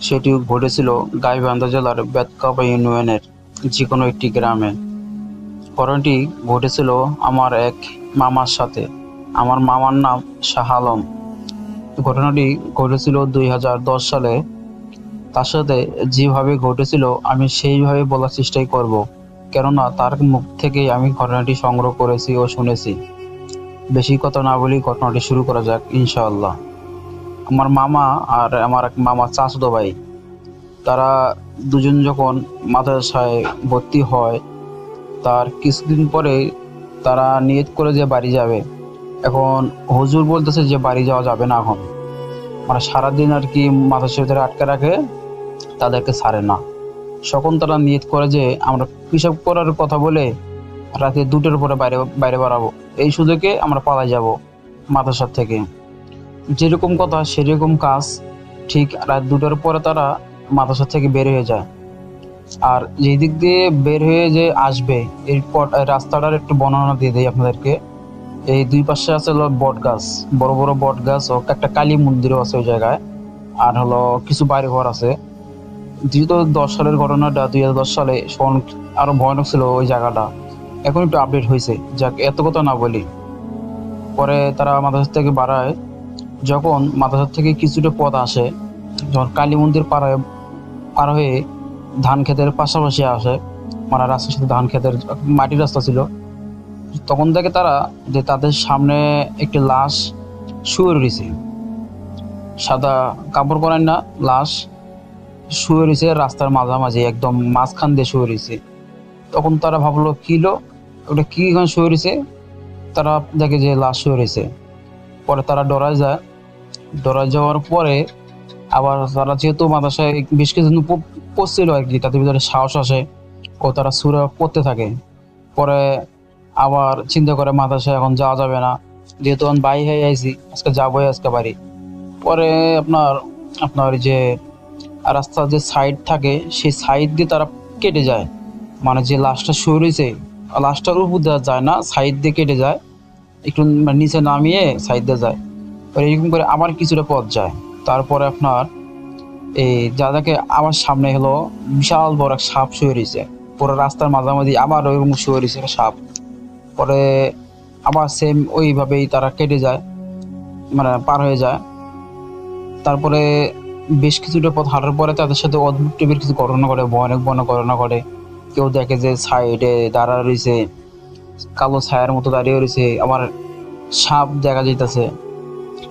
সেটি ঘটেছিল গাইবান্ধা জেলার বেতকাবা ইউনিয়নের যে কোনো একটি গ্রামে। ঘটনাটি ঘটেছিল আমার এক মামার সাথে। আমার মামার নাম শাহ আলম। ঘটনাটি ঘটেছিল 2010 সালে। তার সাথে যেভাবে ঘটেছিল আমি সেইভাবে বলার চেষ্টাই করব, কেননা তার মুখ থেকেই আমি ঘটনাটি সংগ্রহ করেছি ও শুনেছি। বেশি কথা না বলি ঘটনাটি শুরু করা যাক ইনশাআল্লাহ। আমার মামা আর আমার এক মামা চাচাতো ভাই, তারা দুজন যখন মাদ্রাসায় ভর্তি হয় তার কিছুদিন পরে তারা নিয়ত করে যে বাড়ি যাবে। এখন হুজুর বলতেছে যে বাড়ি যাওয়া যাবে না, এখন মানে সারাদিন আর কি মাদ্রাসার ভিতরে আটকে রাখে, তাদেরকে ছাড়ে না। তখন তারা নিয়ত করে যে আমরা পিসাব করার কথা বলে রাতে 2টার পরে বাইরে বাড়াবো, এই সুযোগে আমরা পালাই যাব মাদ্রাসার থেকে। যেরকম কথা সেরকম কাজ। ঠিক রাত 2টার পরে তারা মাদ্রাসা থেকে বের হয়ে যায়। আর যেই দিক দিয়ে বের হয়ে যে আসবে এরপর রাস্তাটার একটু বর্ণনা দিয়ে দেয় আপনাদেরকে। এই দুই পাশে আছে হলো বট গাছ, বড় বড় বট গাছ ও একটা কালী মন্দিরও আছে ওই জায়গায়, আর হলো কিছু বাড়ি ঘর আছে। 2010 সালের ঘটনাটা 2010 সালে আরো ভয়ানক ছিল ওই জায়গাটা। এখন একটু আপডেট হয়েছে, যাক এত কথা না বলি। পরে তারা মাদ্রাসা থেকে বাড়ায়। যখন মাদ্রাসা থেকে কিছুটা পথ আসে, যখন কালী মন্দির পার হয়ে ধান ক্ষেতের পাশাপাশি আসে, মানে রাস্তার সাথে ধান ক্ষেতের মাটির রাস্তা ছিল, তখন থেকে তারা যে তাদের সামনে একটি লাশ শুয়ে রয়েছে, সাদা কাপড় পরেন না, লাশ শুয়ে রয়েছে রাস্তার মাঝামাঝি, একদম মাঝখান দিয়ে শুয়ে রয়েছে। তখন তারা ভাবলো কিলো ওটা কি শুয়ে রয়েছে, তারা দেখে যে লাশ শুয়ে রয়েছে। পরে তারা ডরায় যায়। ডরায় যাওয়ার পরে আবার তারা যেহেতু মাদ্রাসায় বেশ কিছুদিন পড়ছিল আর কি, তাদের ভিতরে সাহস আসে ও তারা সূরা পড়তে থাকে। পরে আবার চিন্তা করে মাদ্রাসায় এখন যাওয়া যাবে না, যেহেতু আমি বাড়ি হয়ে আইছি, আজকে যাবোই আজকে বাড়ি। পরে আপনার যে রাস্তার যে সাইড থাকে সেই সাইড দিয়ে তারা কেটে যায়, মানে যে লাশটা শুয়ে রয়েছে লাশটার উপর দেওয়া যায় না, সাইড দিয়ে কেটে যায়, একটু নিচে নামিয়ে সাইড দিয়ে যায়। এরকম করে আবার কিছুটা পথ যায়। তারপরে আপনার এই যাদেরকে আমার সামনে হলো বিশাল বড় এক সাপ শুয়ে রয়েছে, পুরো রাস্তার মাঝামাঝি আবার ওইরকম শুয়ে রয়েছে একটা সাপ। পরে আবার সেম ওইভাবেই তারা কেটে যায়, মানে পার হয়ে যায়। তারপরে বেশ কিছুটা পথ হাঁটার পরে তাদের সাথে অদ্ভুত টাইপের কিছু ঘটনা ঘটে, ভয়ানক ঘটনা ঘটে। কেউ দেখে যে সাইডে দাঁড়া রয়েছে, কালো ছায়ার মতো দাঁড়িয়ে রয়েছে, আবার সাপ দেখা যাইতেছে।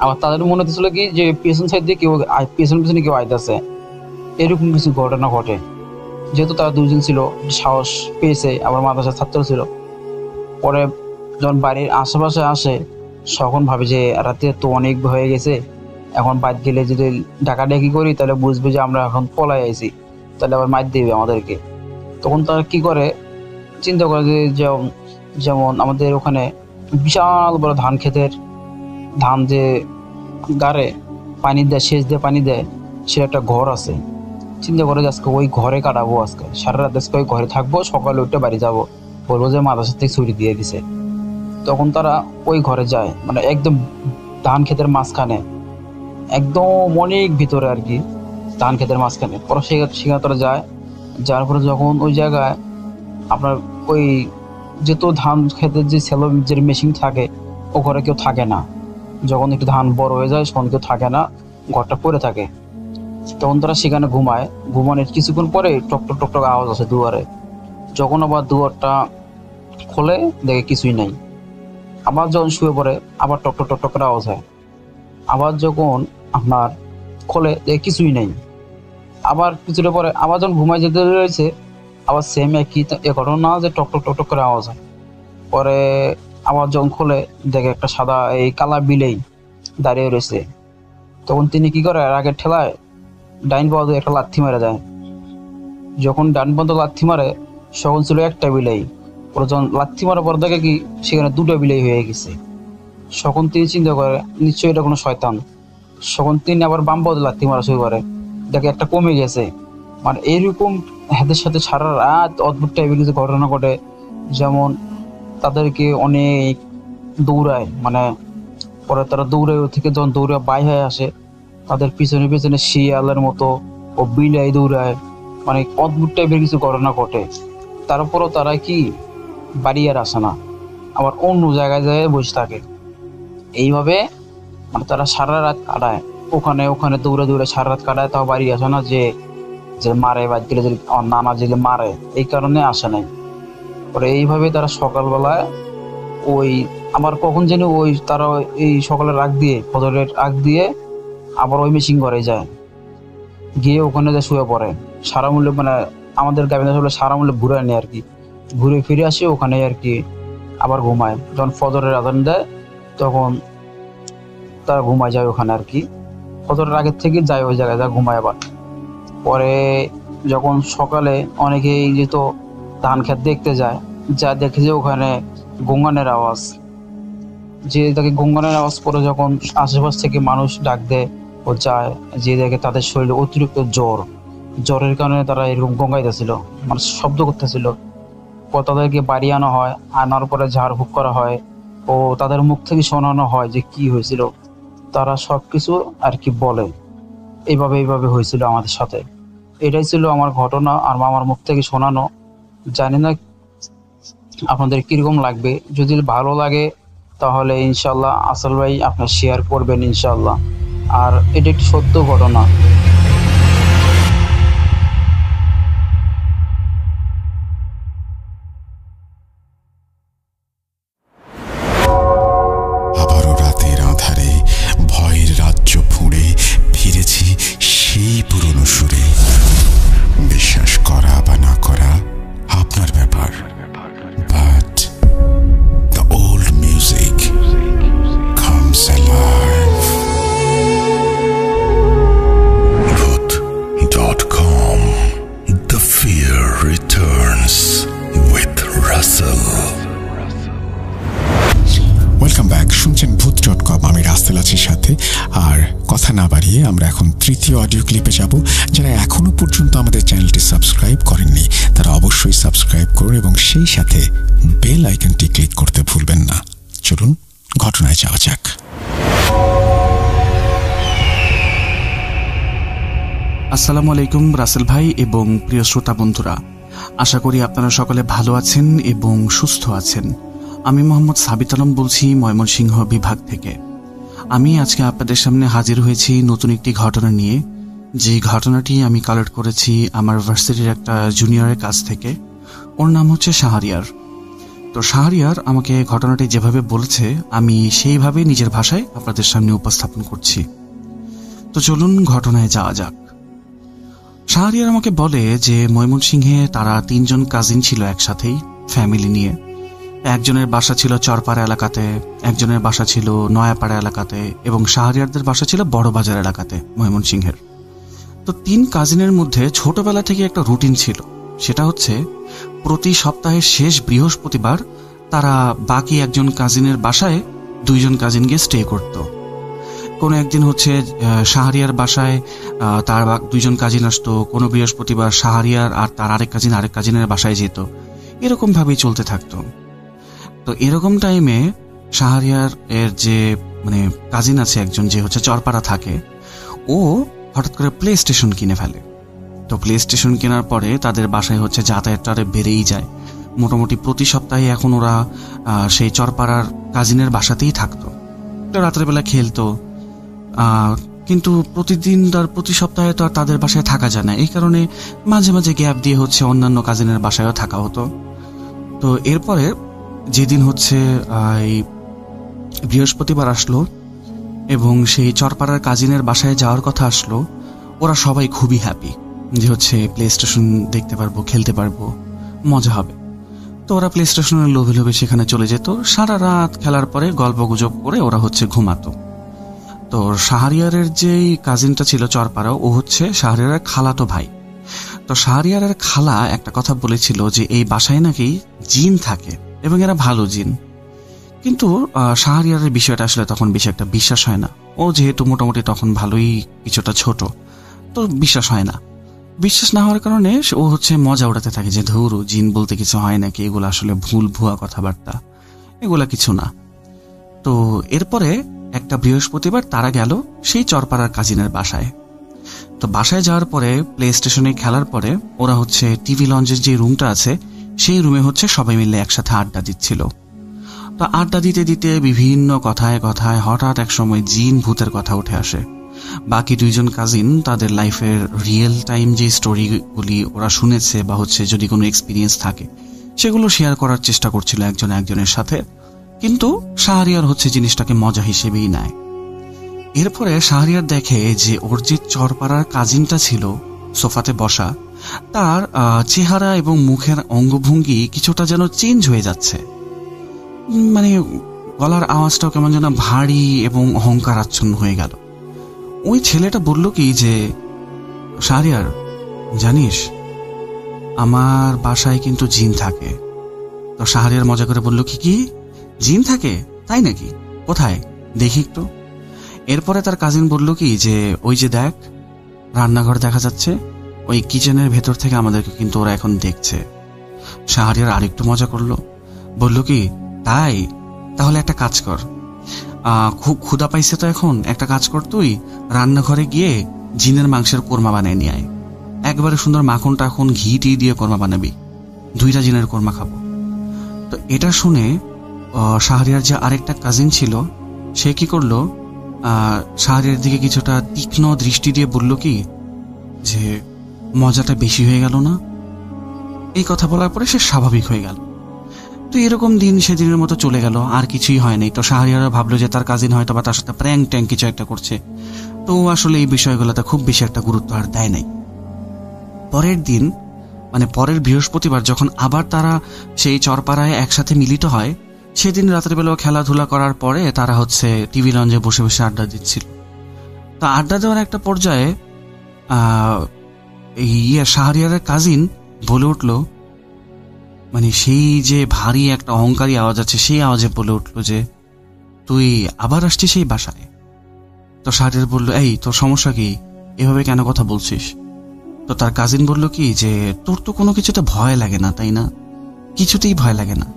আবার তাদের মনে হতেছিল কি যে পেছন সাইড দিয়ে কেউ পেছনে কেউ আইতেছে, এরকম কিছু ঘটনা ঘটে। যেহেতু তারা দুজন ছিল, সাহস পেয়েছে, আবার মাদ্রাসার ছাত্র ছিল। পরে যখন বাড়ির আশেপাশে আসে তখন ভাবে যে রাতে তো অনেক হয়ে গেছে, এখন বাদ গেলে যদি ডাকাডাকি করি তাহলে বুঝবে যে আমরা এখন পলাই আইছি, তাহলে আবার মার দেবে আমাদেরকে। তখন তারা কি করে চিন্তা করে যে যেমন আমাদের ওখানে বিশাল বড় ধান ক্ষেতের ধান যে গাড়ে পানি দেয়, সেচ দিয়ে পানি দেয়, সে একটা ঘর আছে। চিন্তা করে যে আজকে ওই ঘরে কাটাবো, আজকে সারা রাত আজকে ওই ঘরে থাকবো, সকালে উঠে বাড়ি যাবো, বলবো যে মাদ্রাসা থেকে ছুটি দিয়ে দিছে। তখন তারা ওই ঘরে যায়, মানে একদম ধান ক্ষেতের মাঝখানে, একদম অনেক ভিতরে আর কি, ধান ক্ষেতের মাঝখানে। পরে সেখানে তারা যায়, যার পরে যখন ওই জায়গায় আপনার ওই যেহেতু ধান ক্ষেতের যে সেলো যে মেশিন থাকে, ও ঘরে কেউ থাকে না। যখন একটু ধান বড় হয়ে যায় তখন কেউ থাকে না, ঘরটা পড়ে থাকে। তখন তারা সেখানে ঘুমায়। ঘুমানোর কিছুক্ষণ পরে টকটক টকটক আওয়াজ আছে দুয়ারে। যখন আবার দুয়ারটা খোলে, দেখে কিছুই নেই। আবার যখন শুয়ে পড়ে, আবার টকটক টকটক করে আওয়াজ হয়। আবার যখন আপনার খোলে, দেখে কিছুই নেই। আবার কিছুটা পরে আবার যখন ঘুমায় যেতে রয়েছে, আবার সেম একই ঘটনা, যে টকটক টকটক করে আওয়াজ হয়। পরে আবার যখন খোলে, দেখে একটা সাদা এই কালা বিলেই দাঁড়িয়ে রয়েছে। তখন তিনি কি করে, আগের ঠেলায় ডাইন বাঁধে একটা লাথি মারা যায়। যখন ডান বাঁধে লাথি মারে, তখন ছিল একটা বিলেই। পরে যখন লাথি মারার পর দেখে কি সেখানে দুটো বিলেই হয়ে গেছে। তখন তিনি চিন্তা করে নিশ্চয়ই এটা কোনো শয়তান। তখন তিনি আবার বাম বাঁধে লাথি মারা শুরু করে, দেখে একটা কমে গেছে। মানে এইরকম হাতের সাথে সারা রাত অদ্ভুত টাইপের কিছু ঘটনা ঘটে। যেমন তাদেরকে অনেক দৌড়ায়, মানে পরে তারা দৌড়ে থেকে যখন দৌড়ে বাই হয়ে আসে, তাদের পিছনে পিছনে শিয়ালের মতো ও বিলাই দৌড়ায়, মানে অদ্ভুত টাইপের কিছু ঘটনা ঘটে। তারপরও তারা কি বাড়ি আর আসে না, আবার অন্য জায়গায় যায় বসে থাকে। এইভাবে মানে তারা সারা রাত কাটায়, ওখানে ওখানে দৌড়ে দৌড়ে সারা রাত কাটায়, তাও বাড়ি আসে না। যে মারে বাদ গেলে যদি নানা জেলে মারে, এই কারণে আসে নাই। পরে এইভাবে তারা সকালবেলায় ওই আবার কখন যেন ওই তারা এই সকালের আগ দিয়ে, ফজরের আগ দিয়ে আবার ওই মেশিন ঘরে যায়, গিয়ে ওখানে যে শুয়ে পড়ে। সারা মূল্যে মানে আমাদের গ্রামে আসলে সারা মূল্যে ঘুরে নেয় আর কি, ঘুরে ফিরে আসে ওখানে আর কি, আবার ঘুমায়। যখন ফজরের আজান দেয় তখন তারা ঘুমায় যায় ওখানে আর কি, ফজরের আগের থেকে যায় ওই জায়গায়, যা ঘুমায়। আবার পরে যখন সকালে অনেকেই যেত ধান ক্ষেত দেখতে যায়, যা দেখে যে ওখানে গঙ্গানের আওয়াজ, যে তাকে গঙ্গানের আওয়াজ পরে যখন আশেপাশ থেকে মানুষ ডাক দেয় ও যায়, যে দেখে তাদের শরীরে অতিরিক্ত জ্বরের কারণে তারা এরকম গঙ্গাইতেছিল, মানে শব্দ করতেছিল। পর তাদেরকে বাড়ি আনা হয়, আনার পরে ঝাড়ফুঁক করা হয় ও তাদের মুখ থেকে শোনানো হয় যে কি হয়েছিল। তারা সবকিছু আর কি বলে, এইভাবে হয়েছিল আমাদের সাথে। এটাই ছিল আমার ঘটনা আর আমার মুখ থেকে শোনানো। জানি না আপনাদের কিরকম লাগবে, যদি ভালো লাগে তাহলে ইনশাল্লাহ আসল ভাই আপনার শেয়ার করবেন ইনশাল্লাহ। আর এটা একটি সত্য ঘটনা। আবারও রাতের আঁধারে ভয়ের রাজ্য ফুঁড়ে ফিরেছি সেই পুরনো সুরে। বিশ্বাস করা বা না করা আপনার ব্যাপার, but the old music comes alive. Voot.com. The fear returns with Russell. Welcome back, শুনছেন ভূত.com। আমি রাসেল আছি সাথে। আর কথা না বাড়িয়ে আমরা এখন তৃতীয় অডিও ক্লিপে যাব। যারা এখনো পর্যন্ত আমাদের চ্যানেলটি সাবস্ক্রাইব করেননি তারা অবশ্যই সাবস্ক্রাইব করুন এবং সেই সাথে বেল আইকনটি ক্লিক করতে ভুলবেন না। চলুন ঘটনায় যাওয়া যাক। আসসালামু আলাইকুম রাসেল ভাই এবং প্রিয় শ্রোতা বন্ধুরা, আশা করি আপনারা সকলে ভালো আছেন এবং সুস্থ আছেন। আমি মোহাম্মদ সাবিত আলম বলছি ময়মনসিংহ বিভাগ থেকে। আমি আজকে আপনাদের সামনে হাজির হয়েছি নতুন একটি ঘটনা নিয়ে, যে ঘটনাটি আমি কালেক্ট করেছি আমার ভার্সিটির একটা জুনিয়রের কাছ থেকে। ওর নাম হচ্ছে শাহরিয়ার। তো শাহরিয়ার আমাকে ঘটনাটি যেভাবে বলেছে আমি সেইভাবে নিজের ভাষায় আপনাদের সামনে উপস্থাপন করছি। তো চলুন ঘটনায় যাওয়া যাক। শাহরিয়ার আমাকে বলে যে ময়মনসিংহে তারা 3 জন কাজিন ছিল একসাথেই, ফ্যামিলি নিয়ে। একজনের বাসা ছিল চরপাড়া এলাকাতে, একজনের বাসা ছিল নয়াপাড়া এলাকাতে এবং শাহরিয়ারদের বাসা ছিল বড়বাজার এলাকাতে ময়মনসিংহের। তো 3 কাজিনের মধ্যে ছোটবেলা থেকে একটা রুটিন ছিল, সেটা হচ্ছে প্রতি সপ্তাহের শেষ বৃহস্পতিবার তারা বাকি একজন কাজিনের বাসায় 2 জন কাজিন গিয়ে স্টে করত। কোনো একদিন হচ্ছে শাহরিয়ার বাসায় তার 2 জন কাজিন আসতো, কোনো বৃহস্পতিবার শাহরিয়ার আর তার আরেক কাজিনের বাসায় যেত। এরকম ভাবেই চলতে থাকতো। তো এরকম টাইমে শাহরিয়ার এর যে মানে কাজিন আছে একজন, যে হচ্ছে চরপাড়া থাকে, ও হঠাৎ করে প্লে স্টেশন কিনে ফেলে। তো প্লে স্টেশন কেনার পরে তাদের বাসায় হচ্ছে যাতায়াতটা বেড়েই যায়। মোটামুটি প্রতি সপ্তাহে এখন ওরা সেই চরপাড়ার কাজিনের বাসাতেই থাকতো। তো রাত্রেবেলা খেলতো, কিন্তু প্রতি সপ্তাহে তো আর তাদের বাসায় থাকা যায় না। এই কারণে মাঝে মাঝে গ্যাপ দিয়ে হচ্ছে অন্যান্য কাজিনের বাসায়ও থাকা হতো। তো এরপরে যেদিন হচ্ছে এই বৃহস্পতিবার আসলো এবং সেই চরপাড়ার কাজিনের বাসায় যাওয়ার কথা আসলো, ওরা সবাই খুবই হ্যাপি যে হচ্ছে প্লে স্টেশন দেখতে পারবো, খেলতে পারবো, মজা হবে। তো ওরা প্লে স্টেশনের লোভে লোভে সেখানে চলে যেত। সারা রাত খেলার পরে গল্প গুজব করে ওরা হচ্ছে ঘুমাতো। তো শাহরিয়ারের যেই কাজিনটা ছিল চরপাড়া, ও হচ্ছে শাহরিয়ারের খালাতো ভাই। তো শাহরিয়ারের খালা একটা কথা বলেছিল যে এই বাসায় নাকি জিন থাকে এবং এরা ভালো জিন। কিন্তু শাহরিয়ারের বিষয়টা আসলে তখন বেশি একটা বিশ্বাস হয় না। ও যেহেতু মোটামুটি তখন ভালোই কিছুটা ছোট, তো বিশ্বাস হয় না। বিশ্বাস না হওয়ার কারণে ও হচ্ছে মজা উড়াতে থাকে যে ধুরু, জিন বলতে কিছু হয় নাকি, এগুলো আসলে ভুয়া কথাবার্তা, এগুলা কিছু না। তো এরপরে একটা বৃহস্পতিবার তারা গেল সেই চরপাড়ার কাজিনের বাসায়। তো বাসায় যাওয়ার পরে প্লে স্টেশনে খেলার পরে ওরা হচ্ছে টিভি লঞ্চের যে রুমটা আছে সেই রুমে হচ্ছে সবাই মিলে একসাথে আড্ডা দিচ্ছিল। তো আড্ডা দিতে দিতে বিভিন্ন কথায় কথায় হঠাৎ এক সময় জিন ভূতের কথা উঠে আসে। বাকি 2 জন কাজিন তাদের লাইফের রিয়েল টাইম যে স্টোরিগুলি ওরা শুনেছে বা হচ্ছে যদি কোনো এক্সপিরিয়েন্স থাকে সেগুলো শেয়ার করার চেষ্টা করছিল একজন একজনের সাথে, কিন্তু শাহরিয়ার হচ্ছে জিনিসটাকে মজা হিসেবেই নেয়। এরপরে শাহরিয়ার দেখে যে ওর যে চরপাড়ার কাজিনটা ছিল সোফাতে বসা, তার চেহারা এবং মুখের অঙ্গভঙ্গি কিছুটা যেন চেঞ্জ হয়ে যাচ্ছে। মানে গলার আওয়াজটাও কেমন যেন ভারী এবং অহংকারাচ্ছন্ন হয়ে গেল। ওই ছেলেটা বলল কি যে, শাহরিয়ার জানিস আমার বাসায় কিন্তু জিন থাকে। তো শাহরিয়ার মজা করে বলল কি জিন থাকে, তাই নাকি, কোথায় দেখি একটু। এরপরে তার কাজিন বলল কি যে ওই যে দেখ রান্নাঘর দেখা যাচ্ছে, ওই কিচেনের ভেতর থেকে আমাদেরকে কিন্তু ওরা এখন দেখছে। শাহরিয়ার আরেকটু মজা করলো, বলল কি তাই, তাহলে একটা কাজ কর, খুব ক্ষুধা পাইছে তো এখন, একটা কাজ কর, তুই রান্নাঘরে গিয়ে জিনের মাংসের কোরমা বানিয়ে নিয়ে আয়। একবারে সুন্দর মাখন টাখন ঘি টি দিয়ে কোরমা বানাবি, 2টা জিনের কোরমা খাবো। তো এটা শুনে শাহরিয়ার যে আরেকটা কাজিন ছিল সে কি করলো, শাহরিয়ার দিকে কিছুটা তীক্ষ্ণ দৃষ্টি দিয়ে বলল কি যে মজাটা বেশি হয়ে গেল না। এই কথা বলার পরে সে স্বাভাবিক হয়ে গেল। তো এরকম দিন সেদিনের মতো চলে গেল, আর কিছুই হয়নি। তো শাহরিয়ারও ভাবলো যে তার কাজিন হয়তো বা তার সাথে প্র্যাঙ্ক ট্যাঙ্ক কিছু একটা করছে। তো আসলে এই বিষয়গুলোতে খুব বেশি একটা গুরুত্ব আর দেয় নাই। পরের দিন মানে পরের বৃহস্পতিবার যখন আবার তারা সেই চরপাড়ায় একসাথে মিলিত হয়, সেদিন রাত্রেবেলা খেলাধুলা করার পরে তারা হচ্ছে টিভি লঞ্চে বসে বসে আড্ডা দিচ্ছিল। তা আড্ডা দেওয়ার একটা পর্যায়ে শাহরিয়ারের কাজিন বলে উঠল, মানে সেই যে ভারী একটা অহংকারী আওয়াজ আছে সেই আওয়াজে বলে উঠল যে তুই আবার আসছিস সেই বাসায়। তো শাহরিয়ার বলল, এই তোর সমস্যা কি, এভাবে কেন কথা বলছিস? তো তার কাজিন বলল কি যে তোর তো কোনো কিছুতে ভয় লাগে না তাই না, কিছুতেই ভয় লাগে না,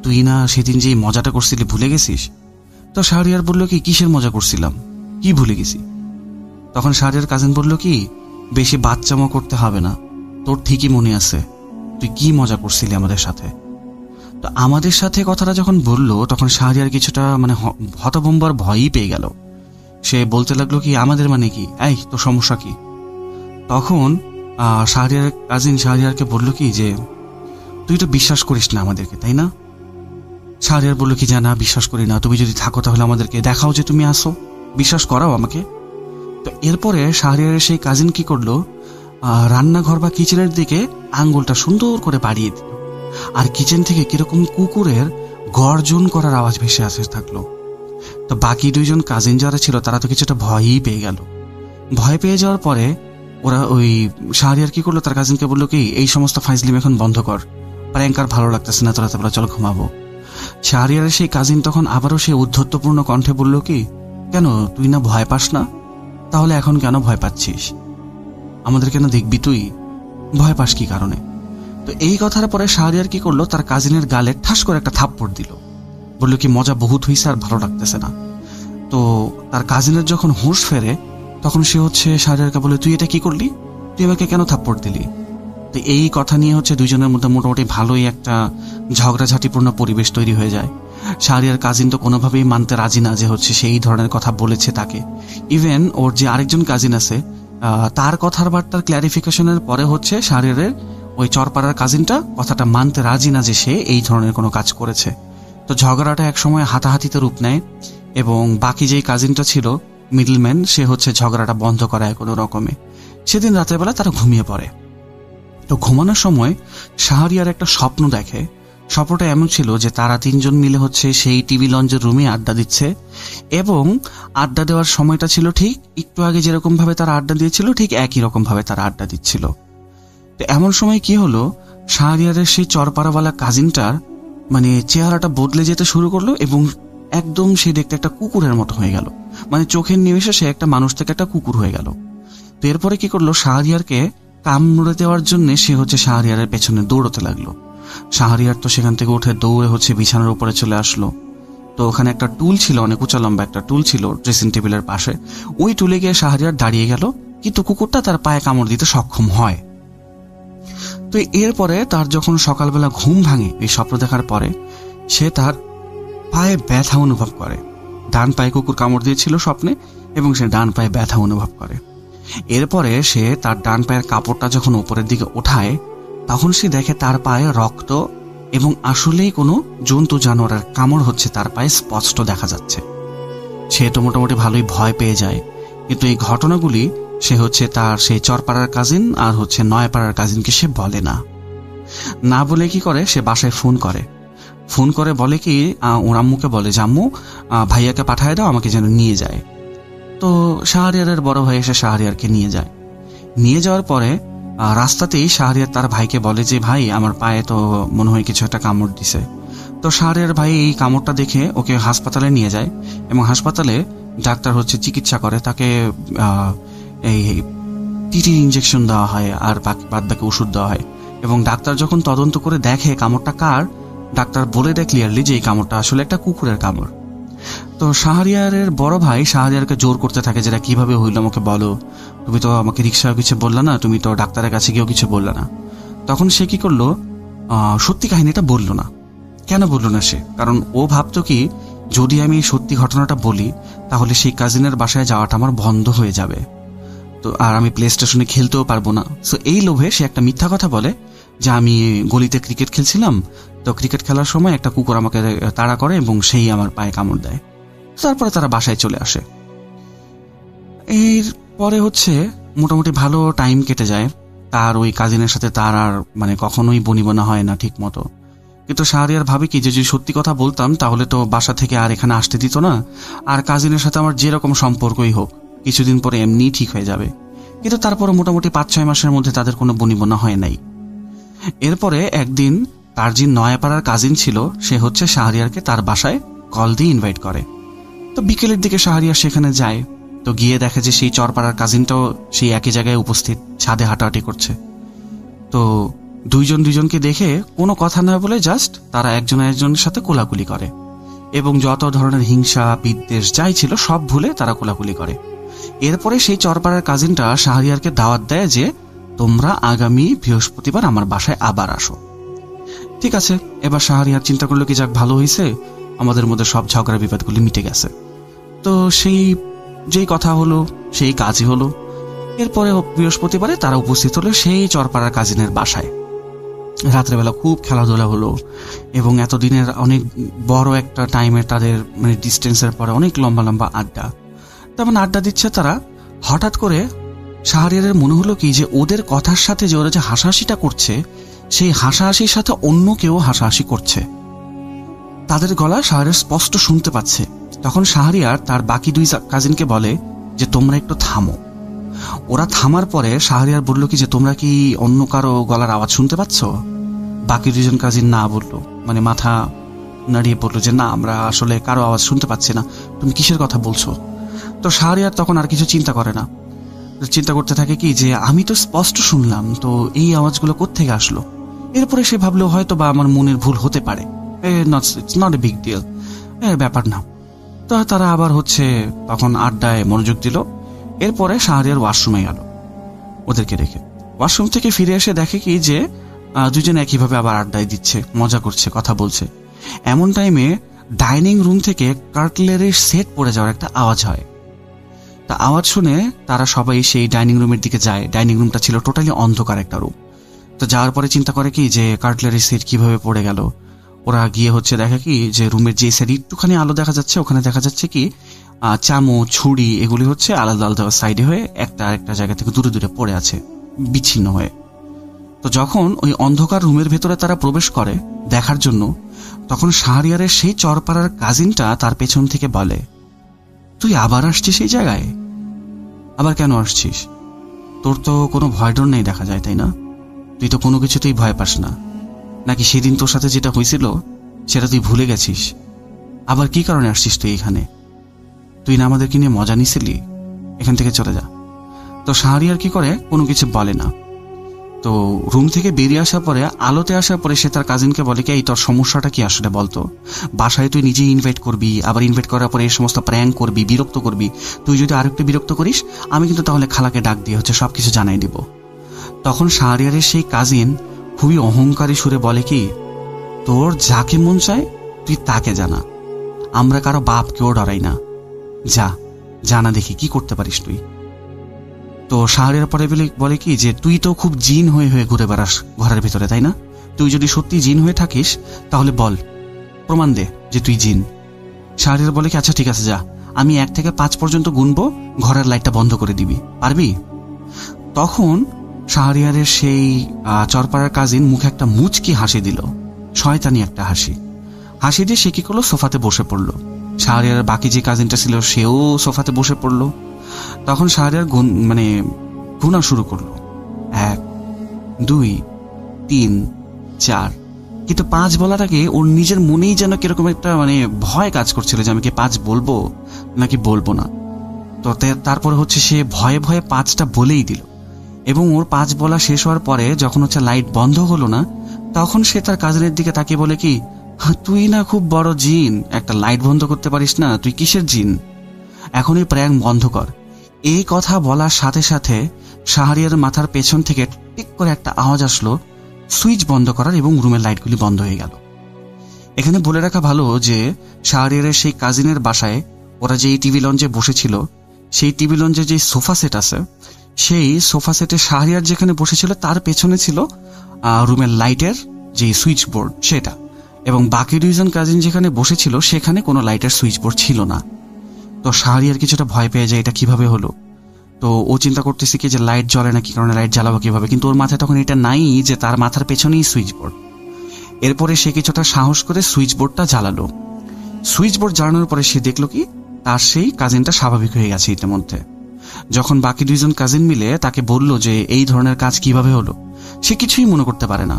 তুই না সেদিন যে মজাটা করছিলি ভুলে গেছিস? তো শাহরিয়ার বলল কি কিসের মজা করছিলাম, কি ভুলে গেছি? তখন শাহরিয়ার কাজিন বলল কি বেশি বাচ্চামো করতে হবে না, তোর ঠিকই মনে আছে তুই কি মজা করছিলি আমাদের সাথে। তো আমাদের সাথে কথাটা যখন বললো তখন শাহরিয়ার কিছুটা মানে হতভম্বার ভয়ই পেয়ে গেল। সে বলতে লাগলো কি আমাদের মানে কি, এই তোর সমস্যা কি? তখন শাহরিয়ার কাজিন শাহরিয়ারকে বলল কি যে তুই তো বিশ্বাস করিস না আমাদেরকে তাই না? শাহরিয়ার বলল কি না বিশ্বাস করি না, তুমি যদি থাকো তাহলে আমাদেরকে দেখাও যে তুমি আসো, বিশ্বাস করাও আমাকে। তো এরপরে শাহরিয়ারের সেই কাজিন কি করলো, রান্নাঘর বা কিচেনের দিকে আঙ্গুলটা সুন্দর করে বাড়িয়ে দিল, আর কিচেন থেকে কিরকম কুকুরের গর্জন করার আওয়াজ ভেসে আসতে থাকলো। তো বাকি 2 জন কাজিন যারা ছিল তারা তো কিছুটা ভয়ই পেয়ে গেল। ভয় পেয়ে যাওয়ার পরে ওরা ওই শাহরিয়ার কি করলো, তার কাজিনকে বললো কি এই সমস্ত ফাইজলিম এখন বন্ধ কর, প্র্যাঙ্ক আর ভালো লাগতেছে না, তো রাতেবেলা চলো ঘুমাবো। শাহরিয়ারের সেই কাজিন তখন আবারও সেই উদ্ধত্তপূর্ণ কণ্ঠে বলল কি, কেন তুই না ভয় পাস না, তাহলে এখন কেন ভয় পাচ্ছিস? আমাদের কেন দেখবি তুই? ভয় পাস কি কারণে? তো এই কথার পরে শাহরিয়ার কি করলো, তার কাজিনের গালে ঠাস করে একটা থাপ্পড় দিল। বললো কি, মজা বহুত হয়েছে আর ভালো লাগতেছে না। তো তার কাজিনের যখন হুঁশ ফেরে তখন সে শাহরিয়ারকে বলে, তুই এটা কি করলি, তুই আমাকে কেন থাপ্পড় দিলি? তো এই কথা নিয়ে দুইজনের মধ্যে মোটামুটি ভালোই একটা ঝগড়াঝাটিপূর্ণ পরিবেশ তৈরি হয়ে যায়। শাহরিয়ার কাজিন তো কোনোভাবেই মানতে রাজি না যে সেই ধরনের কথা বলেছে তাকে। ইভেন ওর যে আরেকজন কাজিন আছে তার কথার বার্তার ক্ল্যারিফিকেশনের পরে শাহরিয়ারের ওই চরপাড়ার কাজিনটা কথাটা মানতে রাজি না যে সে এই ধরনের কোনো কাজ করেছে। তো ঝগড়াটা একসময় হাতাহাতিতে রূপ নেয় এবং বাকি যেই কাজিনটা ছিল মিডলম্যান, সে ঝগড়াটা বন্ধ করায় কোনো রকমে। সেদিন রাতের বেলা তারা ঘুমিয়ে পড়ে। তো ঘুমানোর সময় শাহরিয়ার একটা স্বপ্ন দেখে। স্বপ্নটা এমন ছিল যে তারা তিনজন মিলে সেই টিভি লঞ্চের রুমে আড্ডা দিচ্ছে এবং আড্ডা দেওয়ার সময়টা ছিল ঠিক একটু আগে যেরকম ভাবে তারা আড্ডা দিয়েছিল ঠিক একই রকম ভাবে তারা আড্ডা দিচ্ছিল। তো এমন সময় কি হলো, শাহরিয়ারের সেই চরপাড়াওয়ালা কাজিনটার চেহারাটা বদলে যেতে শুরু করলো এবং একদম সে দেখতে একটা কুকুরের মতো হয়ে গেল। চোখের নিমেষে সে একটা মানুষ থেকে একটা কুকুর হয়ে গেল। তো এরপরে কি করলো, শাহরিয়ারকে কামড়ে দেওয়ার জন্য সে শাহরিয়ারের পেছনে দৌড়তে লাগলো। শাহরিয়ার তো সেখান থেকে উঠে দৌড়ে বিছানার উপরে চলে আসলো। তো ওখানে একটা টুল ছিল, অনেক উঁচা লম্বা একটা টুল ছিল ড্রেসিং টেবিলের পাশে। ওই টুলে গিয়ে শাহরিয়ার দাঁড়িয়ে গেল, কিন্তু কুকুরটা তার পায়ে কামড় দিতে সক্ষম হয়। তো এরপরে তার যখন সকালবেলা ঘুম ভাঙে এই স্বপ্ন দেখার পরে, সে তার পায়ে ব্যথা অনুভব করে। ডান পায়ে কুকুর কামড় দিয়েছিল স্বপ্নে এবং সে ডান পায়ে ব্যথা অনুভব করে। এরপরে সে তার ডান পায়ের কাপড়টা যখন উপরের দিকে ওঠায় তখন সে দেখে তার পায়ে রক্ত এবং আসলেই কোনো জন্তু জানোয়ারের কামড় তার পায়ে স্পষ্ট দেখা যাচ্ছে। সে তো মোটামুটি ভালোই ভয় পেয়ে যায়, কিন্তু এই ঘটনাগুলি সে তার সেই চরপাড়ার কাজিন আর নয়াপাড়ার কাজিনকে সে বলে না বলে কি করে, সে বাসায় ফোন করে বলে কি, ওর আম্মুকে বলে যে আম্মু ভাইয়াকে পাঠায় দাও, আমাকে যেন নিয়ে যায়। তো শাহরিয়ারের বড় ভাই এসে শাহরিয়ারকে নিয়ে যাওয়ার পরে রাস্তাতেই শাহরিয়ার তার ভাইকে বলে যে ভাই, আমার পায়ে তো মনে হয় কিছু একটা কামড় দিছে। তো শাহরিয়ার ভাই এই কামড়টা দেখে ওকে হাসপাতালে নিয়ে যায় এবং হাসপাতালে ডাক্তার চিকিৎসা করে, তাকে এই টিটি ইঞ্জেকশন দেওয়া হয় আর বাদ বাকি ওষুধ দেওয়া হয়। এবং ডাক্তার যখন তদন্ত করে দেখে কামড়টা কার, ডাক্তার বলে দেয় ক্লিয়ারলি যে এই কামড়টা আসলে একটা কুকুরের কামড়। তো শাহরিয়ারের বড় ভাই শাহরিয়ারকে জোর করতে থাকে, যেটা কিভাবে হইল আমাকে বলো, তুমি তো আমাকে রিক্সায় কিছু বললা না, তুমি তো ডাক্তারের কাছে গিয়েও কিছু বললা না। তখন সে কি করলো, সত্যি কাহিনীটা বললো না। কেন বললো না সে? কারণ ও ভাবতো কি, যদি আমি সত্যি ঘটনাটা বলি তাহলে সেই কাজিনের বাসায় যাওয়াটা আমার বন্ধ হয়ে যাবে, তো আর আমি প্লে স্টেশনে খেলতেও পারবো না। সো এই লোভে সে একটা মিথ্যা কথা বলে যে আমি গলিতে ক্রিকেট খেলছিলাম, তো ক্রিকেট খেলার সময় একটা কুকুর আমাকে তাড়া করে এবং সেই আমার পায়ে কামড় দেয়। তারপরে তারা বাসায় চলে আসে। এরপরে মোটামুটি ভালো টাইম কেটে যায়। তার ওই কাজিনের সাথে তার আর কখনোই বনিবনা হয় না ঠিক মতো। কিন্তু শাহরিয়ার ভাবে কি, যে যদি সত্যি কথা বলতাম তাহলে তো বাসা থেকে আর এখানে আসতে দিত না, আর কাজিনের সাথে আমার যেরকম সম্পর্কই হোক কিছুদিন পরে এমনি ঠিক হয়ে যাবে। কিন্তু তারপরে মোটামুটি 5-6 মাসের মধ্যে তাদের কোনো বনিবনা হয় নাই। এরপরে একদিন তার যে নয়াপাড়ার কাজিন ছিল সে শাহরিয়ারকে তার বাসায় কল দিয়ে ইনভাইট করে। তো বিকেলের দিকে শাহরিয়ার সেখানে যায়। তো গিয়ে দেখে যে সেই চরপাড়ার কাজিনটাও সেই একই জায়গায় উপস্থিত, ছাদে হাঁটাহাঁটি করছে। তো দুইজনকে দেখে কোনো কথা না বলে জাস্ট তারা একজন একজনের সাথে কোলাকুলি করে এবং যত ধরনের হিংসা বিদ্বেষ যাই ছিল সব ভুলে তারা কোলাকুলি করে। এরপরে সেই চরপাড়ার কাজিনটা শাহরিয়ারকে দাওয়াত দেয় যে তোমরা আগামী বৃহস্পতিবার আমার বাসায় আবার আসো। ঠিক আছে, এবার শাহরিয়ার চিন্তা করলো কি, যাক ভালো হয়েছে, আমাদের মধ্যে সব ঝগড়া বিবাদগুলি মিটে গেছে। তো সেই যেই কথা হলো সেই কাজই হলো। এরপরে বৃহস্পতিবারে তারা উপস্থিত হলো সেই চরপাড়ার কাজিনের বাসায়। রাত্রেবেলা খুব খেলাধুলা হলো এবং এতদিনের অনেক বড় একটা টাইমের তাদের ডিস্টেন্সের পরে অনেক লম্বা লম্বা আড্ডা। তেমন আড্ডা দিচ্ছে তারা, হঠাৎ করে শাহরিয়ারের মনে হলো কি যে ওদের কথার সাথে যে ওরা যে হাসাহাসিটা করছে সেই হাসাহাসির সাথে অন্য কেউ হাসাহাসি করছে। তাদের গলা শাহরিয়ার স্পষ্ট শুনতে পাচ্ছে। তখন শাহরিয়ার তার বাকি 2 কাজিনকে বলে যে তোমরা একটু থামো। ওরা থামার পরে শাহরিয়ার বলল কি যে তোমরা কি অন্য কারো গলার আওয়াজ শুনতে পাচ্ছ? বাকি দুজন কাজিন না বললো, মানে মাথা নাড়িয়ে বললো যে না, আমরা আসলে কারো আওয়াজ শুনতে পাচ্ছি না, তুমি কিসের কথা বলছো। তো শাহরিয়ার তখন আর কিছু চিন্তা করে না, চিন্তা করতে থাকে কি যে আমি তো স্পষ্ট শুনলাম, তো এই আওয়াজগুলো কোত্থেকে আসলো। এরপরে সে ভাবলো হয়তো বা আমার মনের ভুল হতে পারে, it's not a big deal, ব্যাপার না। তো তারা আবার তখন আড্ডায় মনোযোগ দিল। এরপরে শাহরিয়ার ওয়াশরুমে গেল ওদেরকে রেখে। ওয়াশরুম থেকে ফিরে এসে দেখে কি যে দুজন একইভাবে আবার আড্ডায় দিচ্ছে, মজা করছে, কথা বলছে। এমন টাইমে ডাইনিং রুম থেকে কাটলারির সেট পড়ে যাওয়ার একটা আওয়াজ হয়। তা আওয়াজ শুনে তারা সবাই সেই ডাইনিং রুমের দিকে যায়। ডাইনিং রুমটা ছিল টোটালি অন্ধকার একটা রুম। তো যাওয়ার পরে চিন্তা করে কি যে কাটলারির সেট কিভাবে পড়ে গেল। ওরা গিয়ে দেখে কি যে রুমের যে সাইড একটুখানি আলো দেখা যাচ্ছে, ওখানে দেখা যাচ্ছে কি চামচ, ছুরি এগুলি আলাদা আলাদা সাইডে হয়ে একটা আরেকটা জায়গা থেকে দূরে দূরে পড়ে আছে, বিচ্ছিন্ন হয়ে। তো যখন ওই অন্ধকার রুমের ভেতরে তারা প্রবেশ করে দেখার জন্য, তখন শাহরিয়ারের সেই চরপাড়ার কাজিনটা তার পেছন থেকে বলে, তুই আবার আসছিস এই জায়গায়? আবার কেন আসছিস? তোর তো কোনো ভয় ডর নেই দেখা যায়, তাই না? তুই তো কোনো কিছুতেই ভয় পাস না, নাকি সেদিন তোর সাথে যেটা হয়েছিল সেটা তুই ভুলে গেছিস? আবার কি কারণে আসছিস তুই এখানে? তুই না আমাদেরকে নিয়ে মজা নিছিলি? এখান থেকে চলে যা। তো শাহরিয়ার কি করে, কোনো কিছু বলে না। তো রুম থেকে বেরিয়ে আসার পরে, আলোতে আসার পরে সে তার কাজিনকে বলে কি, এই তোর সমস্যাটা কি আসলে বলতো? বাসায় তুই নিজেই ইনভাইট করবি, আবার ইনভাইট করার পরে এই সমস্ত প্র্যাঙ্ক করবি, বিরক্ত করবি। তুই যদি আরেকটু বিরক্ত করিস, আমি কিন্তু তাহলে খালাকে ডাক দিয়ে সবকিছু জানাই দিব। তখন শাহরিয়ারের সেই কাজিন খুবই অহংকারী সুরে বলে কি, তোর যাকে মন চায় তুই তাকে জানা, আমরা কারো বাপ কেউ ডরাই না, যা জানা দেখি কি করতে পারিস তুই। তো শাহরিয়ার পরে বলে কি যে তুই তো খুব জিন হয়ে ঘুরে বেড়াস ঘরের ভিতরে, তাই না? তুই যদি সত্যি জিন হয়ে থাকিস তাহলে বল, প্রমাণ দে যে তুই জিন। শাহরিয়ার বলে কি, আচ্ছা ঠিক আছে, যা, আমি 1 থেকে 5 পর্যন্ত গুনবো, ঘরের লাইটটা বন্ধ করে দিবি, পারবি? তখন শাহরিয়ারের সেই চরপাড়ার কাজিন মুখে একটা মুচকি হাসি দিল, শয়তানি একটা হাসি দিয়ে সে কি করলো, সোফাতে বসে পড়লো। শাহরিয়ারের বাকি যে কাজিনটা ছিল সেও সোফাতে বসে পড়লো। তখন শাহরিয়ার গুনা শুরু করলো, 1 2 3 4, কিন্তু 5 বলার আগে ওর নিজের মনেই যেন কিরকম একটা ভয় কাজ করছিল যে আমি কি 5 বলবো নাকি বলবো না। তো তারপরে সে ভয়ে ভয়ে 5টা বলেই দিল। এবং ওর 5 বলা শেষ হওয়ার পরে যখন লাইট বন্ধ হলো না, তখন সে তার কাজিনের দিকে তাকিয়ে বলে কি, তুই না খুব বড় জিন, একটা লাইট বন্ধ করতে পারিস না, তুই কিসের জিন? এখনই প্র্যাঙ্ক বন্ধ কর। এই কথা বলার সাথে সাথে শাহরিয়ার মাথার পেছন থেকে টিক করে একটা আওয়াজ আসলো, সুইচ বন্ধ করার, এবং রুমের লাইটগুলি বন্ধ হয়ে গেল। এখানে বলে রাখা ভালো যে শাহরিয়ারের সেই কাজিনের বাসায় ওরা যে টিভি লঞ্চে বসেছিল, সেই টিভি লঞ্চে যে সোফা সেট আছে, সেই সোফা সেটে শাহরিয়ার যেখানে বসেছিল তার পেছনে ছিল রুমের লাইটের যে সুইচ বোর্ড সেটা, এবং বাকি 2 জন কাজিন যেখানে বসেছিল সেখানে কোনো লাইটের সুইচ বোর্ড ছিল না। তো শাহরিয়ার কিছুটা ভয় পেয়ে যায়, এটা কিভাবে হলো। তো ও চিন্তা করতেছে কি যে লাইট জ্বলে না, কি কারণে লাইট জ্বালাবো কিভাবে, কিন্তু ওর মাথায় তখন এটা নাই যে তার মাথার পেছনেই সুইচ বোর্ড। এরপরে সে কিছুটা সাহস করে সুইচ বোর্ডটা জ্বালালো। সুইচ বোর্ড জ্বালানোর পরে সে দেখলো কি তার সেই কাজিনটা স্বাভাবিক হয়ে গেছে ইতিমধ্যে। যখন বাকি 2 জন কাজিন মিলে তাকে বলল যে এই ধরনের কাজ কিভাবে হলো, সে কিছুই মনে করতে পারে না,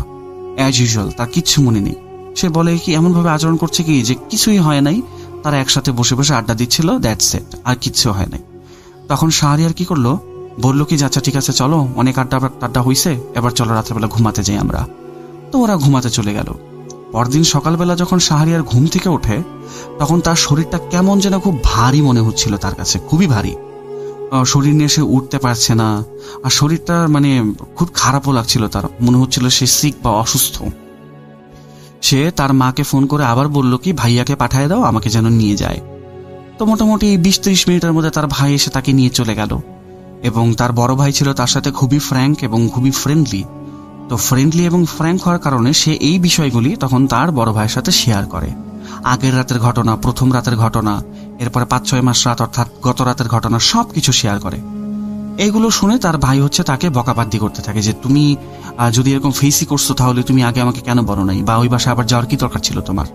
অ্যাজ ইউজুয়াল তার কিচ্ছু মনে নেই। সে বলে কি এমনভাবে আচরণ করছে কি যে কিছুই হয় নাই, তারা একসাথে বসে বসে আড্ডা দিচ্ছিল, দ্যাটস ইট, আর কিচ্ছু হয় নাই। তখন শাহরিয়ার কি করলো, বললো কি আচ্ছা ঠিক আছে চলো, অনেক আড্ডা হয়েছে, এবার চলো রাত্রেবেলা ঘুমাতে যাই আমরা। তো ওরা ঘুমাতে চলে গেল। পরদিন সকালবেলা যখন শাহরিয়ার ঘুম থেকে ওঠে, তখন তার শরীরটা কেমন যেন খুব ভারী মনে হচ্ছিল, তার কাছে খুবই ভারী। শরীর নিয়ে সে উঠতে পারছে না, আর শরীরটা খুব খারাপও লাগছিল, তার মনে হচ্ছিল সে সিক বা অসুস্থ। সে তার মাকে ফোন করে আবার বলল কি ভাইয়াকে পাঠিয়ে দাও, আমাকে যেন নিয়ে যায়। তো মোটামুটি 20-30 মিনিটের মধ্যে তার ভাই এসে তাকে নিয়ে চলে গেল। এবং তার বড় ভাই ছিল তার সাথে খুবই ফ্র্যাঙ্ক এবং খুবই ফ্রেন্ডলি। তো ফ্রেন্ডলি এবং ফ্র্যাঙ্ক হওয়ার কারণে সে এই বিষয়গুলি তখন তার বড় ভাইয়ের সাথে শেয়ার করে। আগের রাতের ঘটনা, প্রথম রাতের ঘটনা, এরপরে 5-6 মাস রাত অর্থাৎ গত রাতের ঘটনা সবকিছু শেয়ার করে। এইগুলো শুনে তার ভাই তাকে বকাবাদ্দি করতে থাকে যে তুমি যদি এরকম ফেসই করছো তাহলে তুমি আগে আমাকে কেন বলো নাই, বা ওই বাসায় আবার যাওয়ার কি দরকার ছিল তোমার।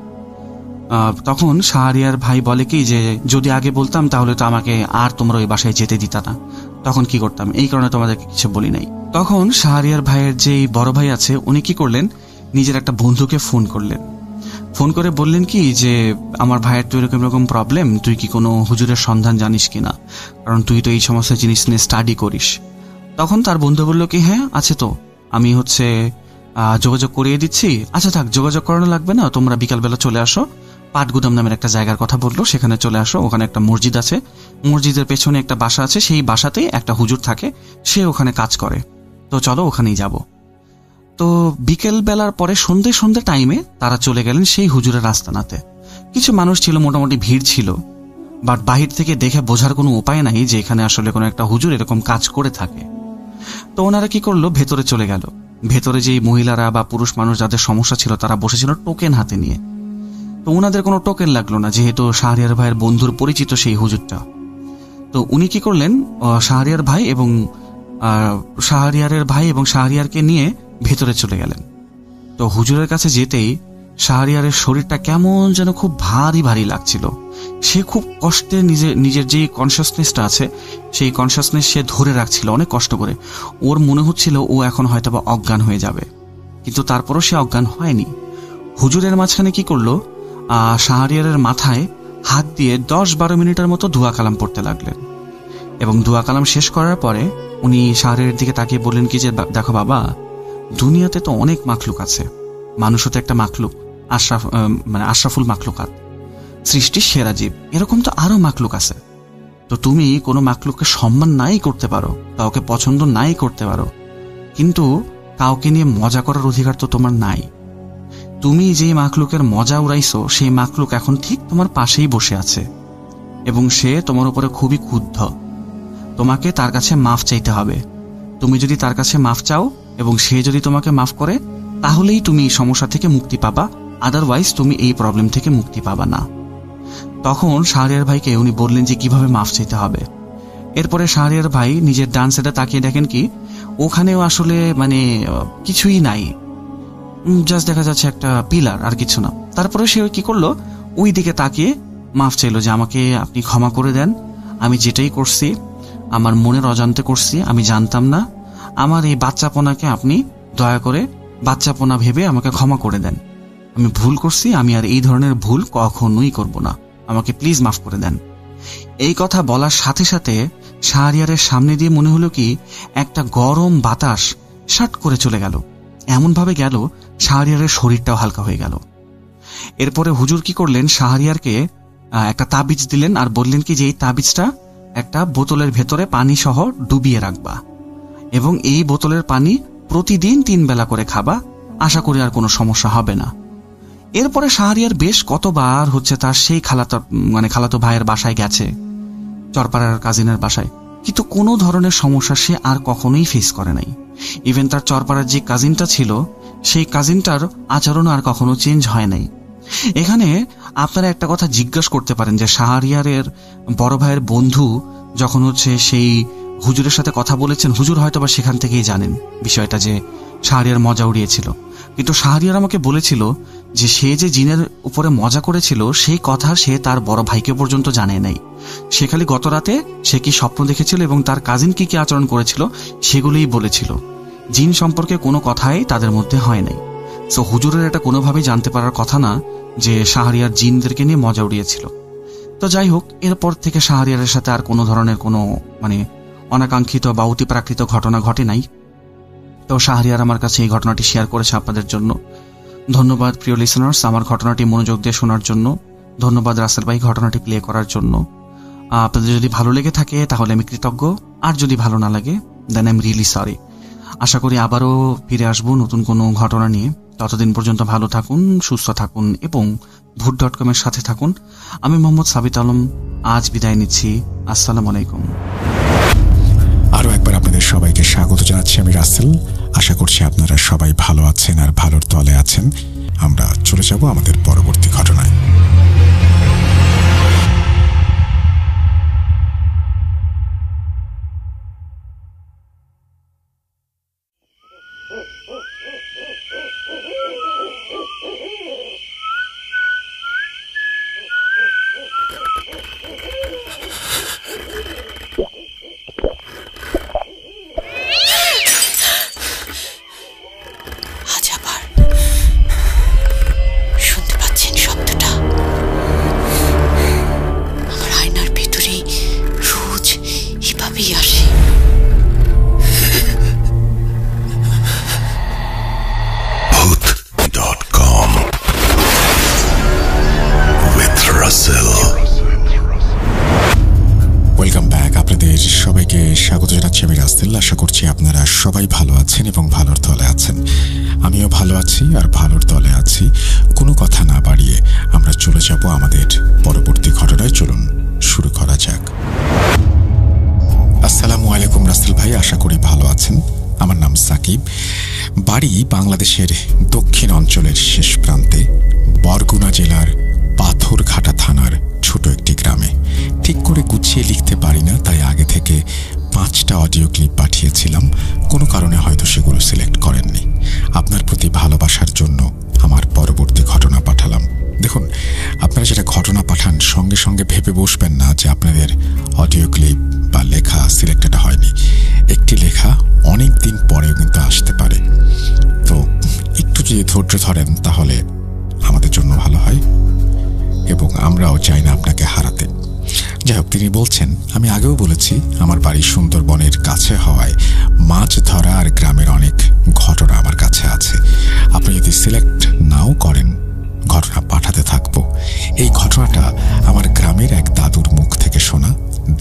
তখন শাহরিয়ার ভাই বলে কি যে যদি আগে বলতাম তাহলে তো আমাকে আর তোমরা ওই বাসায় যেতে দিতা না, তখন কি করতাম, এই কারণে তোমাদেরকে কিছু বলি নাই। তখন শাহরিয়ার ভাইয়ের যে বড় ভাই আছে উনি কি করলেন, নিজের একটা বন্ধুকে ফোন করলেন। ফোন করে বললেন কি যে আমার ভাইয়ের তো এরকম এরকম প্রবলেম, তুই কি কোনো হুজুরের সন্ধান জানিস কিনা, কারণ তুই তো এই সমস্ত জিনিস নিয়ে স্টাডি করিস। তখন তার বন্ধু বলল কি হ্যাঁ আছে তো, আমি যোগাযোগ করিয়ে দিচ্ছি। আচ্ছা থাক, যোগাযোগ করানো লাগবে না, তোমরা বিকালবেলা চলে আসো, পাটগুদাম নামের একটা জায়গার কথা বললো, সেখানে চলে আসো। ওখানে একটা মসজিদ আছে, মসজিদের পেছনে একটা বাসা আছে, সেই বাসাতেই একটা হুজুর থাকে, সে ওখানে কাজ করে, তো চলো ওখানেই যাব। তো বিকেল বেলার পরে সন্ধ্যে টাইমে তারা চলে গেলেন সেই হুজুরের আস্তানাতে। কিছু মানুষ ছিল, মোটামুটি ভিড় ছিল, বাট বাহির থেকে দেখে বোঝার কোনো উপায় নাই যে এখানে আসলে কোনো একটা হুজুর এরকম কাজ করে থাকে। তো ওনারা কি করলো, ভেতরে চলে গেল। ভেতরে যেই মহিলারা বা পুরুষ মানুষ যাদের সমস্যা ছিল তারা বসেছিল টোকেন হাতে নিয়ে। তো ওনাদের কোনো টোকেন লাগলো না, যেহেতু শাহরিয়ার ভাইয়ের বন্ধুর পরিচিত সেই হুজুরটা। তো উনি কি করলেন, শাহরিয়ারের ভাই এবং শাহরিয়ারকে নিয়ে ভেতরে চলে গেলেন। তো হুজুরের কাছে যেতেই শাহরিয়ারের শরীরটা কেমন যেন খুব ভারী ভারী লাগছিল। সে খুব কষ্টে নিজের যে কনসিয়াসনেসটা আছে সেই কনসিয়াসনেস সে ধরে রাখছিল অনেক কষ্ট করে। ওর মনে হচ্ছিল ও এখন হয়তো বা অজ্ঞান হয়ে যাবে, কিন্তু তারপরও সে অজ্ঞান হয়নি। হুজুরের মাঝখানে কি করলো, শাহরিয়ারের মাথায় হাত দিয়ে 10-12 মিনিটের মতো দোয়া কালাম পড়তে লাগলেন। এবং দোয়া কালাম শেষ করার পরে উনি শাহরিয়ারের দিকে তাকিয়ে বললেন কি যে দেখো বাবা, দুনিয়াতে তো অনেক মাখলুক আছে, মানুষও তো একটা মাখলুক, আশরাফুল মাখলুকাত, সৃষ্টির সেরা জীব, এরকম তো আরো মাখলুক আছে। তো তুমি কোনো মাখলুককে সম্মান নাই করতে পারো, কাউকে পছন্দ নাই করতে পারো, কিন্তু কাউকে নিয়ে মজা করার অধিকার তো তোমার নাই। তুমি যে মাখলুকের মজা উড়াইছো সেই মাখলুক এখন ঠিক তোমার পাশেই বসে আছে এবং সে তোমার উপরে খুবই ক্ষুব্ধ। তোমাকে তার কাছে মাফ চাইতে হবে। তুমি যদি তার কাছে মাফ চাও এবং সে যদি তোমাকে মাফ করে, তাহলেই তুমি এই সমস্যা থেকে মুক্তি পাবা, আদারওয়াইজ তুমি এই প্রবলেম থেকে মুক্তি পাবা না। তখন শাহরিয়ার ভাইকে উনি বললেন যে কিভাবে মাফ চাইতে হবে। এরপরে শাহরিয়ার ভাই নিজের ডান সাইডে তাকিয়ে দেখেন কি ওখানেও আসলে কিছুই নাই, জাস্ট দেখা যাচ্ছে একটা পিলার, আর কিছু না। তারপরে সে কি করলো, ওই দিকে তাকিয়ে মাফ চাইলো যে আমাকে আপনি ক্ষমা করে দেন, আমি যেটাই করছি আমার মনের অজান্তে করছি, আমি জানতাম না, আমার এই বাচ্চাপনাকে আপনি দয়া করে বাচ্চাপনা ভেবে আমাকে ক্ষমা করে দেন, আমি ভুল করছি, আমি আর এই ধরনের ভুল কখনোই করব না, আমাকে প্লিজ মাফ করে দেন। এই কথা বলার সাথে সাথে শাহরিয়ারের সামনে দিয়ে মনে হলো কি একটা গরম বাতাস শাট করে চলে গেল, এমন ভাবে গেল শাহরিয়ারের শরীরটাও হালকা হয়ে গেল। এরপরে হুজুর কি করলেন, শাহরিয়ারকে একটা তাবিজ দিলেন আর বললেন কি যে এই তাবিজটা একটা বোতলের ভেতরে পানি সহ ডুবিয়ে রাখবা এবং এই বোতলের পানি প্রতিদিন 3 বেলা করে খাবা, আশা করি আর কোনো সমস্যা হবে না। এরপরে শাহরিয়ার বেশ কতবার তার সেই খালাতো ভাইয়ের বাসায় গেছে, চরপাড়ার কাজিনের বাসায়, কিন্তু কোনো ধরনের সমস্যা সে আর কখনোই ফেস করে নাই। ইভেন তার চরপাড়ার যে কাজিনটা ছিল সেই কাজিনটার আচরণ আর কখনো চেঞ্জ হয় নাই। এখানে আপনারা একটা কথা জিজ্ঞাসা করতে পারেন যে শাহরিয়ারের বড় ভাইয়ের বন্ধু যখন সেই হুজুরের সাথে কথা বলেছেন, হুজুর হয়তো বা সেখান থেকেই জানেন বিষয়টা যে শাহরিয়ার মজা উড়িয়েছিল, কিন্তু শাহরিয়ার আমাকে বলেছিল যে সে যে জিনের উপরে মজা করেছিল সেই কথা সে তার বড় ভাইকে পর্যন্ত জানে নাই। সে খালি গত রাতে সে কি স্বপ্ন দেখেছিল এবং তার কাজিন কি কি আচরণ করেছিল সেগুলোই বলেছিল, জিন সম্পর্কে কোনো কথাই তাদের মধ্যে হয় নাই। সো হুজুরের এটা কোনোভাবেই জানতে পারার কথা না যে শাহরিয়ার জিনদেরকে নিয়ে মজা উড়িয়েছিল। তো যাই হোক, এরপর থেকে শাহরিয়ারের সাথে আর কোনো ধরনের কোনো অনাকাঙ্ক্ষিত বা অতিপ্রাকৃত ঘটনা ঘটে নাই। তো শাহরিয়ার আমার কাছে এই ঘটনাটি শেয়ার করেছে আপনাদের জন্য। ধন্যবাদ প্রিয় লিসেনার্স আমার ঘটনাটি মনোযোগ দিয়ে শোনার জন্য, ধন্যবাদ রাসেল ভাই ঘটনাটি প্লে করার জন্য। আপনাদের যদি ভালো লেগে থাকে তাহলে আমি কৃতজ্ঞ, আর যদি ভালো না লাগে then I am really sorry. আশা করি আবারও ফিরে আসবো নতুন কোনো ঘটনা নিয়ে। ততদিন পর্যন্ত ভালো থাকুন, সুস্থ থাকুন এবং ভূত.com এর সাথে থাকুন। আমি মোহাম্মদ সাবিত আলম আজ বিদায় নিচ্ছি। আসসালামু আলাইকুম। আরও একবার আপনাদের সবাইকে স্বাগত জানাচ্ছি আমি রাসেল। আশা করছি আপনারা সবাই ভালো আছেন আর ভালোর তলে আছেন। আমরা চলে যাব আমাদের পরবর্তী ঘটনায়। করছি আমি রাসেল। আশা করছি আপনারা সবাই ভালো আছেন এবং ভালোর তলে আছেন। আমিও ভালো আছি আর ভালোর তলে আছি। কোনো কথা না বাড়িয়ে আমরা চলে যাব আমাদের পরবর্তী ঘটনায়। চলুন শুরু করা যাক। আসসালামু আলাইকুম রাসেল ভাই, আশা করি ভালো আছেন। আমার নাম সাকিব, বাড়ি বাংলাদেশের দক্ষিণ অঞ্চলের শেষ প্রান্তে, বরগুনা জেলার পাথরঘাটা থানার ছোট একটি গ্রামে। ঠিক করে গুছিয়ে লিখতে পারি না, তাই আগে থেকে 5টা অডিও ক্লিপ পাঠিয়েছিলাম। কোনো কারণে হয়তো সেগুলো সিলেক্ট করেননি। আপনার প্রতি ভালোবাসার জন্য আমার পরবর্তী ঘটনা পাঠালাম। দেখুন, আপনারা যেটা ঘটনা পাঠান সঙ্গে সঙ্গে ভেবে বসবেন না যে আপনাদের অডিও ক্লিপ বা লেখা সিলেক্টেড হয়নি। একটি লেখা অনেক দিন পরেও কিন্তু আসতে পারে, তো একটু যদি ধৈর্য ধরেন তাহলে আমাদের জন্য ভালো হয় এবং আমরাও চাই না আপনাকে হারাতে। যাই হোক, তিনি বলছেন, আমি আগেও বলেছি আমার বাড়ি সুন্দরবনের কাছে হওয়ায় মাছ ধরা আর গ্রামের অনেক ঘটনা আমার কাছে আছে। আপনি যদি সিলেক্ট নাও করেন, ঘটনা পাঠাতে থাকবো। এই ঘটনাটা আমার গ্রামের এক দাদুর মুখ থেকে শোনা।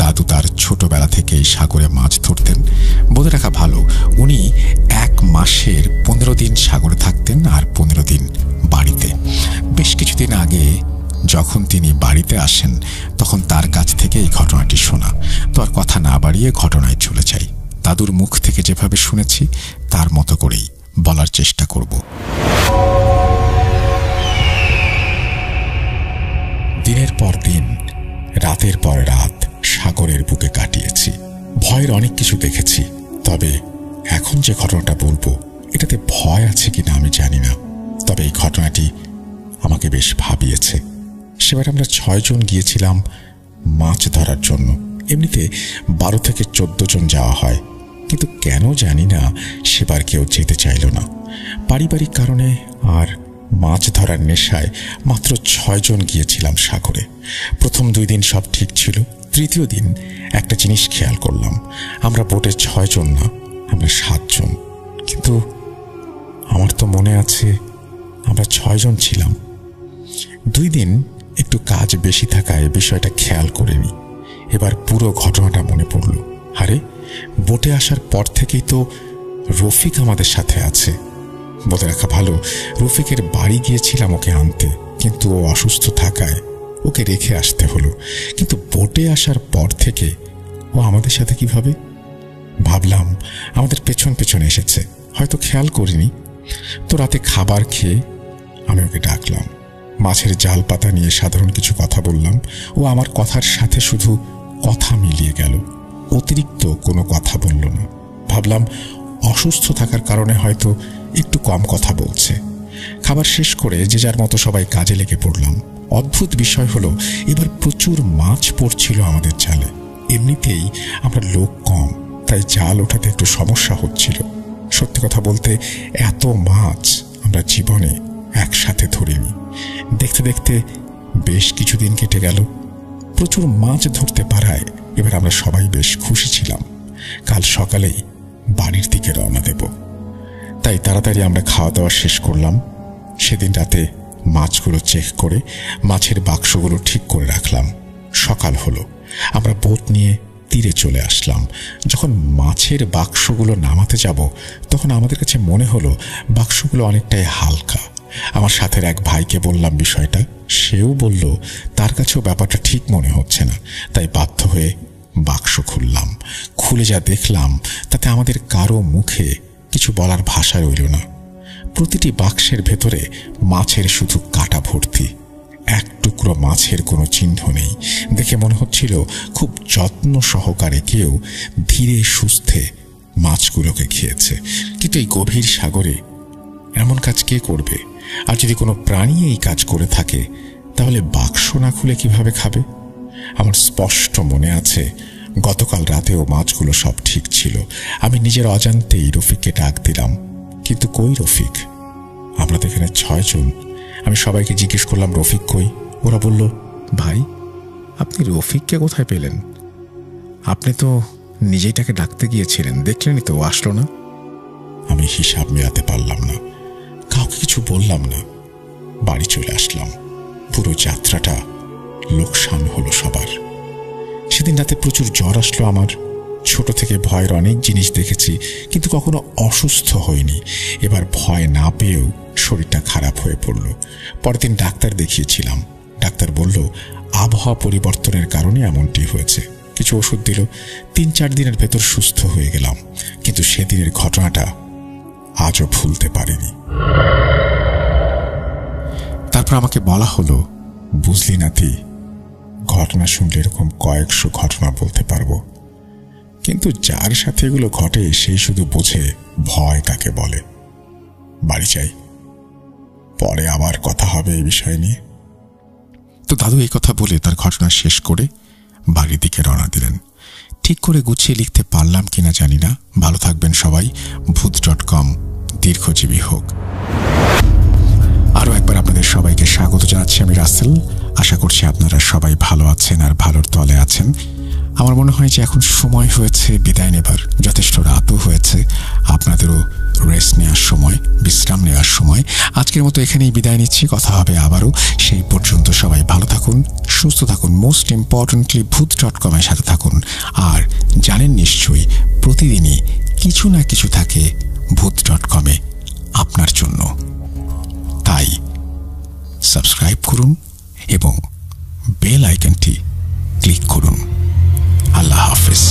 দাদু তার ছোটবেলা থেকেই সাগরে মাছ ধরতেন। বলে রাখা ভালো, উনি 1 মাসের 15 দিন সাগরে থাকতেন আর 15 দিন বাড়িতে। বেশ কিছুদিন আগে যখন তিনি বাড়িতে আসেন তখন তার কাছ থেকে এই ঘটনাটি শোনা। তো আর কথা না বাড়িয়ে ঘটনায় চলে যাই। দাদুর মুখ থেকে যেভাবে শুনেছি তার মতো করেই বলার চেষ্টা করব। দিনের পর দিন, রাতের পর রাত সাগরের বুকে কাটিয়েছি। ভয়ের অনেক কিছু দেখেছি, তবে এখন যে ঘটনাটা বলবো এটাতে ভয় আছে কিনা আমি জানি না। তবে এই ঘটনাটি আমাকে বেশ ভাবিয়েছে। সেবার আমরা 6 জন গিয়েছিলাম মাছ ধরার জন্য। এমনিতে 12 থেকে 14 জন যাওয়া হয়, কিন্তু কেন জানি না সেবার কেউ যেতে চাইল না। পারিবারিক কারণে আর মাছ ধরার নেশায় মাত্র 6 জন গিয়েছিলাম সাগরে। প্রথম 2 দিন সব ঠিক ছিল। তৃতীয় দিন একটা জিনিস খেয়াল করলাম, আমরা বোটে 6 জন না, আমরা 7 জন। কিন্তু আমার তো মনে আছে আমরা 6 জন ছিলাম। 2 দিন একটু কাজ বেশি থাকায় বিষয়টা খেয়াল করিনি। এবার পুরো ঘটনাটা মনে পড়ল। আরে, বোটে আসার পর থেকেই তো রফিক আমাদের সাথে আছে। বলে রাখা ভালো, রফিকের বাড়ি গিয়েছিলাম ওকে আনতে, কিন্তু ও অসুস্থ থাকায় ওকে রেখে আসতে হলো। কিন্তু বোটে আসার পর থেকে ও আমাদের সাথে কিভাবে? ভাবলাম আমাদের পেছন পেছন এসেছে, হয়তো খেয়াল করিনি। তো রাতে খাবার খেয়ে আমি ওকে ডাকলাম। মাছের জাল পাতা নিয়ে সাধারণ কিছু কথা বললাম। ও আমার কথার সাথে শুধু কথা মিলিয়ে গেল, অতিরিক্ত কোনো কথা বলল না। ভাবলাম অসুস্থ থাকার কারণে হয়তো একটু কম কথা বলছে। খাবার শেষ করে যে যার মতো সবাই কাজে লেগে পড়লাম। অদ্ভুত বিষয় হলো, এবার প্রচুর মাছ পড়ছিল আমাদের জালে। এমনিতেই আমরা লোক কম, তাই জাল ওঠাতে একটু সমস্যা হচ্ছিল। সত্যি কথা বলতে এত মাছ আমরা জীবনে একসাথে ধরিনি। দেখতে দেখতে বেশ কিছুদিন কেটে গেল। প্রচুর মাছ ধরতে পারায় এবার আমরা সবাই বেশ খুশি ছিলাম। কাল সকালেই বাড়ির দিকে রওনা দেব, তাই তাড়াতাড়ি আমরা খাওয়া দাওয়া শেষ করলাম। সেদিন রাতে মাছগুলো চেক করে মাছের বাক্সগুলো ঠিক করে রাখলাম। সকাল হলো, আমরা বোট নিয়ে তীরে চলে আসলাম। যখন মাছের বাক্সগুলো নামাতে যাব তখন আমাদের কাছে মনে হলো বাক্সগুলো অনেকটাই হালকা। আমার সাথের এক ভাইকে বললাম বিষয়টা, সেও বলল তার কাছেও ব্যাপারটা ঠিক মনে হচ্ছে না। তাই বাধ্য হয়ে বাক্স খুললাম। খুলে যা দেখলাম তাতে আমাদের কারো মুখে কিছু বলার ভাষা রইল না। প্রতিটি বাক্সের ভেতরে মাছের শুধু কাটা ভর্তি। এক টুকরো মাছের কোনো চিহ্ন নেই। দেখে মনে হচ্ছিল খুব যত্ন সহকারে কেউ ধীরে সুস্থে মাছগুলোকে খেয়েছে। কিন্তু এই গভীর সাগরে এমন কাজ কে করবে? আর যদি কোনো প্রাণী এই কাজ করে থাকে তাহলে বাক্স না খুলে কিভাবে খাবে? আমার স্পষ্ট মনে আছে গতকাল রাতেও মাছগুলো সব ঠিক ছিল। আমি নিজের অজান্তেই রফিককে ডাক দিলাম, কিন্তু কই রফিক? আমরা তো এখানে 6 জন। আমি সবাইকে জিজ্ঞেস করলাম রফিক কই? ওরা বলল, ভাই আপনি রফিককে কোথায় পেলেন? আপনি তো নিজেই তাকে ডাকতে গিয়েছিলেন, দেখলেনই তো ও আসলো না। আমি হিসাব মেলাতে পারলাম না, কাউকে কিছু বললাম না, বাড়ি চলে আসলাম। পুরো যাত্রাটা লোকসান হলো সবার। সেদিন রাতে প্রচুর জ্বর আসলো আমার। ছোট থেকে ভয়ের অনেক জিনিস দেখেছি, কিন্তু কখনো অসুস্থ হইনি। এবার ভয় না পেয়েও শরীরটা খারাপ হয়ে পড়ল। পরের দিন ডাক্তার দেখিয়েছিলাম। ডাক্তার বলল আবহাওয়া পরিবর্তনের কারণে এমনটি হয়েছে। কিছু ওষুধ দিল। 3-4 দিনের ভেতর সুস্থ হয়ে গেলাম। কিন্তু সেদিনের ঘটনাটা আজও ভুলতে পারিনি। তারপর আমাকে বলা হলো, বুঝলি নাতি, ঘটনা শুনলে এরকম কয়েকশো ঘটনা বলতে পারবো, কিন্তু যার সাথে এগুলো ঘটে সেই শুধু বোঝে ভয় কাকে বলে। বাড়ি যাই, পরে আবার কথা হবে এই বিষয় নিয়ে। তো দাদু এই কথা বলে তার ঘটনা শেষ করে বাড়ির দিকে রওনা দিলেন। ঠিক করে গুছিয়ে লিখতে পারলাম কিনা জানি না। ভালো থাকবেন সবাই। ভূত.com দীর্ঘজীবী হোক। আরও একবার আপনাদের সবাইকে স্বাগত জানাচ্ছি। আমি রাসেল। আশা করছি আপনারা সবাই ভালো আছেন আর ভালোর তলে আছেন। আমার মনে হয় যে এখন সময় হয়েছে বিদায় নেবার। যথেষ্ট রাতও হয়েছে, আপনাদেরও রেস্ট নেওয়ার সময়, বিশ্রাম নেওয়ার সময়। আজকের মতো এখানেই বিদায় নিচ্ছি। কথা হবে আবারও। সেই পর্যন্ত সবাই ভালো থাকুন, সুস্থ থাকুন। মোস্ট ইম্পর্টেন্টলি ভূত.com এর সাথে থাকুন। আর জানেন নিশ্চয়ই প্রতিদিনই কিছু না কিছু থাকে ভূত.com এ আপনার জন্য। তাই সাবস্ক্রাইব করুন এবং বেল আইকনটি ক্লিক করুন। আল্লাহ হাফেজ।